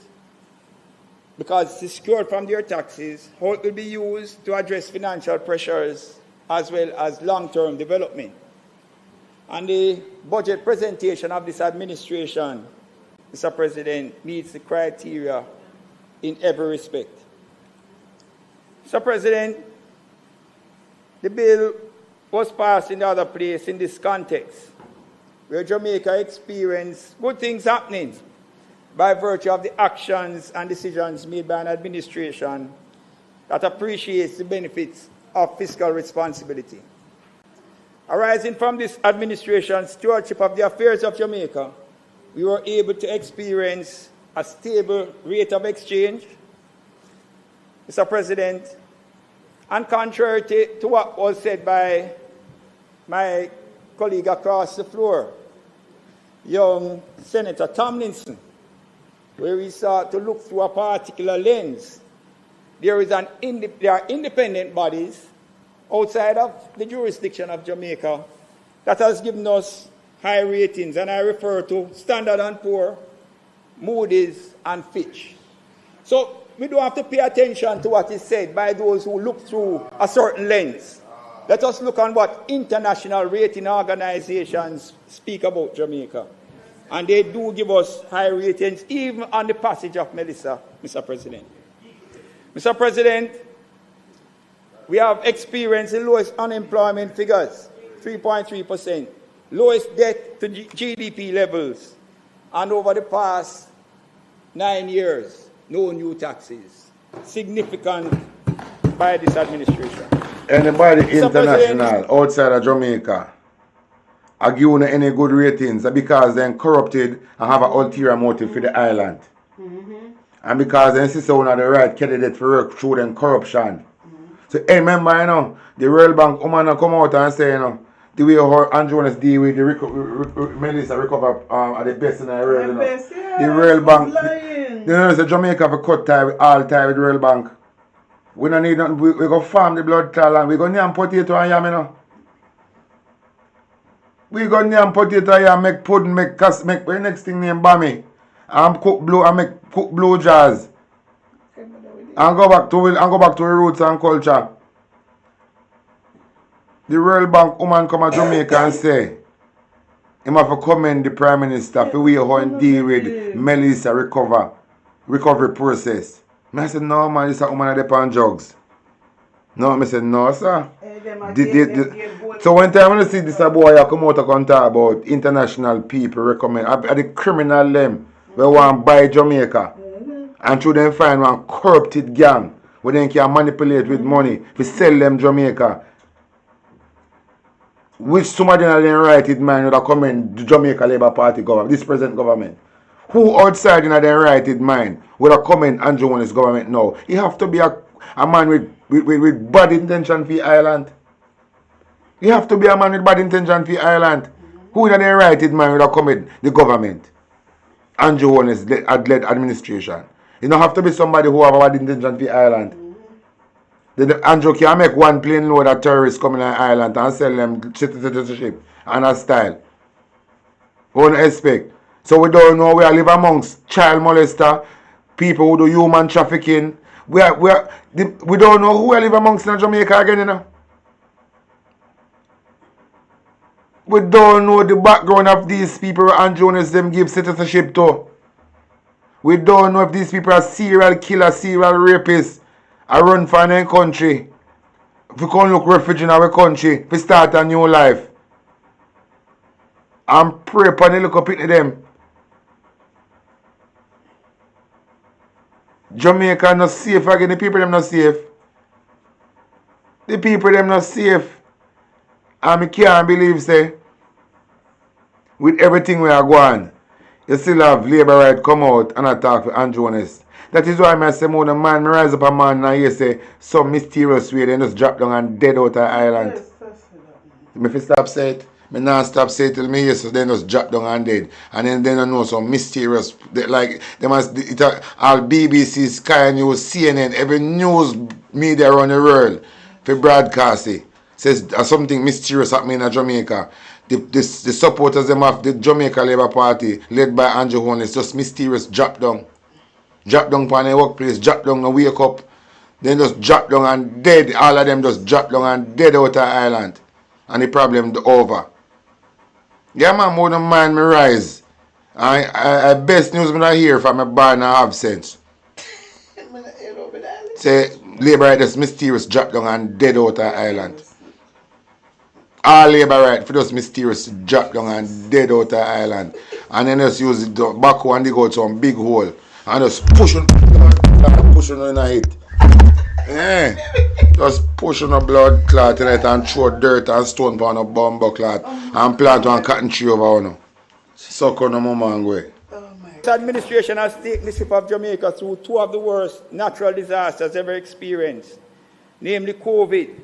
because it's secured from their taxes, how it will be used to address financial pressures as well as long-term development. And the budget presentation of this administration, Mr. President, meets the criteria in every respect. Mr. President, the bill was passed in the other place in this context, where Jamaica experienced good things happening by virtue of the actions and decisions made by an administration that appreciates the benefits of fiscal responsibility. Arising from this administration's stewardship of the affairs of Jamaica, we were able to experience a stable rate of exchange, Mr. President, and contrary to what was said by my colleague across the floor, young Senator Tomlinson, where we sought to look through a particular lens, there are independent bodies outside of the jurisdiction of Jamaica that has given us high ratings, and I refer to Standard & Poor, Moody's, and Fitch. So we don't have to pay attention to what is said by those who look through a certain lens. Let us look on what international rating organizations speak about Jamaica. And they do give us high ratings, even on the passage of Melissa, Mr. President. Mr. President, we have experienced the lowest unemployment figures, 3.3%, lowest debt to GDP levels, and over the past 9 years, no new taxes. Significant by this administration. Anybody international outside of Jamaica are giving any good ratings because they're corrupted and have an ulterior motive for the island. And because they insist on the right candidate for work through them corruption. So hey, remember, you know, the World Bank woman come out and say, you know, the way her and Jonas deal with the Melissa recover are the best in the world. You know. Best, yeah, the World Bank, you know, the Jamaica for cut tie with all tie with the World Bank. We don't need nothing. We go farm the blood clot and we go name potato and yam, you know. We go name potato and yam, make pudding, make the next thing name bammy. And cook blue jazz. And go back to the roots and culture. The World Bank woman come to Jamaica and say, him have to commend the Prime Minister for way how he deal with Melissa recovery process. I said, no man, this is a woman that on drugs. No, I said, no sir. So one time when I see this boy I come out and talk about international people recommend at the criminal them we want to buy Jamaica. And through them find one corrupted gang where they can manipulate with money to sell them Jamaica. Which somebody in their right mind would have come in the Jamaica Labour Party government, this present government. Who outside in their right mind would have come in and join this government now? He have to be a man with bad intention for the island. He have to be a man with bad intention for the island. Who in their right mind would have come in the government? Andrew Holness led administration. You don't have to be somebody who have a bad intention for the island. Andrew can make one plane load of terrorists coming on the island and sell them citizenship and a style. We don't expect. So we don't know we live amongst child molester, people who do human trafficking. We don't know who we live amongst in Jamaica again, you know. We don't know the background of these people and Jonas them give citizenship to. We don't know if these people are serial killers, serial rapists, are run for their country. If we can't look refugee in our country, we start a new life. And pray upon the look up into them. Jamaica not safe again, the people them not safe. The people them not safe. And I can't believe say with everything we are going, you still have labor right come out and attack for Andrew Honest. That is why I say, man, me rise up a man and you say some mysterious way, they just drop down and dead out of the island. Yes, that's it. Me fi stop say it. Me not stop say it till me hear so then just drop down and dead. And then they don't know some mysterious like they must all BBC, Sky News, CNN, every news media around the world for broadcast it. Says something mysterious happening in Jamaica. The supporters them of the Jamaica Labour Party led by Andrew Horn is just mysterious drop down. Drop down from the workplace, drop down and wake up. Then just drop down and dead. All of them just drop down and dead out of the island. And the problem over. Yeah, man, more than mind me rise. I best news when I hear from my bar and absence. Say, labor right is mysterious drop down and dead out of the island. All labor right for those mysterious drop down and dead out of the island. And then just use the backhoe and dig out some big hole. And just pushing in the head. Yeah. Just push on a blood clot in it and throw dirt and stone on a bumbo clot and plant one cotton tree over on. Suck on the mama and go. This administration has taken the ship of Jamaica through two of the worst natural disasters ever experienced, namely COVID,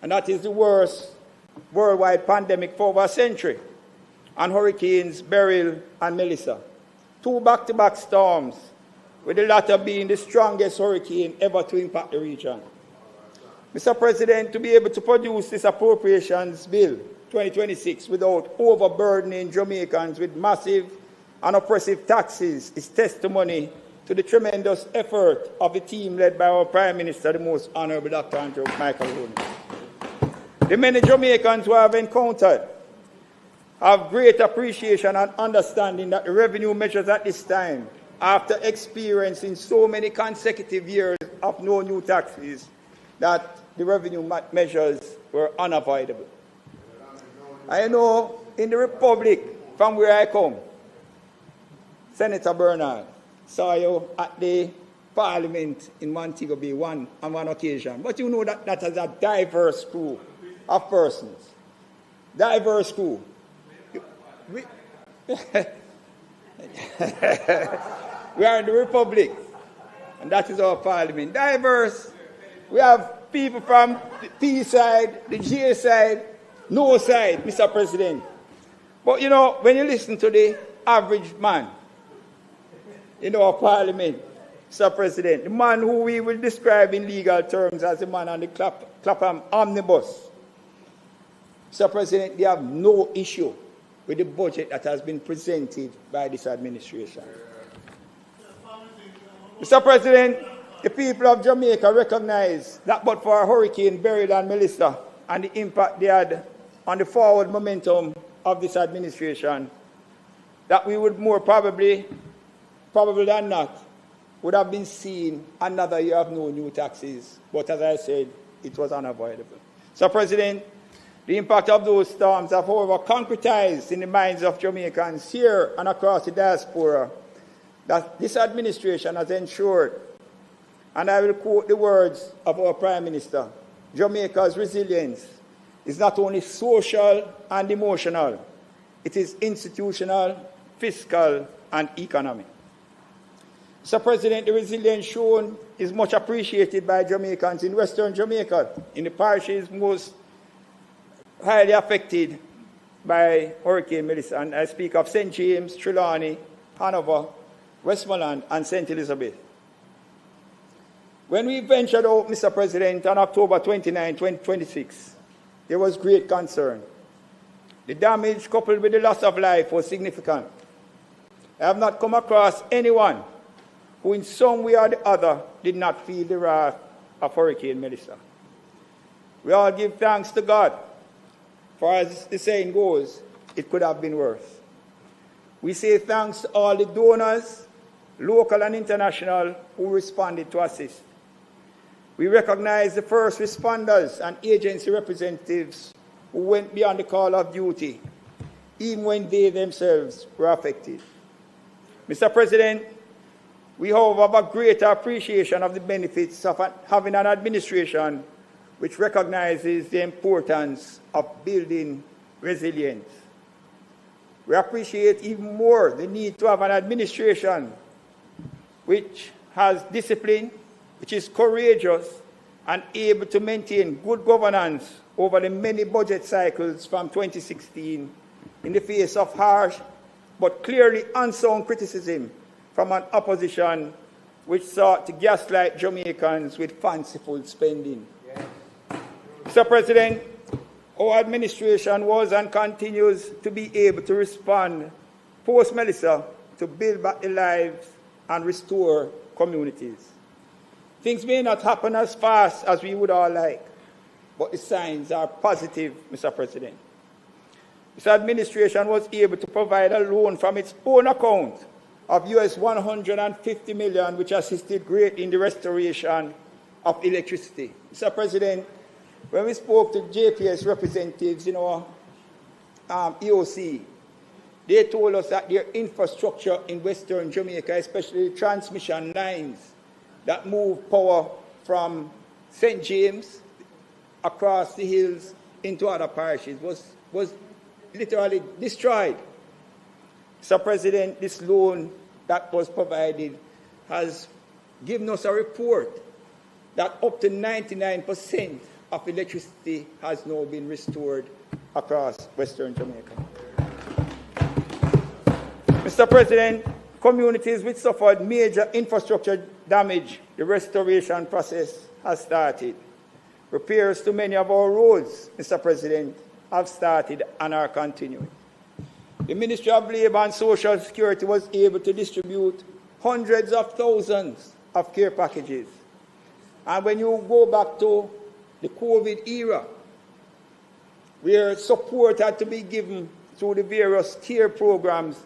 and that is the worst worldwide pandemic for over a century, and hurricanes Beryl and Melissa. Two back-to-back storms, with the latter being the strongest hurricane ever to impact the region. Mr. President, to be able to produce this appropriations bill 2026 without overburdening Jamaicans with massive and oppressive taxes is testimony to the tremendous effort of the team led by our Prime Minister, the Most Honorable Dr. Andrew Michael Rooney. The many Jamaicans who I have encountered have great appreciation and understanding that the revenue measures at this time, after experiencing so many consecutive years of no new taxes, that the revenue measures were unavoidable. I know in the Republic from where I come, Senator Bernard saw you at the Parliament in Montego Bay on one occasion. But you know that is a diverse crew of persons. Diverse crew. We are in the Republic, and that is our Parliament. Diverse. We have people from the P side, the J side, no side, Mr. President. But you know, when you listen to the average man in our Parliament, Mr. President, the man who we will describe in legal terms as the man on the Clapham omnibus, Mr. President, they have no issue with the budget that has been presented by this administration. Mr. President, the people of Jamaica recognize that but for Hurricane Beryl and Melissa and the impact they had on the forward momentum of this administration, that we would more probably than not, would have been seen another year of no new taxes. But as I said, it was unavoidable. So, President, the impact of those storms have, however, concretized in the minds of Jamaicans here and across the diaspora that this administration has ensured, and I will quote the words of our Prime Minister, Jamaica's resilience is not only social and emotional, it is institutional, fiscal, and economic. Mr. President, the resilience shown is much appreciated by Jamaicans in Western Jamaica, in the parishes most highly affected by Hurricane Melissa. And I speak of St. James, Trelawney, Hanover, Westmoreland, and St. Elizabeth. When we ventured out, Mr. President, on October 29, 2026, there was great concern. The damage coupled with the loss of life was significant. I have not come across anyone who in some way or the other did not feel the wrath of Hurricane Melissa. We all give thanks to God, for as the saying goes, it could have been worse. We say thanks to all the donors, local and international, who responded to assist. We recognize the first responders and agency representatives who went beyond the call of duty, even when they themselves were affected. Mr. President, we, however, have a greater appreciation of the benefits of having an administration which recognizes the importance of building resilience. We appreciate even more the need to have an administration which has discipline, which is courageous, and able to maintain good governance over the many budget cycles from 2016 in the face of harsh but clearly unsound criticism from an opposition which sought to gaslight Jamaicans with fanciful spending. Mr. President, our administration was and continues to be able to respond post-Melissa to build back the lives and restore communities. Things may not happen as fast as we would all like, but the signs are positive, Mr. President. This administration was able to provide a loan from its own account of US $150 million, which assisted greatly in the restoration of electricity. Mr. President, when we spoke to JPS representatives in our EOC, they told us that their infrastructure in Western Jamaica, especially transmission lines that move power from St. James across the hills into other parishes, was literally destroyed. Mr. President, this loan that was provided has given us a report that up to 99% of electricity has now been restored across Western Jamaica. Mr. President, communities which suffered major infrastructure damage, the restoration process has started. Repairs to many of our roads, Mr. President, have started and are continuing. The Ministry of Labour and Social Security was able to distribute hundreds of thousands of care packages. And when you go back to the COVID era, where support had to be given through the various care programs,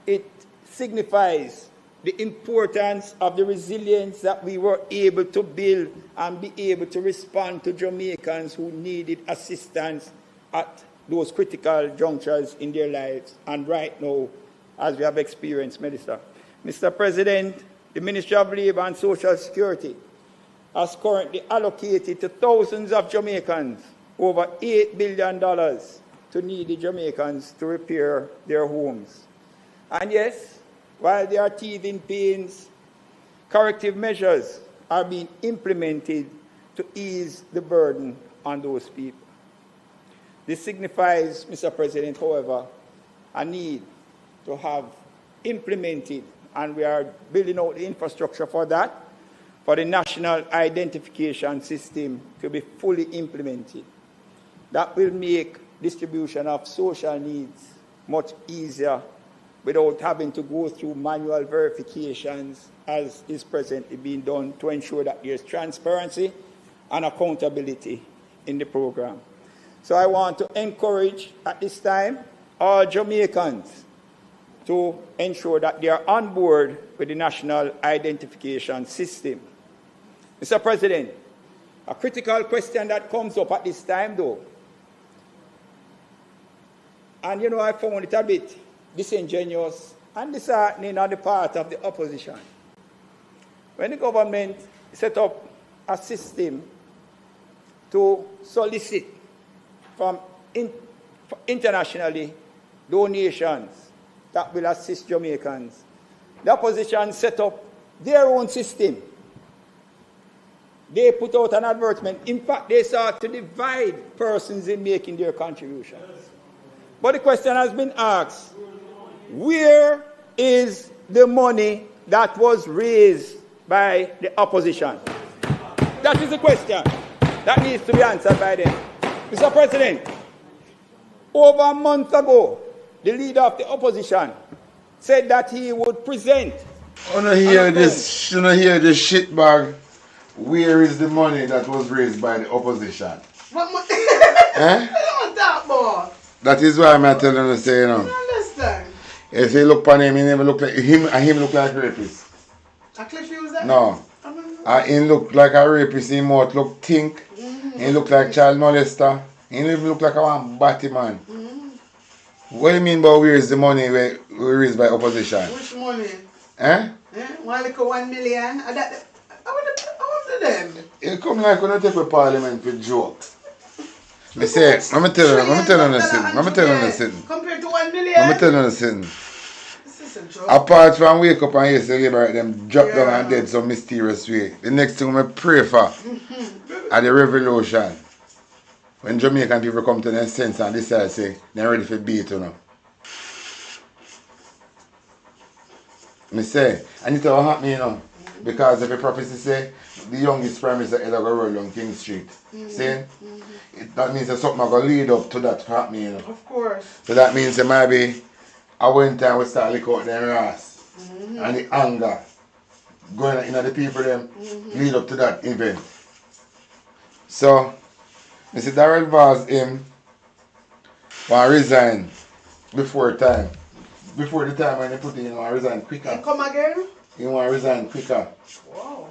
it signifies the importance of the resilience that we were able to build and be able to respond to Jamaicans who needed assistance at those critical junctures in their lives, and right now, as we have experienced, Minister. Mr. President, the Ministry of Labour and Social Security has currently allocated to thousands of Jamaicans over $8 billion to needy Jamaicans to repair their homes. And yes, while there are teething pains, corrective measures are being implemented to ease the burden on those people. This signifies, Mr. President, however, a need to have implemented, and we are building out the infrastructure for that, for the national identification system to be fully implemented. That will make distribution of social needs much easier without having to go through manual verifications as is presently being done to ensure that there's transparency and accountability in the program. So I want to encourage at this time all Jamaicans to ensure that they are on board with the national identification system. Mr. President, a critical question that comes up at this time though, and you know I found it a bit disingenuous and disheartening on the part of the opposition. When the government set up a system to solicit from internationally donations that will assist Jamaicans, the opposition set up their own system. They put out an advertisement. In fact, they sought to divide persons in making their contributions. But the question has been asked, where is the money that was raised by the opposition? That is the question that needs to be answered by them. Mr. President, over a month ago, the leader of the opposition said that he would present. I don't hear this shit bag. Where is the money that was raised by the opposition? What money? Eh? I don't talk about. That is why I'm telling you to say, you know. I understand. If you look upon him, he never look like him, and him look like a rapist. A cliff use that? No. He look like a rapist, he mouth look think. He look like child molester. He even look like a one batty man. What do you mean by where is the money we raised by opposition? Which money? Eh? One little 1 million? I want to them. It come like when you take a parliament with joke. Me say, let me tell you something. Let me tell you something. Compared to 1 million. Let me tell you something. Apart from wake up and hear the labor them drop down and dead some mysterious way. The next thing I pray for are the revolution. When Jamaican people come to their sense and decide say they're ready for beat you know. Me say, and it will happen you know. Because if the prophecy say the youngest prime minister ever go roll on King Street. See? That means that something going to lead up to that happening, you know. Of course. So that means that maybe at one time we start look out their ass and the anger going in the people them lead up to that event. So Mr. Darrell Vaz him want resign before time. Before the time when they put in, he want resign quicker. And come again? He want resign quicker. Wow.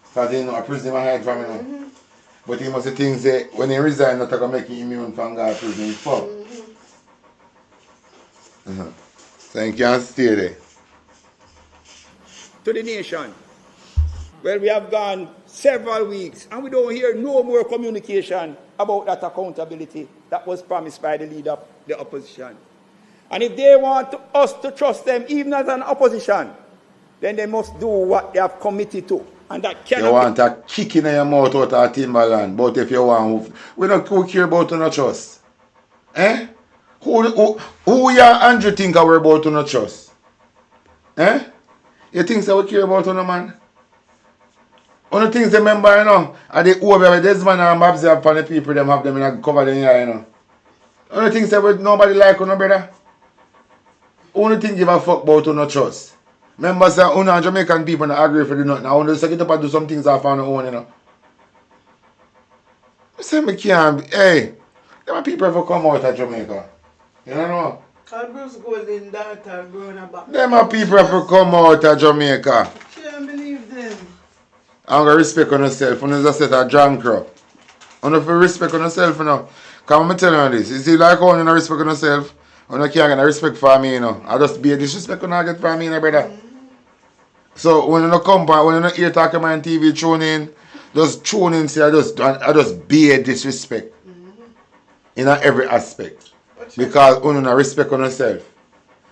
Because he know a prison hide from him. But he must think that when he resign, not going to make him immune from God's prison. He's fucked. So he can't stay there. To the nation, well, we have gone several weeks and we don't hear no more communication about that accountability that was promised by the leader of the opposition. And if they want us to trust them, even as an opposition, then they must do what they have committed to. And that cannot you want a kick in your mouth out of Timberland, but if you want, we don't care about no trust. Eh? Who you Andrew think we're about to no trust? Eh? You think that we care about no man? Only things they remember, you know, are the over this man and Babs have the people them have them in a cover them here, you know. Only things that nobody like no brother. Only thing give a fuck about no trust. Remember, say, Jamaican people don't agree for the nothing. I want to get up and do some things off on their own, you know. I say, I can't be, hey, them people ever come out of Jamaica. You know? Bruce Golden daughter growing up. Them people ever come out of Jamaica. I can't believe them. I'm going to respect on yourself. You just set a drunk crop. You have to respect on yourself, you know. Come and tell you this. You see, like how you don't respect on yourself, you can't get respect for me, you know. I just be a disrespect when I get for me, you know, brother. So when you come back, when you hear talking on TV, tune in, just tune in, say I just be a disrespect in every aspect. Because you don't respect on yourself.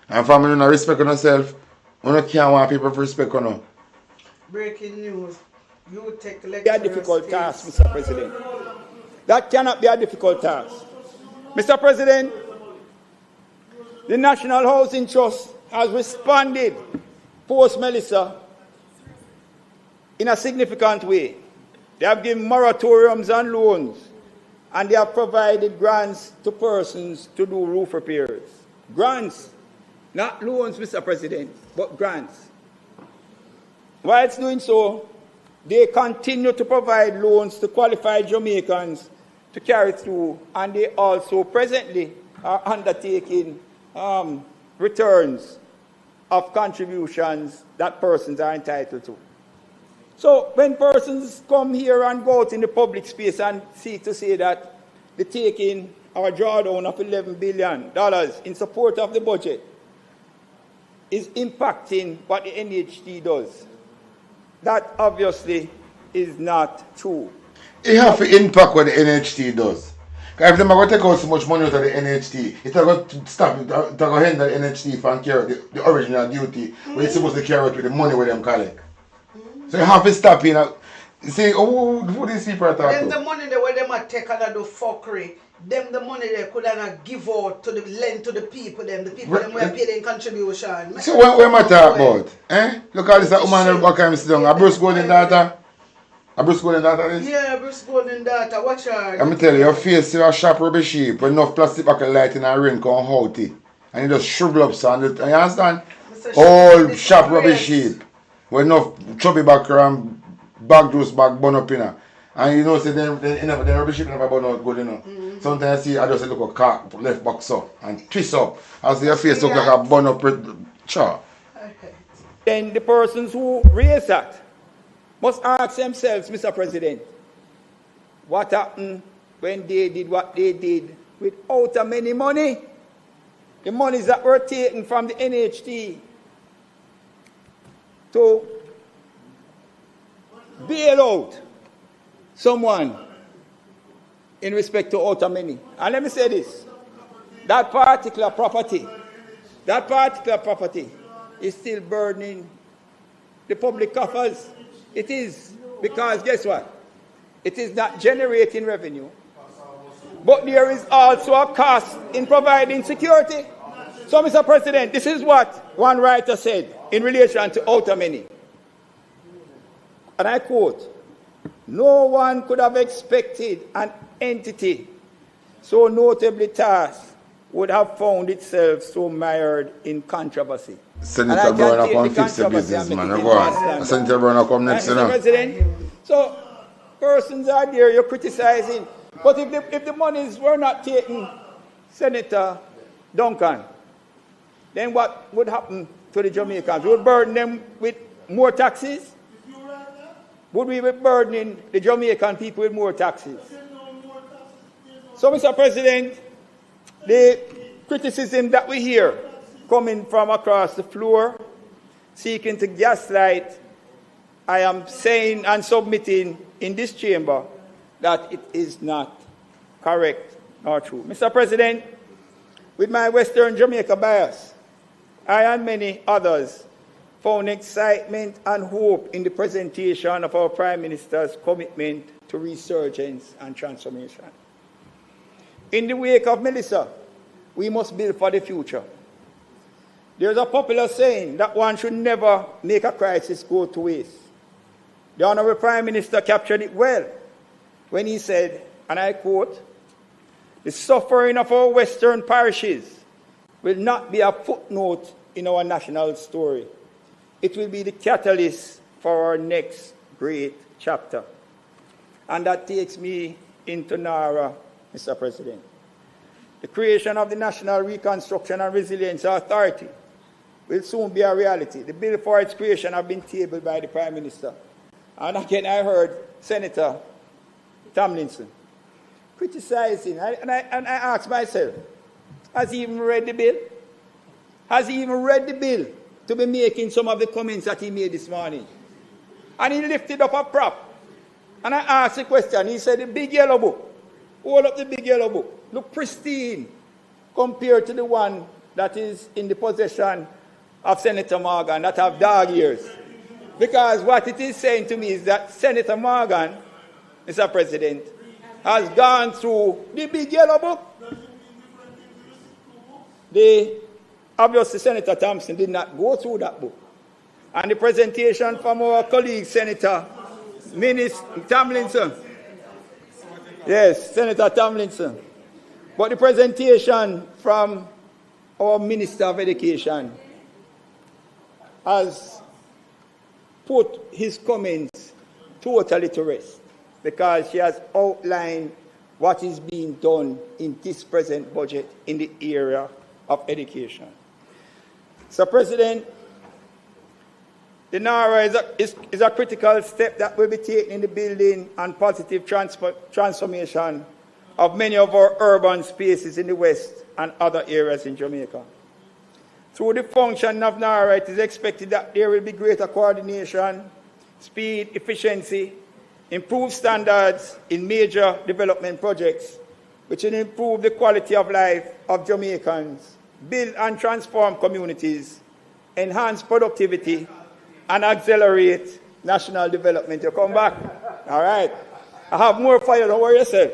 And from you don't respect on yourself, you can't want people to respect on you. Breaking news. You take be a difficult task, Mr. President. That cannot be a difficult task. Mr. President, the National Housing Trust has responded post-Melissa in a significant way. They have given moratoriums on loans and they have provided grants to persons to do roof repairs. Grants, not loans, Mr. President, but grants. While it's doing so, they continue to provide loans to qualified Jamaicans to carry through, and they also presently are undertaking returns of contributions that persons are entitled to. So when persons come here and go out in the public space and seek to say that the taking our drawdown of $11 billion in support of the budget is impacting what the NHT does, that obviously is not true. It has to impact what the NHT does. Because if they are going to take out so much money out of the NHT, it's going to stop, it's going to hinder the NHT from carrying the original duty where it's supposed to carry out with the money where they collect. So you have to stop in. You see, who these people are talking Them the money they where them a take and do fuckery. Them the money they could not give out to the lend to the people them. The people them were paying contribution. So what am I talking about? Eh? Look at this woman back and sit down. A Bruce Golden daughter. A Bruce Golden daughter is? Yeah, Bruce Golden daughter. Watch her. Let me tell you, your face is a sharp rubbish sheep when enough plastic bucket light in a rain come out. And you just shrivel up son. You understand? All sharp rubbish sheep. When enough chubby back and bag juice bag bun up in her. And you know, say the rubbish sheep never burn out good enough. Sometimes I see I just look a car left back so and twist up. I see your face look like a bun up chaw. Then the persons who raise that must ask themselves, Mr. President, what happened when they did what they did without many money? The monies that were taken from the NHT to bail out someone in respect to outer many. And let me say this. That particular property is still burdening the public coffers. It is, because guess what? It is not generating revenue. But there is also a cost in providing security. So, Mr. President, this is what one writer said in relation to outer many. And I quote, "No one could have expected an entity so notably tasked would have found itself so mired in controversy." Senator Brown come fix the business, man. Go on. Senator Brown come next, Mr. President, so persons are there, you're criticizing. But if the monies were not taken, Senator Duncan, then what would happen to the Jamaicans? We would burden them with more taxes? Would we be burdening the Jamaican people with more taxes? So, Mr. President, the criticism that we hear coming from across the floor, seeking to gaslight, I am saying and submitting in this chamber that it is not correct nor true. Mr. President, with my Western Jamaica bias, I and many others found excitement and hope in the presentation of our Prime Minister's commitment to resurgence and transformation. In the wake of Melissa, we must build for the future. There's a popular saying that one should never make a crisis go to waste. The Honourable Prime Minister captured it well when he said, and I quote, "The suffering of our Western parishes will not be a footnote in our national story. It will be the catalyst for our next great chapter." And that takes me into NARA, Mr. President. The creation of the National Reconstruction and Resilience Authority will soon be a reality. The bill for its creation has been tabled by the Prime Minister. And again, I heard Senator Tomlinson criticizing, and I asked myself, has he even read the bill? Has he even read the bill to be making some of the comments that he made this morning? And he lifted up a prop. And I asked the question, he said, the big yellow book, hold up the big yellow book, look pristine compared to the one that is in the possession of Senator Morgan that have dog ears. Because what it is saying to me is that Senator Morgan, Mr. President, has gone through the big yellow book. Obviously, Senator Thompson did not go through that book. And the presentation from our colleague, Senator Tomlinson. Yes, Senator Tomlinson. But the presentation from our Minister of Education has put his comments totally to rest, because she has outlined what is being done in this present budget in the area of education. So, President, the NARA is a critical step that will be taken in the building and positive transformation of many of our urban spaces in the West and other areas in Jamaica. Through the function of NARA, it is expected that there will be greater coordination, speed, efficiency, improved standards in major development projects, which will improve the quality of life of Jamaicans, build and transform communities, enhance productivity, and accelerate national development. You come back? All right. I have more for you, don't worry yourself.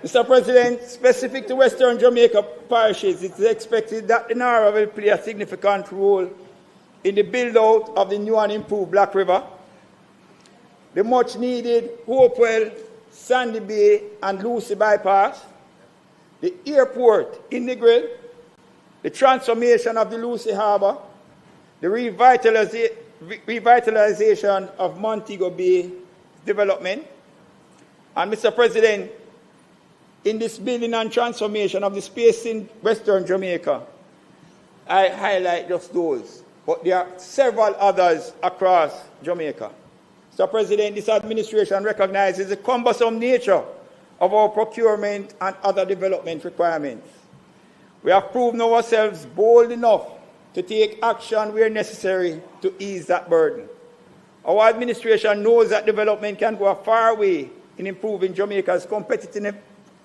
Mr. President, specific to Western Jamaica parishes, it is expected that the NARA will play a significant role in the build-out of the new and improved Black River, the much-needed Hopewell, Sandy Bay, and Lucy bypass, the airport in Negril, the transformation of the Lucy Harbour, the revitalization of Montego Bay development. And, Mr. President, in this building and transformation of the space in Western Jamaica, I highlight just those, but there are several others across Jamaica. Mr. President, this administration recognizes the cumbersome nature of our procurement and other development requirements. We have proven ourselves bold enough to take action where necessary to ease that burden. Our administration knows that development can go a far way in improving Jamaica's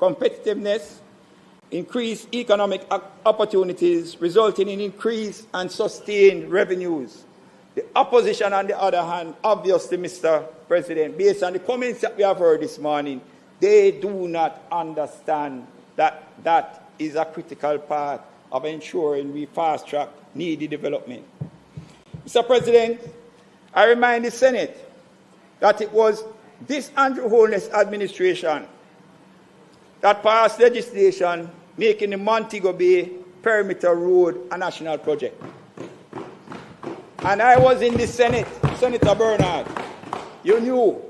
competitiveness, increased economic opportunities, resulting in increased and sustained revenues. The opposition, on the other hand, obviously, Mr. President, based on the comments that we have heard this morning, they do not understand that that is a critical part of ensuring we fast-track needy development. Mr. President, I remind the Senate that it was this Andrew Holness administration that passed legislation making the Montego Bay Perimeter Road a national project. And I was in the Senate, Senator Bernard. You knew.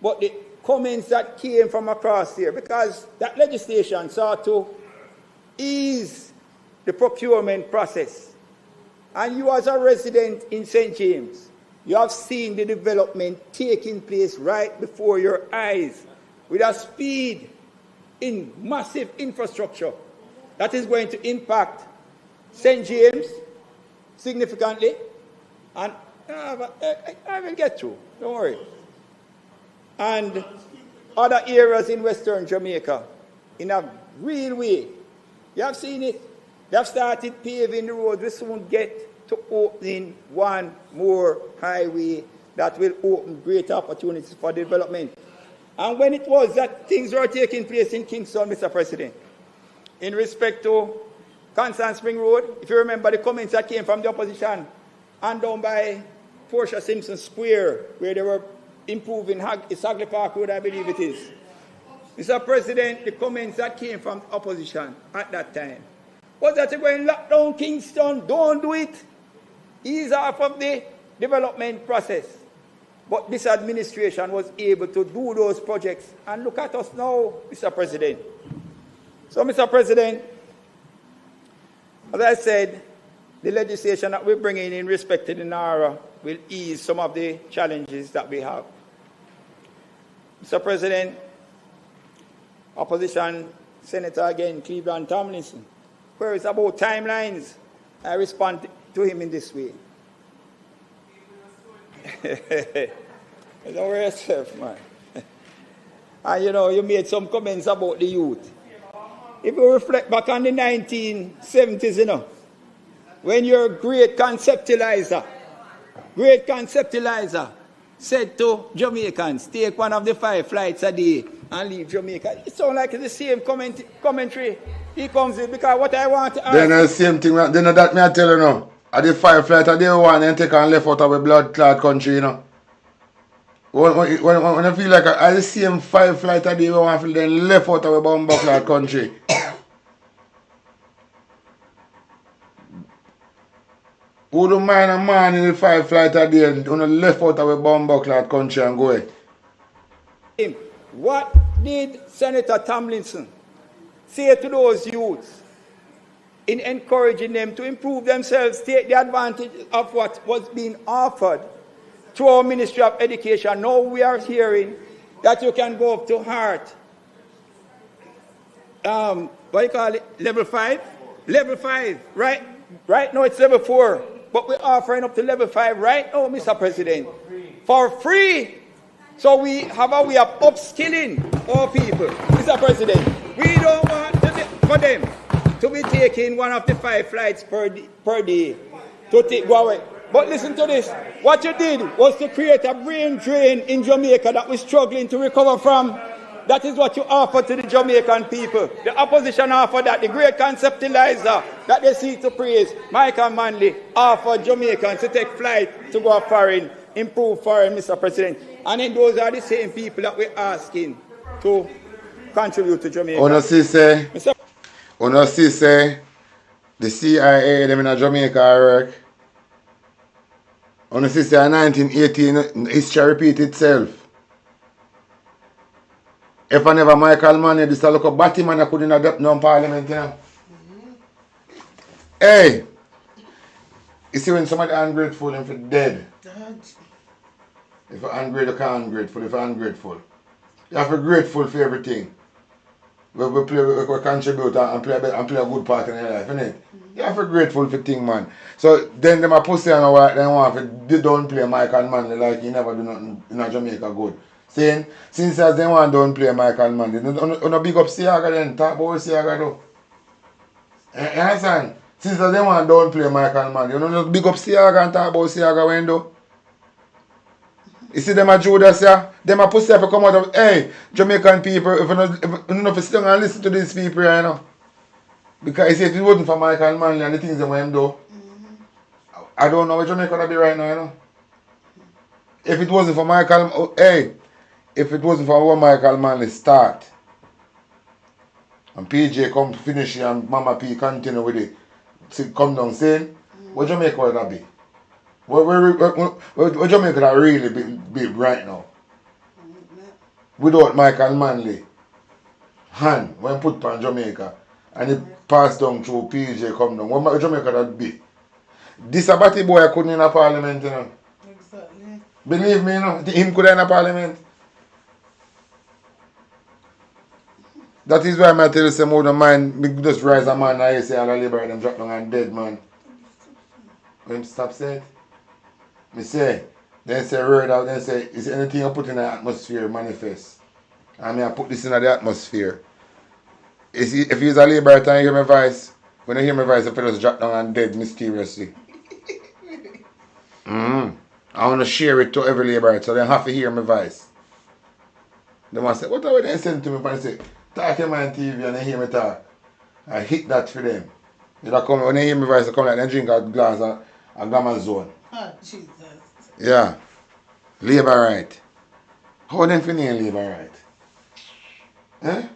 But the comments that came from across here, because that legislation sought to ease the procurement process. And you, as a resident in St. James, you have seen the development taking place right before your eyes with a speed in massive infrastructure that is going to impact St. James significantly. And I will get through, don't worry. And other areas in Western Jamaica in a real way. You have seen it. They have started paving the road. We soon get to opening one more highway that will open great opportunities for development. And when it was that things were taking place in Kingston, Mr. President, in respect to Constant Spring Road, if you remember the comments that came from the opposition, and down by Portia Simpson Square, where they were improving Hagley Park Road, I believe it is. Mr. President, the comments that came from the opposition at that time was that they're going to lock down Kingston, don't do it. Ease off of the development process. But this administration was able to do those projects. And look at us now, Mr. President. So, Mr. President, as I said, the legislation that we're bringing in respect to the NARA will ease some of the challenges that we have. Mr. President, opposition Senator again, Cleveland Tomlinson, where it's about timelines, I respond to him in this way. Don't worry yourself, man. And you know, you made some comments about the youth. If you reflect back on the 1970s, you know, when your great conceptualizer said to Jamaicans, take one of the 5 flights a day and leave Jamaica. It sounds like the same commentary he comes in, because what I want to ask... Then the same thing, then that me I tell you now. At the 5 flights a day one and take and left out of a blood clot country, you know. When I feel like at the same 5 flights a day we want to then left out of a bomb clot country. Who don't mind a man in the 5 flights a day and left out of a bomb clot country and go away? What did Senator Tomlinson say to those youths in encouraging them to improve themselves, take the advantage of what was being offered through our Ministry of Education? Now we are hearing that you can go up to heart. What do you call it? Level 5? Level 5, right? Right now it's level 4. But we're offering up to level 5 right now, Mr. President. For free. So we have a way of upskilling our people. Mr. President, we don't want for them to be taking one of the 5 flights per day to go away. But listen to this. What you did was to create a brain drain in Jamaica that we're struggling to recover from. That is what you offer to the Jamaican people. The opposition offered that. The great conceptualizer that they seek to praise, Michael Manley, offered Jamaicans to take flight to go foreign, improve foreign, Mr. President. And then those are the same people that we're asking to contribute to Jamaica. Una see say the CIA them in Jamaica work. Una see say 1918 history repeat itself. If I never Michael Manley, this look a batty man I couldn't adopt no Parliament, you know. Hey! You see when somebody ungrateful and for dead. If you're ungrateful, you can't ungrateful. If you're ungrateful, you have to be grateful for everything. We contribute and play a good part in your life, innit? You have to be grateful for things, man. So then them a pussy and they want to they don't play Michael Manley like he never do nothing in Jamaica good. Saying, since as they want don't play Michael Manley, no big up Siaga then, talk about Siaga though. You understand? Since as they want don't play Michael Manley, no big up Siaga and talk about Siaga when though. You see them a Judas, yeah? Them a pussy up come out of, hey, Jamaican people, if you know, if you sit down and listen to these people, you know. Because you see, if it wasn't for Michael Manley and the things that went do, I don't know where Jamaica would be right now, you know. If it wasn't for Michael, hey, if it wasn't for what Michael Manley start, and PJ come finish it and Mama P continue with it, come down saying, what Jamaica would that be? What Jamaica that really be right now? Without Michael Manley hand when put on Jamaica and it passed down through PJ come down, what Jamaica that be? This a batty boy couldn't in a parliament, you know. Exactly. Believe me, you know, him could in a parliament. That is why I tell you some other man, me just rise a man and I say all the labor them drop down and dead man. When stop saying, me say, then say word out, then say, is anything you put in the atmosphere manifest? I mean I put this in the atmosphere. If you're a labor and you hear my voice, when you hear my voice, the fellas drop down and dead mysteriously. I want to share it to every labor, so they have to hear my voice. They must say, what are they saying to me? And say, talk to me on TV and they hear me talk. I hit that for them. When they hear my voice, they come like they drink a glass of Gamazone. Oh, Jesus. Yeah. Labor right. How them for name labor right? Eh?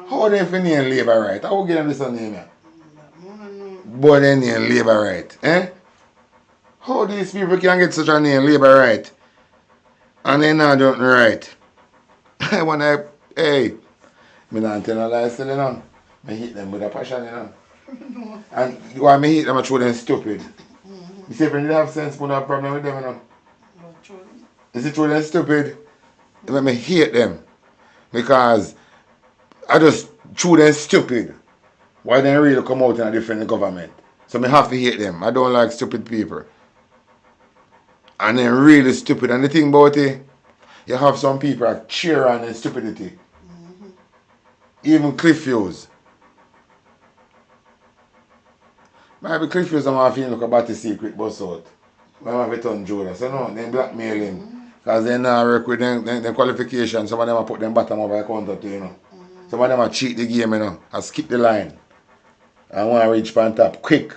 How them for name labor right? How will give them this a name here? Boy, they name labor right. Eh? How these people can get such a name, labor right, and they not doing right? When hey, me not tell no lie still, you know. Me hit them with a passion, you know. And why me hit them, I throw them stupid. You see, if they have sense, we don't have problem with them, you know. You see, throw them stupid, it make me hate them. Because I just threw them stupid. Why they really come out in a different government? So me have to hate them. I don't like stupid people. And then really stupid. And the thing about it, you have some people that cheer on the stupidity. Even Cliff Hughes. Maybe Cliff Hughes don't want to look about the secret bus out. When I have to turn Judas. So no, they blackmail him. Because they now work with them qualifications. Some of them put them bottom of the counter too, you know. Some of them cheat the game, you know. And skip the line. I want to reach on top quick.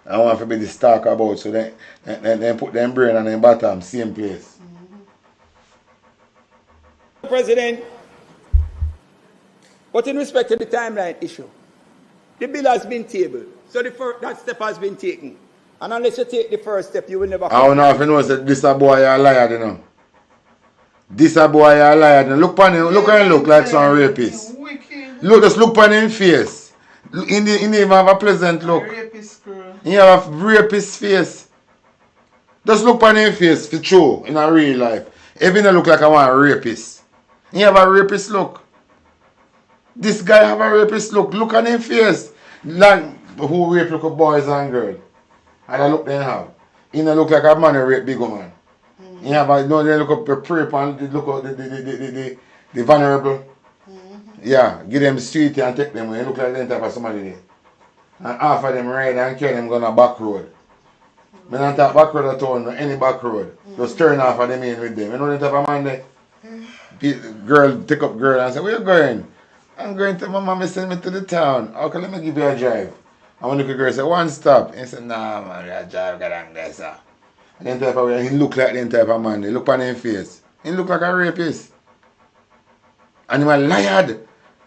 I want to be the stalk about, so they put them brain on them bottom, same place. President, but in respect to the timeline issue, the bill has been tabled, so that step has been taken. And unless you take the first step, you will never come. I don't know if you know that this a boy a liar, you know. This a boy a liar, you know. Look on him, look at him look like some rapist. Look, just look on him face. He didn't even have a pleasant look. He have a rapist face. Just look on his face for true in a real life. Even though look like I want a rapist. He have a rapist look. This guy have a rapist look. Look on his face. Like who rape look boys and girls. And I look they have. He don't look like a man who rape big woman. He have a they look up the prey and look up the vulnerable. Yeah, give them street and take them. They look like them type of somebody there. And half of them ride and carry them on a back road. I don't talk back road at all, any back road. Just turn off of them in with them. You know the type of man there? Girl take up girl and say, where you going? I'm going to my mama send me to the town. Okay, let me give you a drive. And when the girl say, one stop. And he say, nah man, that drive got on there, sir. And then type of way, he look like them type of man. He look on his face. He look like a rapist. And he was lied.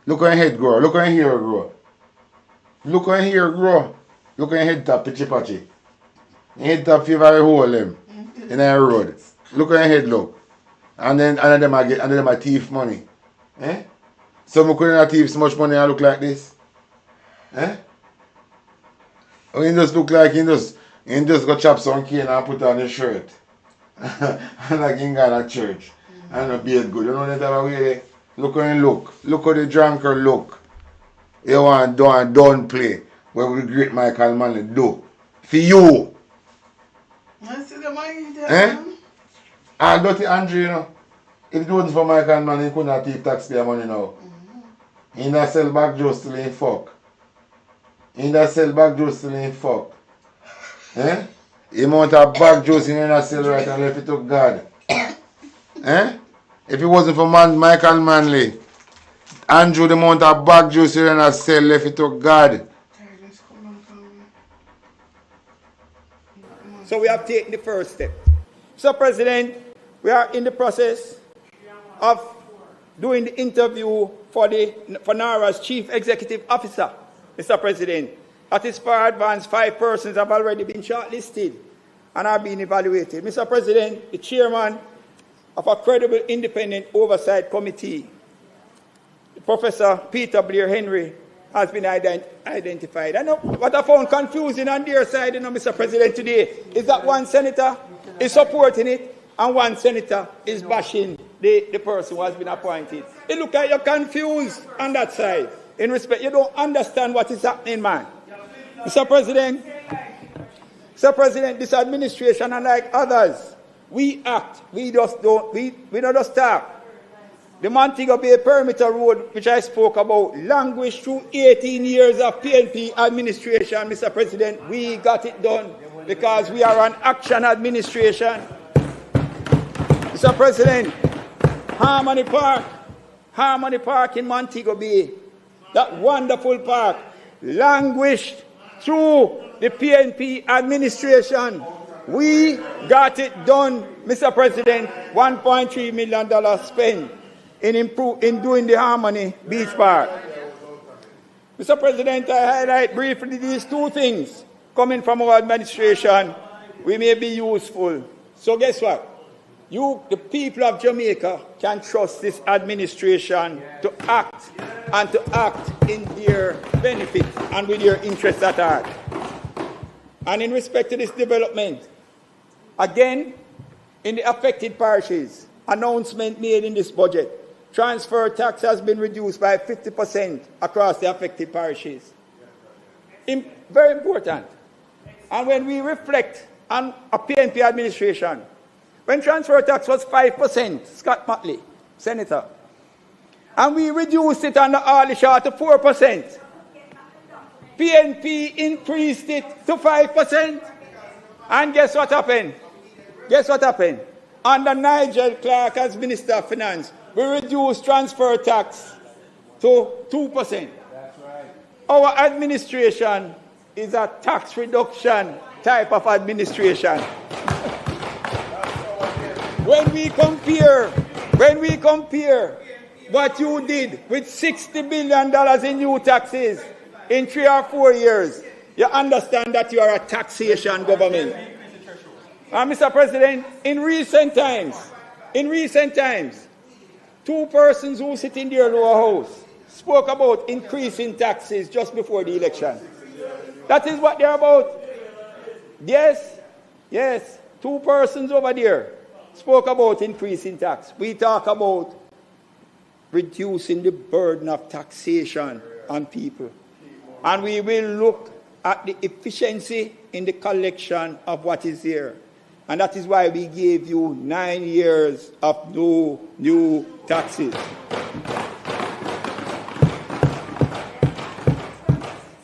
Look on your head grow. Look on your hair grow. Look on your hair grow. Look on your head top pitchy patchy. Your head top favor hole them in the road. Look on your head look. And then them a thief money. Eh? Some couldn't thief so much money and look like this. Eh? Or he just look like he just go chop some cane and put on his shirt. And like he got a church. And a beard good. You know that type of way? Look how he look. Look how the drunkard look. You want to don't play. What would the great Michael Manley do? For you. I see the money there. Eh? Ah, dirty Andrew, you know. If it wasn't for Michael Man, he couldn't have take taxpayer money now. He not sell back just till he fuck. He not sell back just till he fuck. Eh? The amount of bag juice in the sell right and left it to God. Eh? If it wasn't for Michael Manley, Andrew, the amount of bag juice in the sell left it to God. So we have taken the first step. So, President, we are in the process of doing the interview for NARA's Chief Executive Officer, Mr. President. That is far advanced. 5 persons have already been shortlisted and are being evaluated. Mr. President, the chairman of a credible independent oversight committee, Professor Peter Blair Henry, has been identified. I know what I found confusing on their side, Mr. President, today is that one senator is supporting it and one senator is bashing the person who has been appointed. It looks like you're confused on that side. In respect, you don't understand what is happening, man. Mr. President, this administration, unlike others, we act. We don't just talk. The Montego Bay Perimeter Road, which I spoke about, languished through 18 years of PNP administration, Mr. President. We got it done because we are an action administration. Mr. President, Harmony Park in Montego Bay, that wonderful park, languished through the PNP administration. We got it done, Mr. President. $1.3 million spent in doing the Harmony Beach Park. Mr. President, I highlight briefly these 2 things coming from our administration. We may be useful. So guess what? You, the people of Jamaica, can trust this administration to act and to act in their benefit and with their interests at heart. And in respect to this development, again, in the affected parishes, announcement made in this budget, transfer tax has been reduced by 50% across the affected parishes. Very important. And when we reflect on a PNP administration, when transfer tax was 5%, Scott Motley, Senator, and we reduced it under Arlishaw to 4%, PNP increased it to 5%, and guess what happened? Guess what happened? Under Nigel Clark as Minister of Finance, we reduced transfer tax to 2%. That's right. Our administration is a tax reduction type of administration. When we compare what you did with $60 billion in new taxes in 3 or 4 years, you understand that you are a taxation government. Mr. President, in recent times, 2 persons who sit in their lower house spoke about increasing taxes just before the election. That is what they're about. Yes, 2 persons over there spoke about increasing tax. We talk about reducing the burden of taxation on people. And we will look at the efficiency in the collection of what is here. And that is why we gave you 9 years of no new taxes.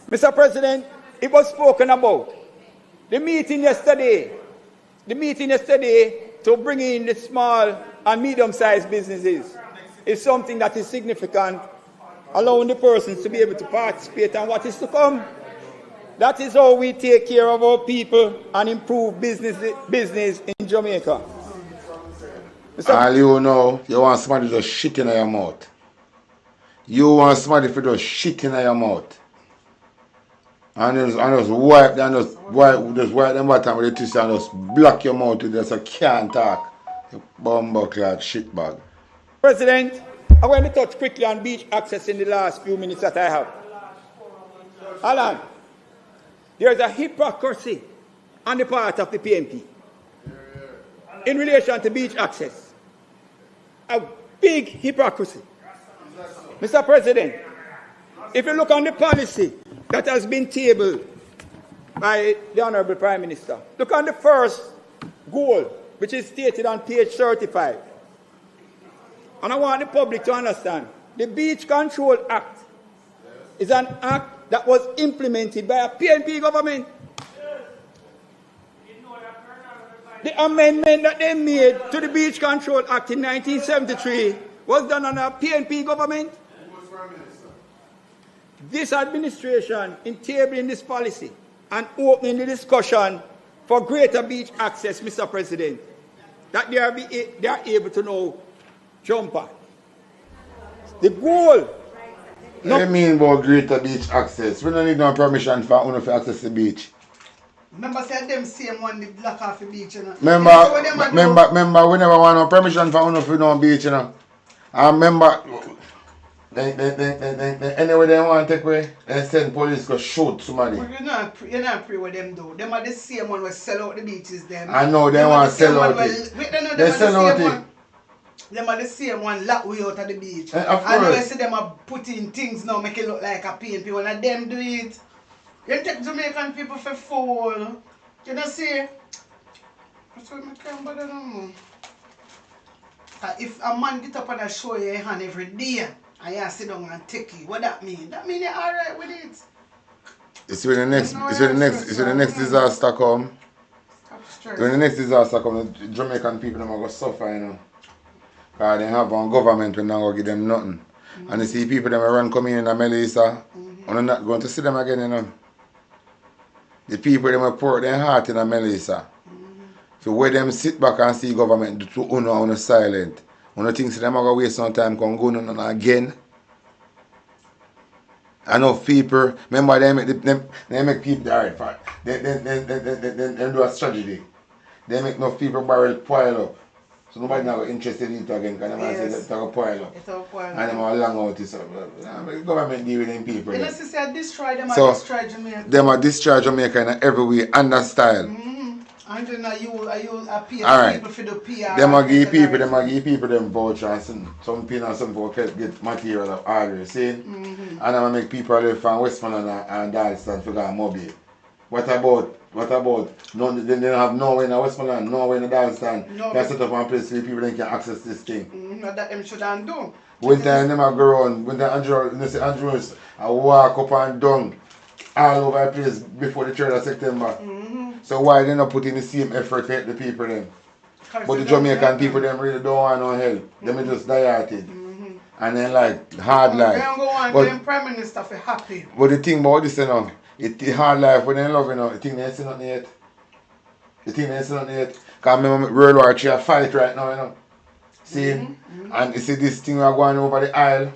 Mr. President, it was spoken about. The meeting yesterday to bring in the small and medium-sized businesses is something that is significant, allowing the persons to be able to participate in what is to come. That is how we take care of our people and improve business in Jamaica. All you know, you want somebody to just shit in your mouth. You want somebody to just shit in your mouth. And just wipe them bottom with the tissue and just block your mouth with this, so can't talk. You bumbuckler shitbag. President, I'm going to touch quickly on beach access in the last few minutes that I have. Alan, there's a hypocrisy on the part of the PNP in relation to beach access. A big hypocrisy. Mr. President, if you look on the policy that has been tabled by the Honorable Prime Minister, look on the first goal, which is stated on page 35. and I want the public to understand, the Beach Control Act is an act that was implemented by a PNP government. The amendment that they made to the Beach Control Act in 1973 was done under a PNP government. This administration, in tabling this policy and opening the discussion for greater beach access, Mr. President, that they are able to now jump on. The goal. What do you mean about greater beach access? We don't need no permission for owner to access the beach. Remember, say them same one they block off the beach, you know. Remember, we never want no permission for owner to no beach, you know. I remember, anyway they want to take away, they send police to shoot somebody. But you're not pray with them though. Them are the same one who sell out the beaches them. I know they want to sell out it. They sell out it. Them are the same one lock way out of the beach. Of I know course. I see them are putting things now, make it look like a PNP. One of them do it. You take Jamaican people for fool. You know see? That's what I can't bother no more. If a man get up and show you a hand every day and you sit down and take it, what that mean? That mean you're alright with it. It's when the next disaster come. When the next disaster come, the Jamaican people are going to suffer, you know. Because they have one government when they don't give them nothing. And you see people that run coming in Melissa, and they're not going to see them again, you know. The people that will pour their heart in Melissa. So where them sit back and see government do to on silent. One of the things them are going to waste some time come go on again. Enough people, remember they make people, alright, fine. They do a strategy. They make enough people barrel pile up. So nobody not interested in it again because they say it's going to pile up. And they are long out this. The government deal with them people. You know, say destroy them, so, destroy Jamaica. Them are destroy Jamaica in every way and that style. And then you appeal right. people for the PR. Them are give people them vouchers and some people and some people get material of order, see? And I'm make people live from Westmoreland and Dalston for go Mobile. What about none, they don't have nowhere in Westmoreland, nowhere in Dalston. No, they set up one place where people then can access this thing. Not that them shouldn't do. When time them have go around, when the Andrews I walk up and down all over the place before the 3rd of September. So why they not put in the same effort to help the people then? But the Jamaican people them really don't want no help. Them just dieted. And then like hard life. They don't go on them Prime Minister for happy. But the thing about this, you know, it's hard life when they love, you know, the thing they ain't seen nothing yet. Because I remember World War III fight right now, you know. See? And you see this thing we are going over the aisle.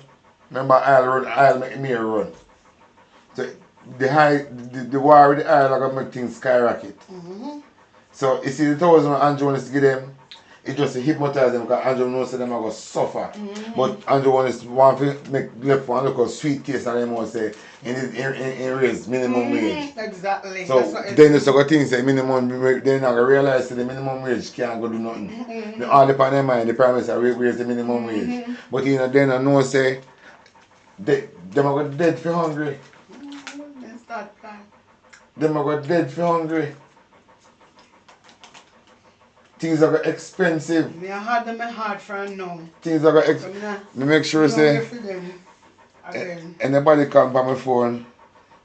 Remember aisle make the mayor run. So the war with the aisle are going to make things skyrocket. So you see the 1,000 Andrew wants to give them, it just to hypnotize them because Andrew knows that them are going to suffer. But Andrew wants to make left one look a sweet case and them want to say in raise minimum wage. Exactly. So then the sort of things say minimum wage, they're not going to realize that the minimum wage can't go do nothing. They all depend on their mind, the Prime Minister raise the minimum wage. But you know, then I know say them are going to dead for hungry. Them are going dead for hungry. Things are expensive. Me hard them hard for now. Things are me make sure say anybody come by my phone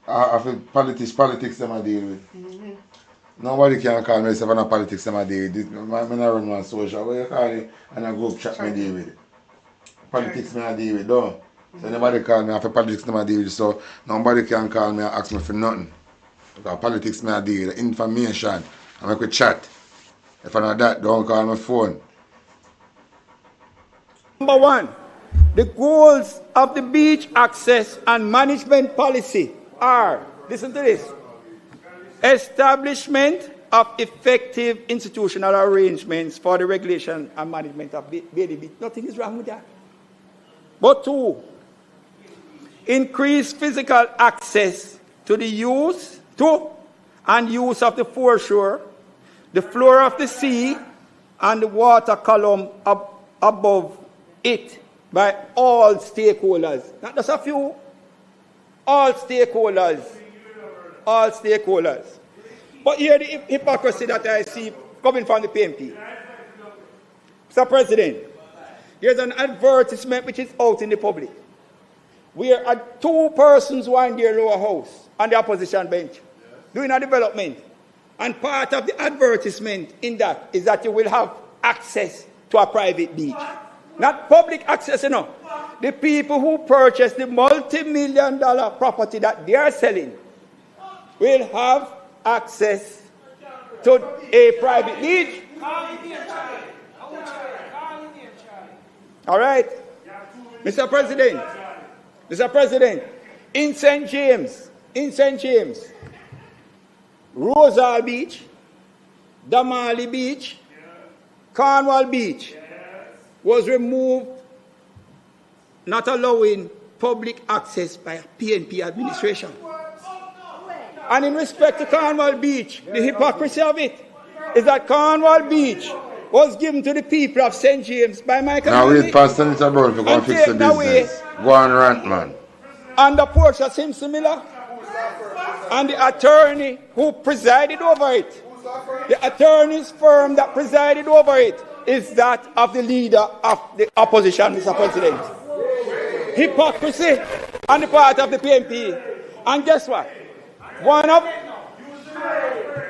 after politics them I deal with. Nobody can call me if I not politics them I deal with. I not run on social, what you call it, and I group chat me deal with it. Politics me I deal with, though. So nobody call me after politics them I deal with, so nobody can call me and ask me for nothing. Because politics me I deal with, information, I make a chat. If I not that, don't call my phone. Number 1, the goals of the beach access and management policy are, listen to this, establishment of effective institutional arrangements for the regulation and management of baby beach. Nothing is wrong with that. But 2, increase physical access to the use of the foreshore, the floor of the sea, and the water column above it by all stakeholders. Not just a few, all stakeholders. All stakeholders. But here the hypocrisy that I see coming from the PNP. Mr. President, There's an advertisement which is out in the public, where two persons were in their lower house on the opposition bench doing a development. And part of the advertisement in that is that you will have access to a private beach. Not public access, The people who purchase the multi-million-dollar property that they are selling will have access to a private beach. All right? Mr. President, in St. James, Rosal Beach, Damali Beach, Cornwall Beach was removed, not allowing public access by PNP administration. And in respect to Cornwall Beach, the hypocrisy of it is that Cornwall Beach was given to the people of St. James by Michael. Now wait, Pastor Senator Brown, to go and fix the business. Go on rant, man. And the Portia Simpson Miller and the attorney who presided over it, the attorney's firm that presided over it, is that of the leader of the opposition, Mr. President. Hypocrisy on the part of the PNP. And guess what?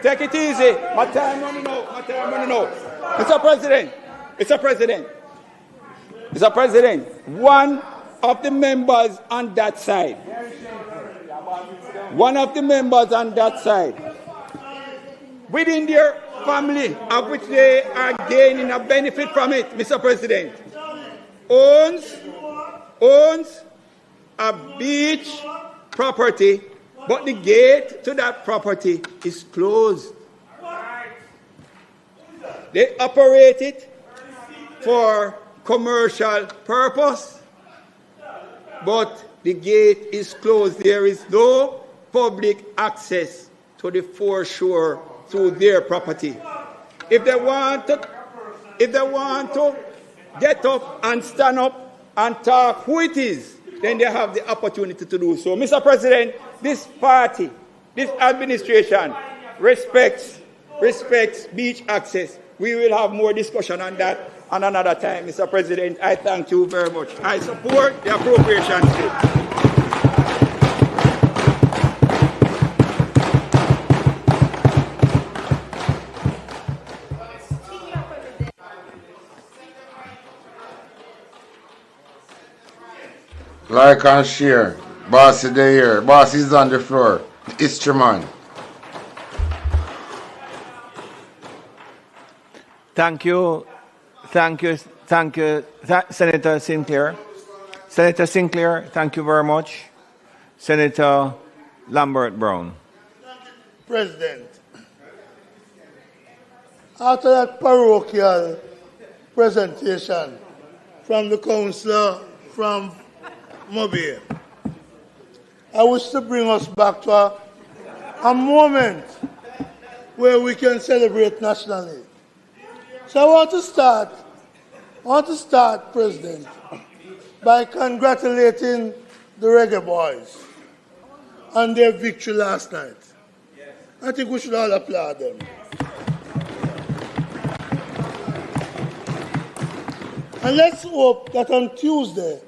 Take it easy. My time running out. Mr. President, one of the members on that side, within their family, of which they are gaining a benefit from it, Mr. President, owns a beach property, but the gate to that property is closed. They operate it for commercial purpose, but the gate is closed. There is no public access to the foreshore through their property. If they want to get up and stand up and talk who it is, then they have the opportunity to do so. Mr. President, this party, this administration respects beach access. We will have more discussion on that on another time, Mr. President. I thank you very much. I support the appropriations bill. Like and share. Boss is there. Boss is on the floor. History man. Thank you, Senator Sinclair. Senator Sinclair, thank you very much. Senator Lambert Brown. President, after that parochial presentation from the councillor from Mobile, I wish to bring us back to a moment where we can celebrate nationally. So I want to start, President, by congratulating the Reggae Boys on their victory last night. I think we should all applaud them. And let's hope that on Tuesday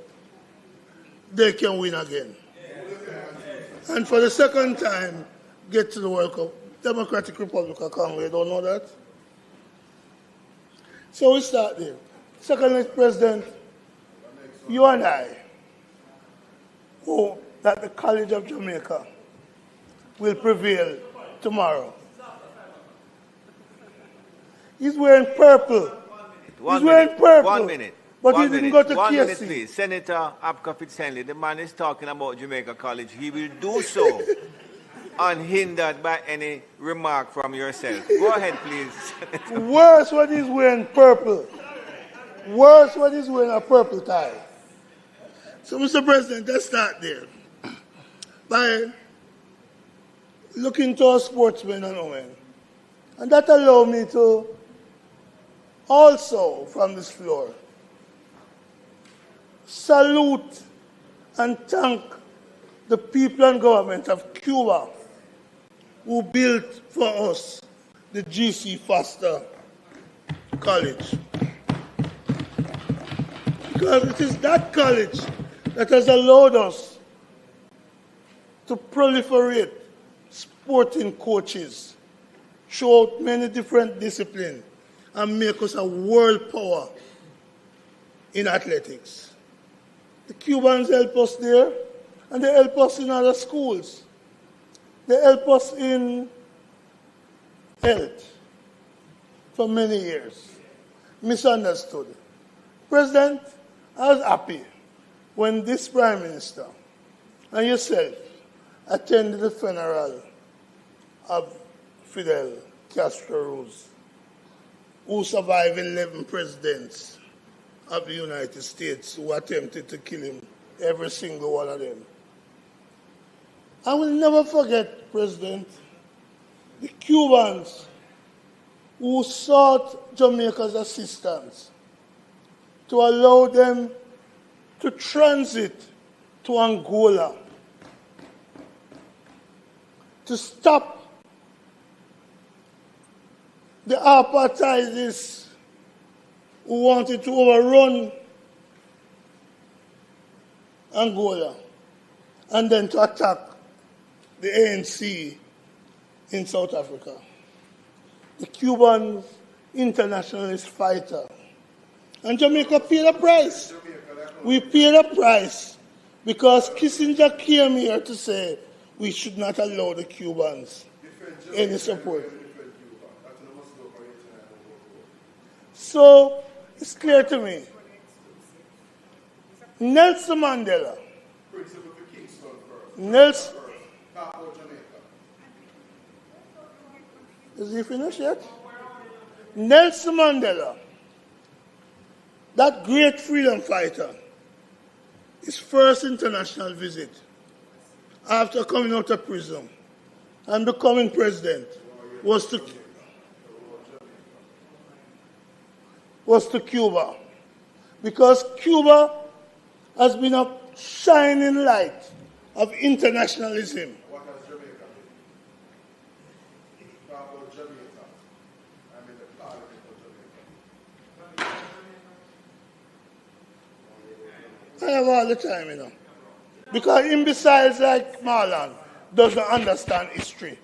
they can win again. And for the second time, get to the World Cup. Democratic Republic of Congo, you don't know that? So we start there. Secondly, President, you and I hope that the College of Jamaica will prevail tomorrow. He's wearing purple. He's wearing purple. 1 minute. But he didn't go to KC. 1 minute, please. Senator Apka Fitzhenley, the man is talking about Jamaica College. He will do so unhindered by any remark from yourself. Go ahead, please. Worse when he's wearing purple. Worse when he's wearing a purple tie. So, Mr. President, let's start there. By looking to our sportsmen and women. And that allows me to also, from this floor, salute and thank the people and government of Cuba who built for us the GC Foster College. Because it is that college that has allowed us to proliferate sporting coaches throughout many different disciplines and make us a world power in athletics. The Cubans help us there, and they help us in other schools. They help us in health for many years. Misunderstood. President, I was happy when this Prime Minister and yourself attended the funeral of Fidel Castro, who survived 11 presidents of the United States who attempted to kill him, every single one of them. I will never forget, President, the Cubans who sought Jamaica's assistance to allow them to transit to Angola, to stop the apartheidists who wanted to overrun Angola, and then to attack the ANC in South Africa. The Cuban internationalist fighter. And Jamaica paid a price. We paid a price because Kissinger came here to say we should not allow the Cubans any support. So it's clear to me. Nelson Mandela. Nelson. Is he finished yet? Nelson Mandela, that great freedom fighter, his first international visit after coming out of prison and becoming president was to Cuba. Because Cuba has been a shining light of internationalism. What has Jamaica been? Talk about Jamaica. I'm in the Parliment of Jamaica. I have all the time, Because imbeciles like Marlon doesn't understand history.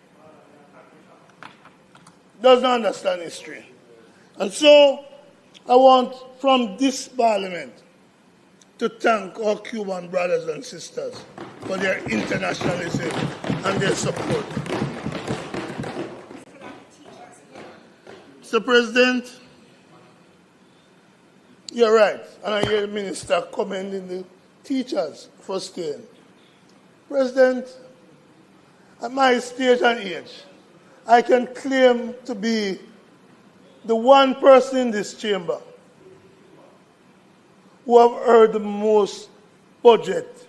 Doesn't understand history. And so I want from this Parliament to thank our Cuban brothers and sisters for their internationalism and their support. Mr. President, you're right, and I hear the minister commending the teachers for staying. President, at my stage and age, I can claim to be the one person in this chamber who have heard the most budget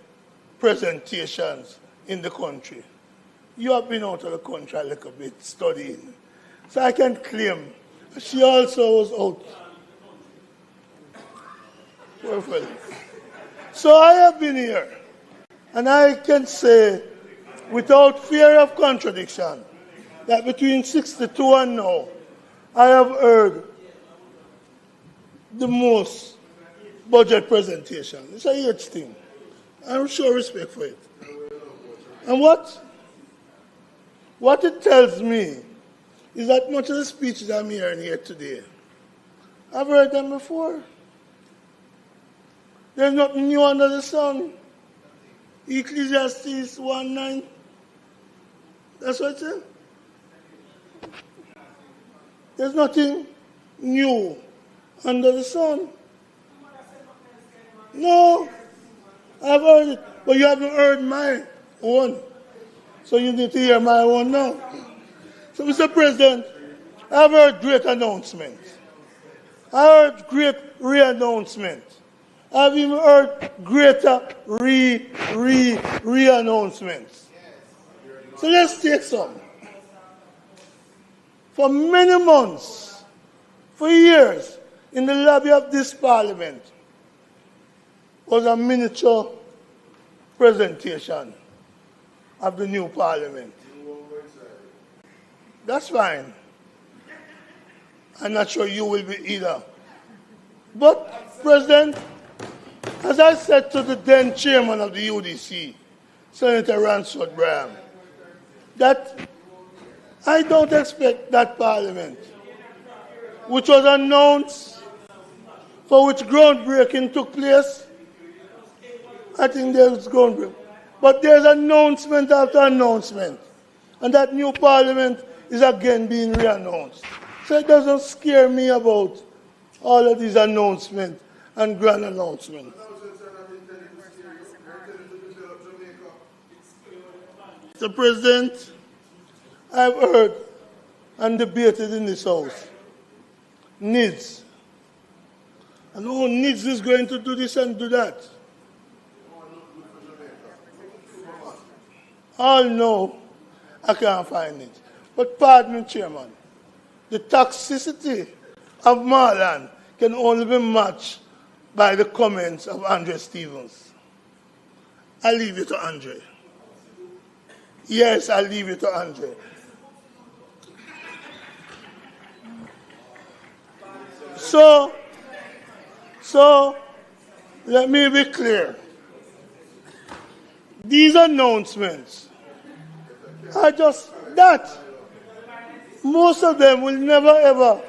presentations in the country. You have been out of the country a little bit studying. So I can claim she also was out. Perfect. So I have been here, and I can say without fear of contradiction that between 62 and now, I have heard the most budget presentation. It's a huge thing. I show respect for it. And what it tells me is that much of the speeches I'm hearing here today, I've heard them before. There's nothing new under the sun. Ecclesiastes 1:9. That's what it says. There's nothing new under the sun. No, I've heard it, but you haven't heard my one. So you need to hear my one now. So, Mr. President, I've heard great announcements. I heard great re-announcements. I've even heard greater re-announcements. So let's take some. For many months, for years, in the lobby of this Parliament, was a miniature presentation of the new Parliament. That's fine. I'm not sure you will be either. But, President, As I said to the then chairman of the UDC, Senator Ransford Braham, that I don't expect that Parliament, which was announced, for which groundbreaking took place. I think there's groundbreaking. But there's announcement after announcement. And that new Parliament is again being re-announced. So it doesn't scare me about all of these announcements and grand announcements. Mr. President, I've heard and debated in this House needs. And who needs is going to do this and do that. All know I can't find it. But pardon me, Chairman, the toxicity of Marland can only be matched by the comments of Andre Stevens. I leave it to Andre. Yes, I leave it to Andre. So, let me be clear. These announcements are just that. Most of them will never ever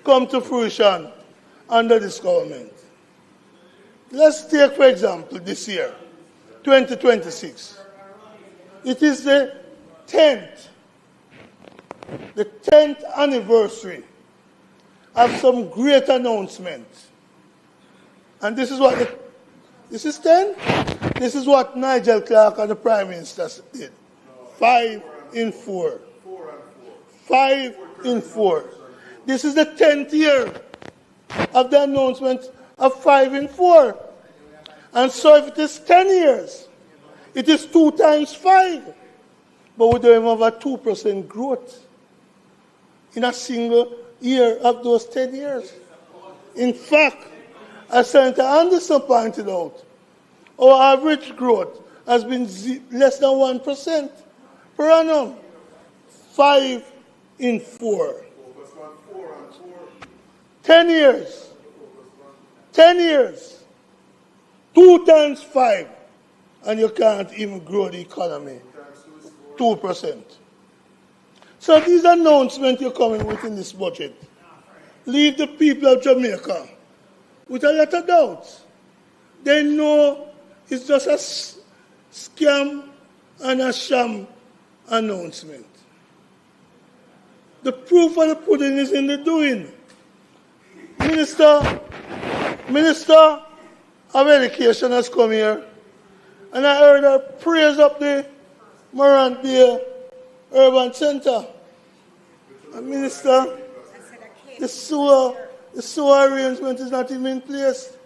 come to fruition under this government. Let's take, for example, this year, 2026. It is the 10th anniversary of some great announcements. And this is what this is 10? This is what Nigel Clark and the Prime Minister did. 5 in 4. 5 in 4. This is the 10th year of the announcement of 5 in 4. And so if it is 10 years, it is 2 times 5. But we don't have a 2% growth in a single year of those 10 years. In fact, as Senator Anderson pointed out, our average growth has been less than 1% per annum. 5 in 4. 10 years. 10 years. 2 times 5. And you can't even grow the economy 2%. So these announcements you're coming with in this budget leave the people of Jamaica with a lot of doubts. They know it's just a scam and a sham announcement. The proof of the pudding is in the doing. Minister of Education has come here, and I heard her praise up the Morant Bay Urban Center. And Minister, the sewer arrangement is not even in place.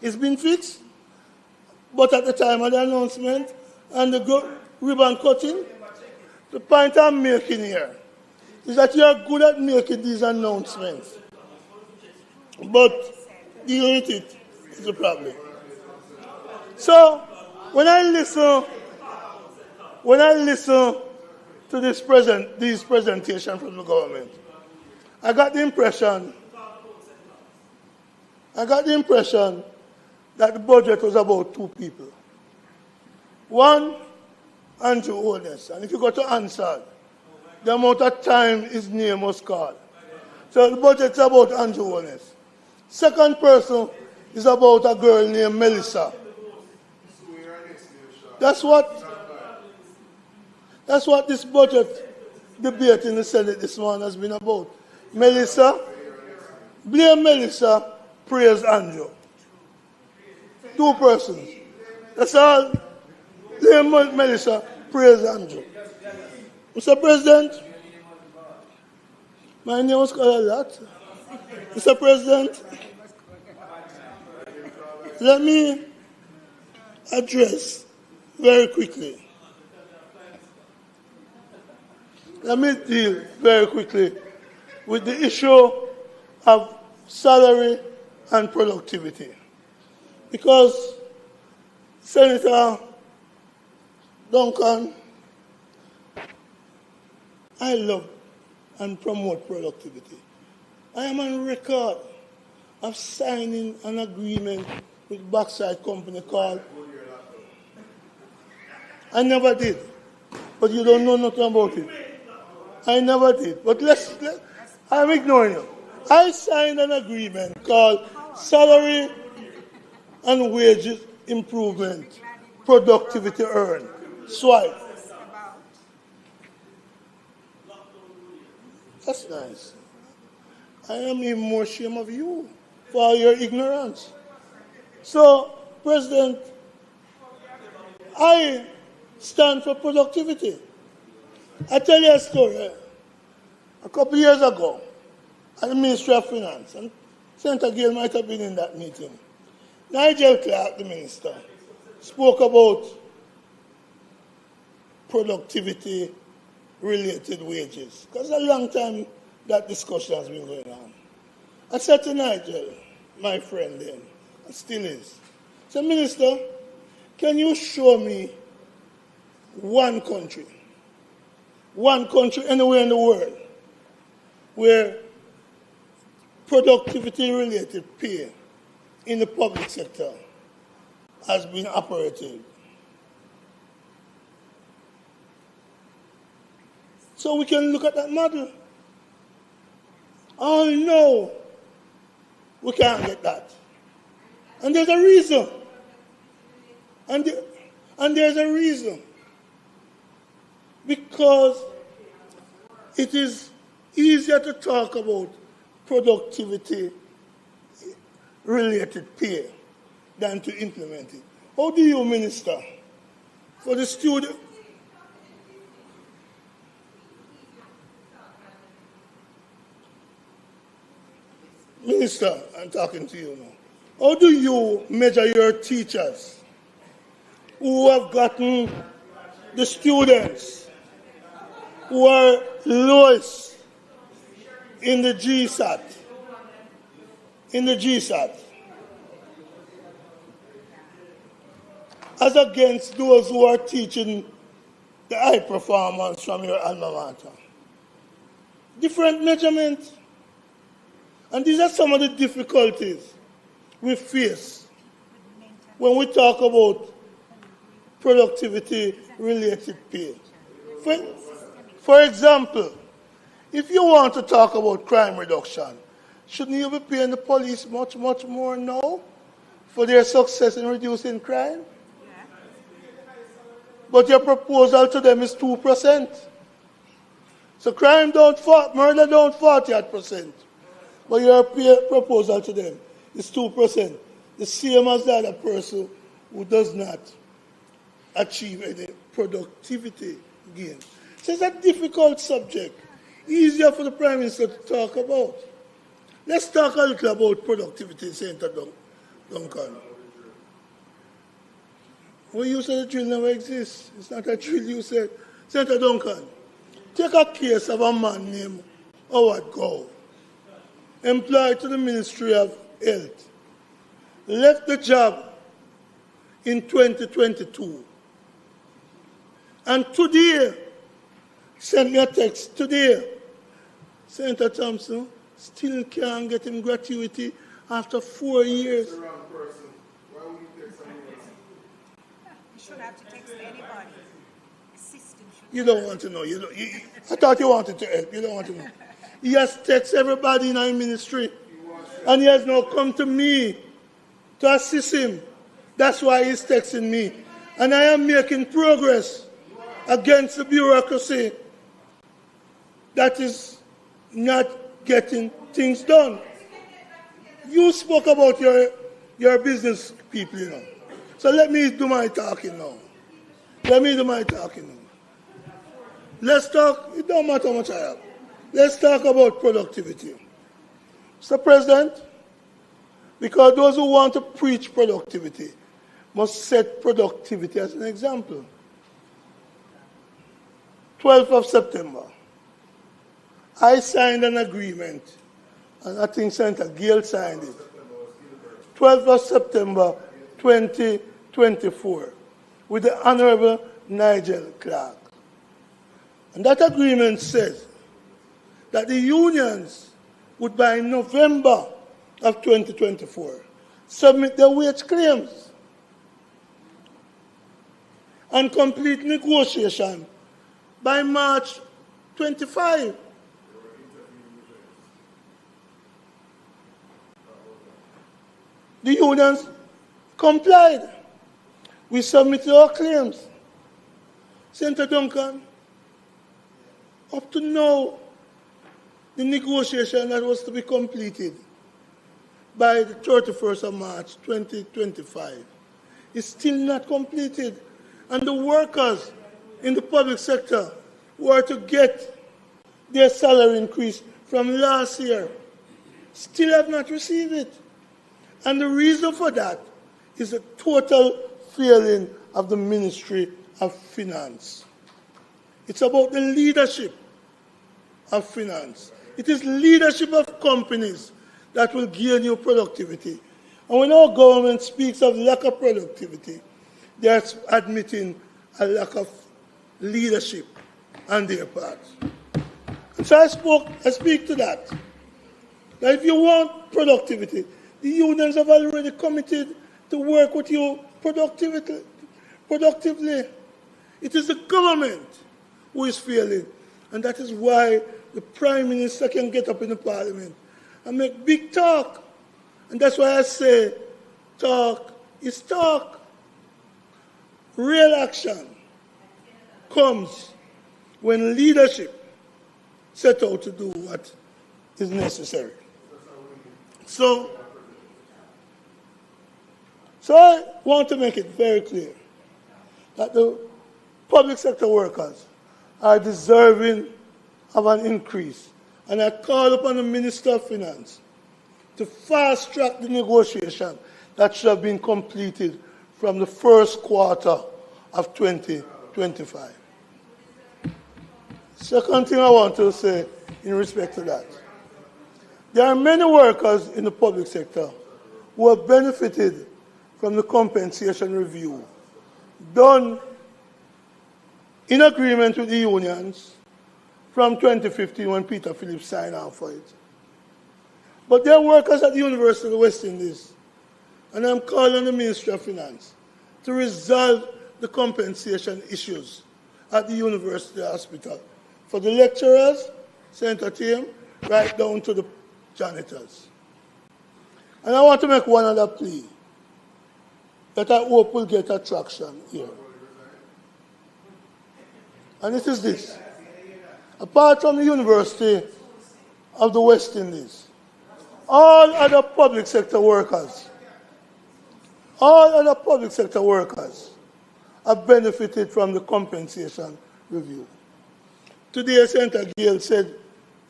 It's been fixed, but at the time of the announcement and the ribbon cutting, the point I'm making here is that you are good at making these announcements, but dealing with it is a problem. So when I listen to these presentations from the government, I got the impression that the budget was about 2 people. One, Andrew Holness. And if you go to Ansard, the amount of time his name was called. So the budget's about Andrew Holness. Second person is about a girl named Melissa. That's what this budget debate in the Senate this morning has been about. Melissa, blame Melissa, praise Andrew. 2 persons. That's all. Blame Melissa, praise Andrew. Mr. President, my name was called a lot. Mr. President, let me address very quickly. Let me deal very quickly with the issue of salary and productivity. Because Senator Duncan, I love and promote productivity. I am on record of signing an agreement with backside company called. I never did. But you don't know nothing about it. I never did. But I'm ignoring you. I signed an agreement called Salary and Wages Improvement, Productivity Earned, SWIPE. That's nice. I am even more ashamed of you for your ignorance. So, President, I stand for productivity. I tell you a story. A couple of years ago, at the Ministry of Finance, and Senator Gale might have been in that meeting, Nigel Clark, the minister, spoke about productivity-related wages, because a long time that discussion has been going on. I said to Nigel, my friend then, and still is, I said, Minister, can you show me one country anywhere in the world where productivity-related pay in the public sector has been operated? So we can look at that model. Oh no, we can't get that. And there's a reason. And there's a reason. Because it is easier to talk about productivity-related pay than to implement it. How do you, Minister, for the student? Minister, I'm talking to you now. How do you measure your teachers who have gotten the students who are lowest in the GSAT, as against those who are teaching the high performance from your alma mater? Different measurement. And these are some of the difficulties we face when we talk about productivity-related pay. For example, if you want to talk about crime reduction, shouldn't you be paying the police much, much more now for their success in reducing crime? Yeah. But your proposal to them is 2%. So murder don't 40%. But your proposal to them is 2%, the same as the other person who does not achieve any productivity gain. So it's a difficult subject, easier for the Prime Minister to talk about. Let's talk a little about productivity, Senator Duncan. Well, you said the drill never exists. It's not a drill, you said. Senator Duncan, take a case of a man named Howard Gow, employed to the Ministry of Health, left the job in 2022. And today, sent me a text today, Senator Thompson still can't get him gratuity after 4 years. That's the wrong person. Why would you text someone else? You shouldn't have to text anybody. The system should. You don't want to know. I thought you wanted to help. You don't want to know. He has texted everybody in our ministry. And he has now come to me to assist him. That's why he's texting me. And I am making progress against the bureaucracy that is not getting things done. You spoke about your business people, you know. So let me do my talking now. Let's talk, it don't matter how much I have. Let's talk about productivity. Mr. President, because those who want to preach productivity must set productivity as an example. 12th of September, I signed an agreement, and I think Senator Gale signed it. 12th of September 2024, with the Honorable Nigel Clark. And that agreement says that the unions would, by November of 2024, submit their wage claims and complete negotiation by March 25. The unions complied. We submitted our claims. Senator Duncan, up to now, the negotiation that was to be completed by the 31st of March 2025 is still not completed. And the workers in the public sector who are to get their salary increase from last year still have not received it. And the reason for that is a total failing of the Ministry of Finance. It's about the leadership of finance. It is leadership of companies that will gain you productivity. And when our government speaks of lack of productivity, they are admitting a lack of leadership on their part. And so I speak to that. That if you want productivity, the unions have already committed to work with you productively. It is the government who is failing. And that is why the Prime Minister can get up in the Parliament and make big talk. And that's why I say talk is talk. Real action comes when leadership set out to do what is necessary. So I want to make it very clear that the public sector workers are deserving of an increase. And I call upon the Minister of Finance to fast-track the negotiation that should have been completed from the first quarter of 2025. Second thing I want to say in respect to that, there are many workers in the public sector who have benefited from the compensation review done in agreement with the unions from 2015 when Peter Phillips signed off for it. But there are workers at the University of the West Indies, and I'm calling on the Ministry of Finance to resolve the compensation issues at the University Hospital for the lecturers, Senator Tim, right down to the janitors. And I want to make one other plea that I hope will get attraction here. And it is this. Apart from the University of the West Indies, all other public sector workers have benefited from the compensation review. Today, Senator Gale said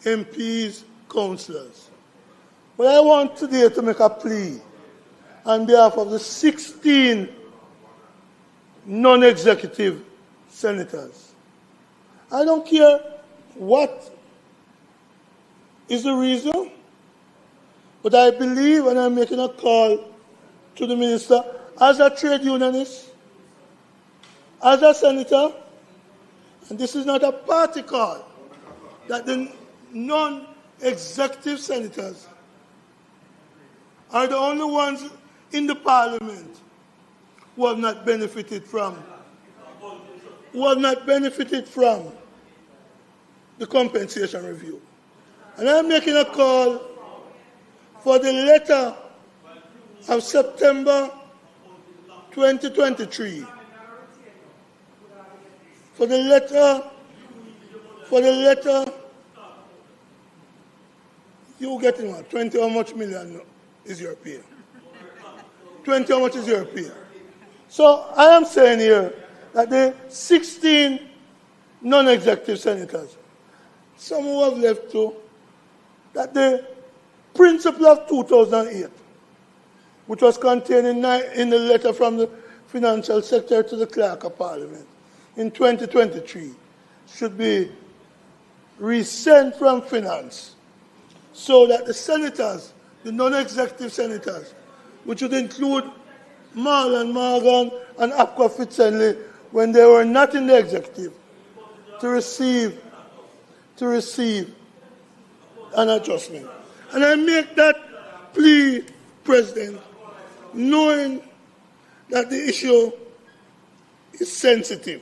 MPs, councillors. But I want today to make a plea on behalf of the 16 non-executive senators. I don't care what is the reason, but I believe, and I'm making a call to the minister, as a trade unionist, as a senator, and this is not a party call, that the non-executive senators are the only ones in the Parliament who have not benefited from the compensation review. And I'm making a call for the letter of September 2023. For the letter, you getting what? 20 how much million is your pay? 20 how much is your pay? So I am saying here that the 16 non-executive senators, some who have left too, that the principle of 2008, which was contained in the letter from the Financial Secretary to the Clerk of Parliament in 2023, should be resent from Finance, so that the senators, the non-executive senators, which would include Marlon Morgan and Akwa Fitzenley when they were not in the executive, to receive an adjustment. And I make that plea, President, knowing that the issue is sensitive.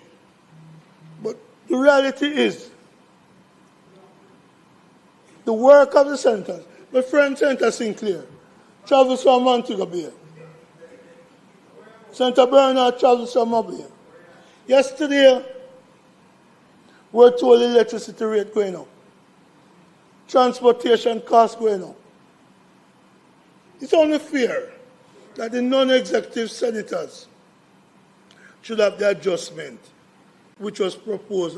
But the reality is, the work of the centers, my friend Senator Sinclair travels from Montego Bay. Senator Bernard travels from Mobile. Yesterday, we're told electricity rate going up. Transportation costs going up. It's only fair that the non-executive senators should have the adjustment which was proposed.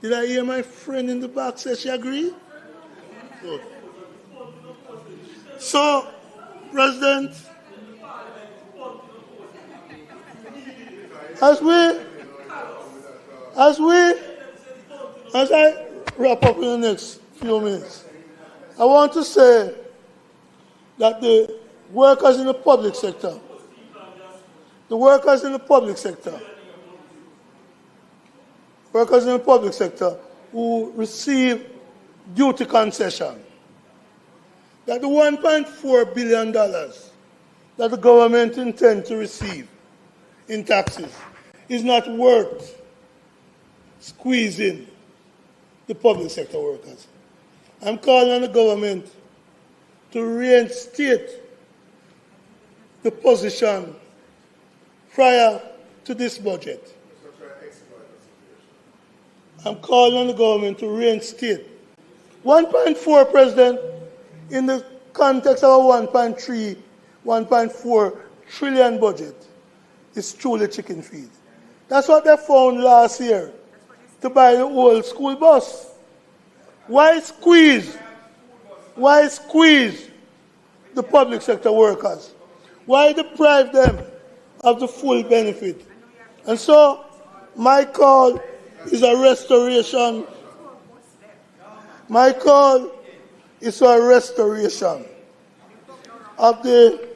Did I hear my friend in the back say she agree? Good. So, President, as I wrap up in the next few minutes, I want to say that the workers in the public sector who receive duty concession, that the $1.4 billion that the government intends to receive in taxes is not worth squeezing the public sector workers. I'm calling on the government to reinstate the position prior to this budget. I'm calling on the government to reinstate 1.4, President, in the context of a 1.3, 1.4 trillion budget is truly chicken feed. That's what they found last year to buy the old school bus. Why squeeze the public sector workers? Why deprive them of the full benefit? And so my call is a restoration. My call is for a restoration of the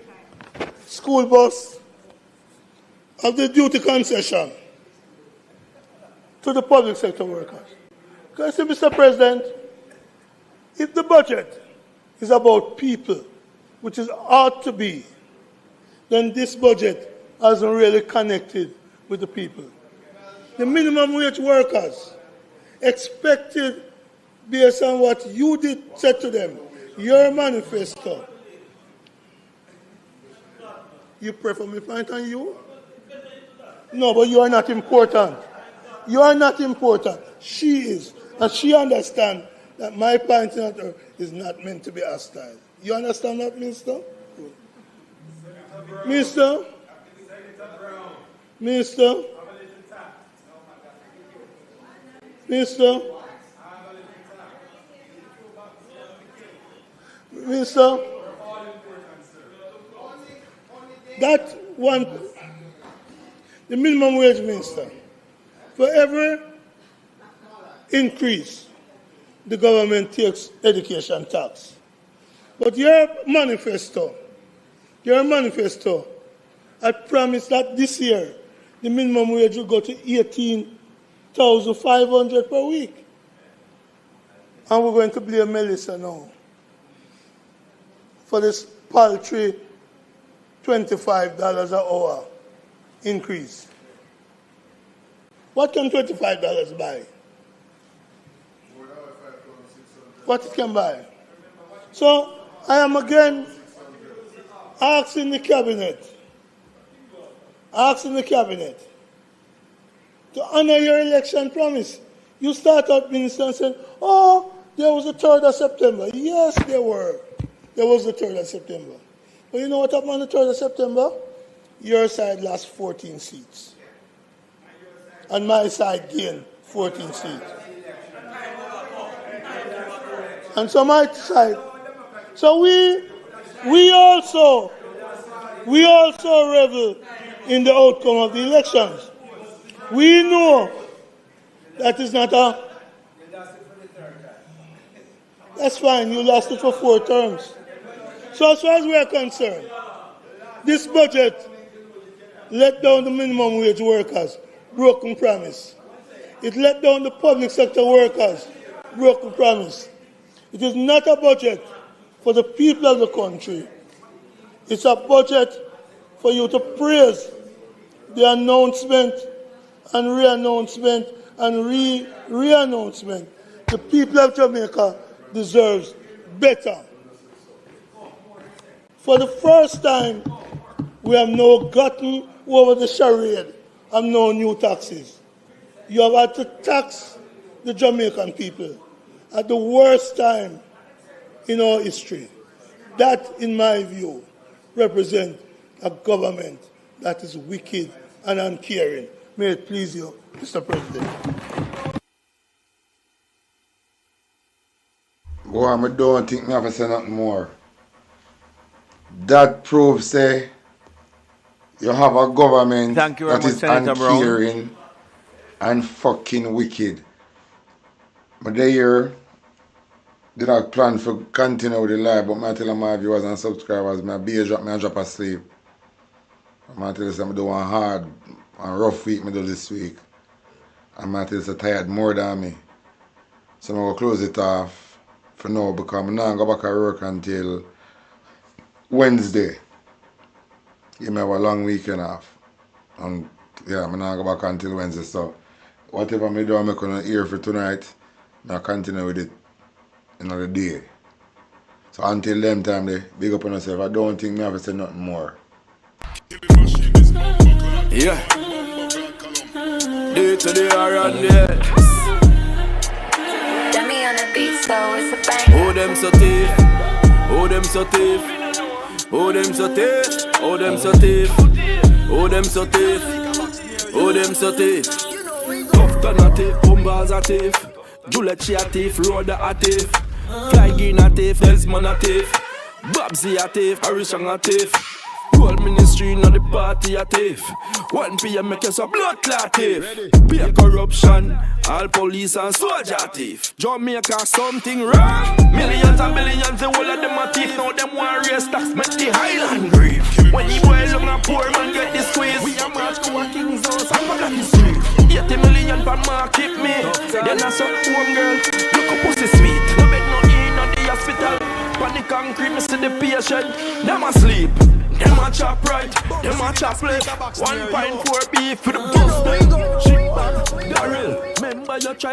school bus, of the duty concession to the public sector workers. Because, Mr. President, if the budget is about people, which it ought to be, then this budget hasn't really connected with the people. The minimum wage workers expected, based on what you said to them, your manifesto. You prefer me point on you? No, but you are not important. You are not important. She is. And she understands that my pointing at her is not meant to be hostile. You understand that, Minister? Minister? Minister? Minister? Minister? That one, the minimum wage, Minister, for every increase, the government takes education tax. But your manifesto, I promise that this year, the minimum wage will go to 18,500 per week. And we're going to blame Melissa now for this paltry $25 an hour increase. What can $25 buy? What it can buy? So I am again asking the cabinet to honor your election promise. You start out, Minister, and said, oh, there was the 3rd of September. Yes, there were. There was the 3rd of September. But you know what happened on the 3rd of September? Your side lost 14 seats. And my side gained 14 seats. And so my side. So we also revel in the outcome of the elections. We know that is not a... That's fine, you lost it for 4 terms. So as far as we are concerned, this budget let down the minimum wage workers, broken promise. It let down the public sector workers, broken promise. It is not a budget for the people of the country. It's a budget for you to praise the announcement and re-announcement and re-announcement. The people of Jamaica deserves better. For the first time, we have now gotten over the charade of no new taxes. You have had to tax the Jamaican people at the worst time in our history. That, in my view, represents a government that is wicked and uncaring. May it please you, Mr. President. Boy, I don't think I have to say nothing more. That proves, say, you have a government Thank you very that much, is Senator uncaring and fucking wicked. But they here did not plan for continue with the live, but I tell my viewers and subscribers, I drop asleep. I tell you, I do one hard and rough week I do this week. And I tell you, I'm tired more than me. So I'm going to close it off for now because I'm not going to go back to work until Wednesday. You may have a long weekend off. And yeah, I'm not going to go back until Wednesday. So whatever I do, I'm going to hear for tonight. I'll continue with it another day. So until them time, they big up on yourself. I don't think I have to say nothing more. Yeah. D to the R and the X. Dummy on the beat, so it's a bang. Oh, them so thief. Oh, them so thief. Oh, them so thief. Oh, them so thief. Oh, them so thief. Oh, them so thief. Tough turn a thief, bombas a thief. Julechi a thief, Roda a thief. Fly Green a thief, Desmond a thief. Babsy a thief, Harishang a thief. Whole ministry not the party a thief. 1 PM make us a blood clot thief. Be a corruption, all police and soldier thief. Jamaica something wrong. Millions and billions, the whole of them a thief. Now them want raise tax, make the highland grieve. When you boy long and poor man get the squeeze. We a march to a king's house and back the street. 80 million per market me. Then I saw home girl, look up pussy sweet. No bed no in at the hospital. Panic concrete, me see the patient. Them asleep. Them a chop right, them a chop left. 1.4 beef for the bus. Shit bag, Daryl, remember you try.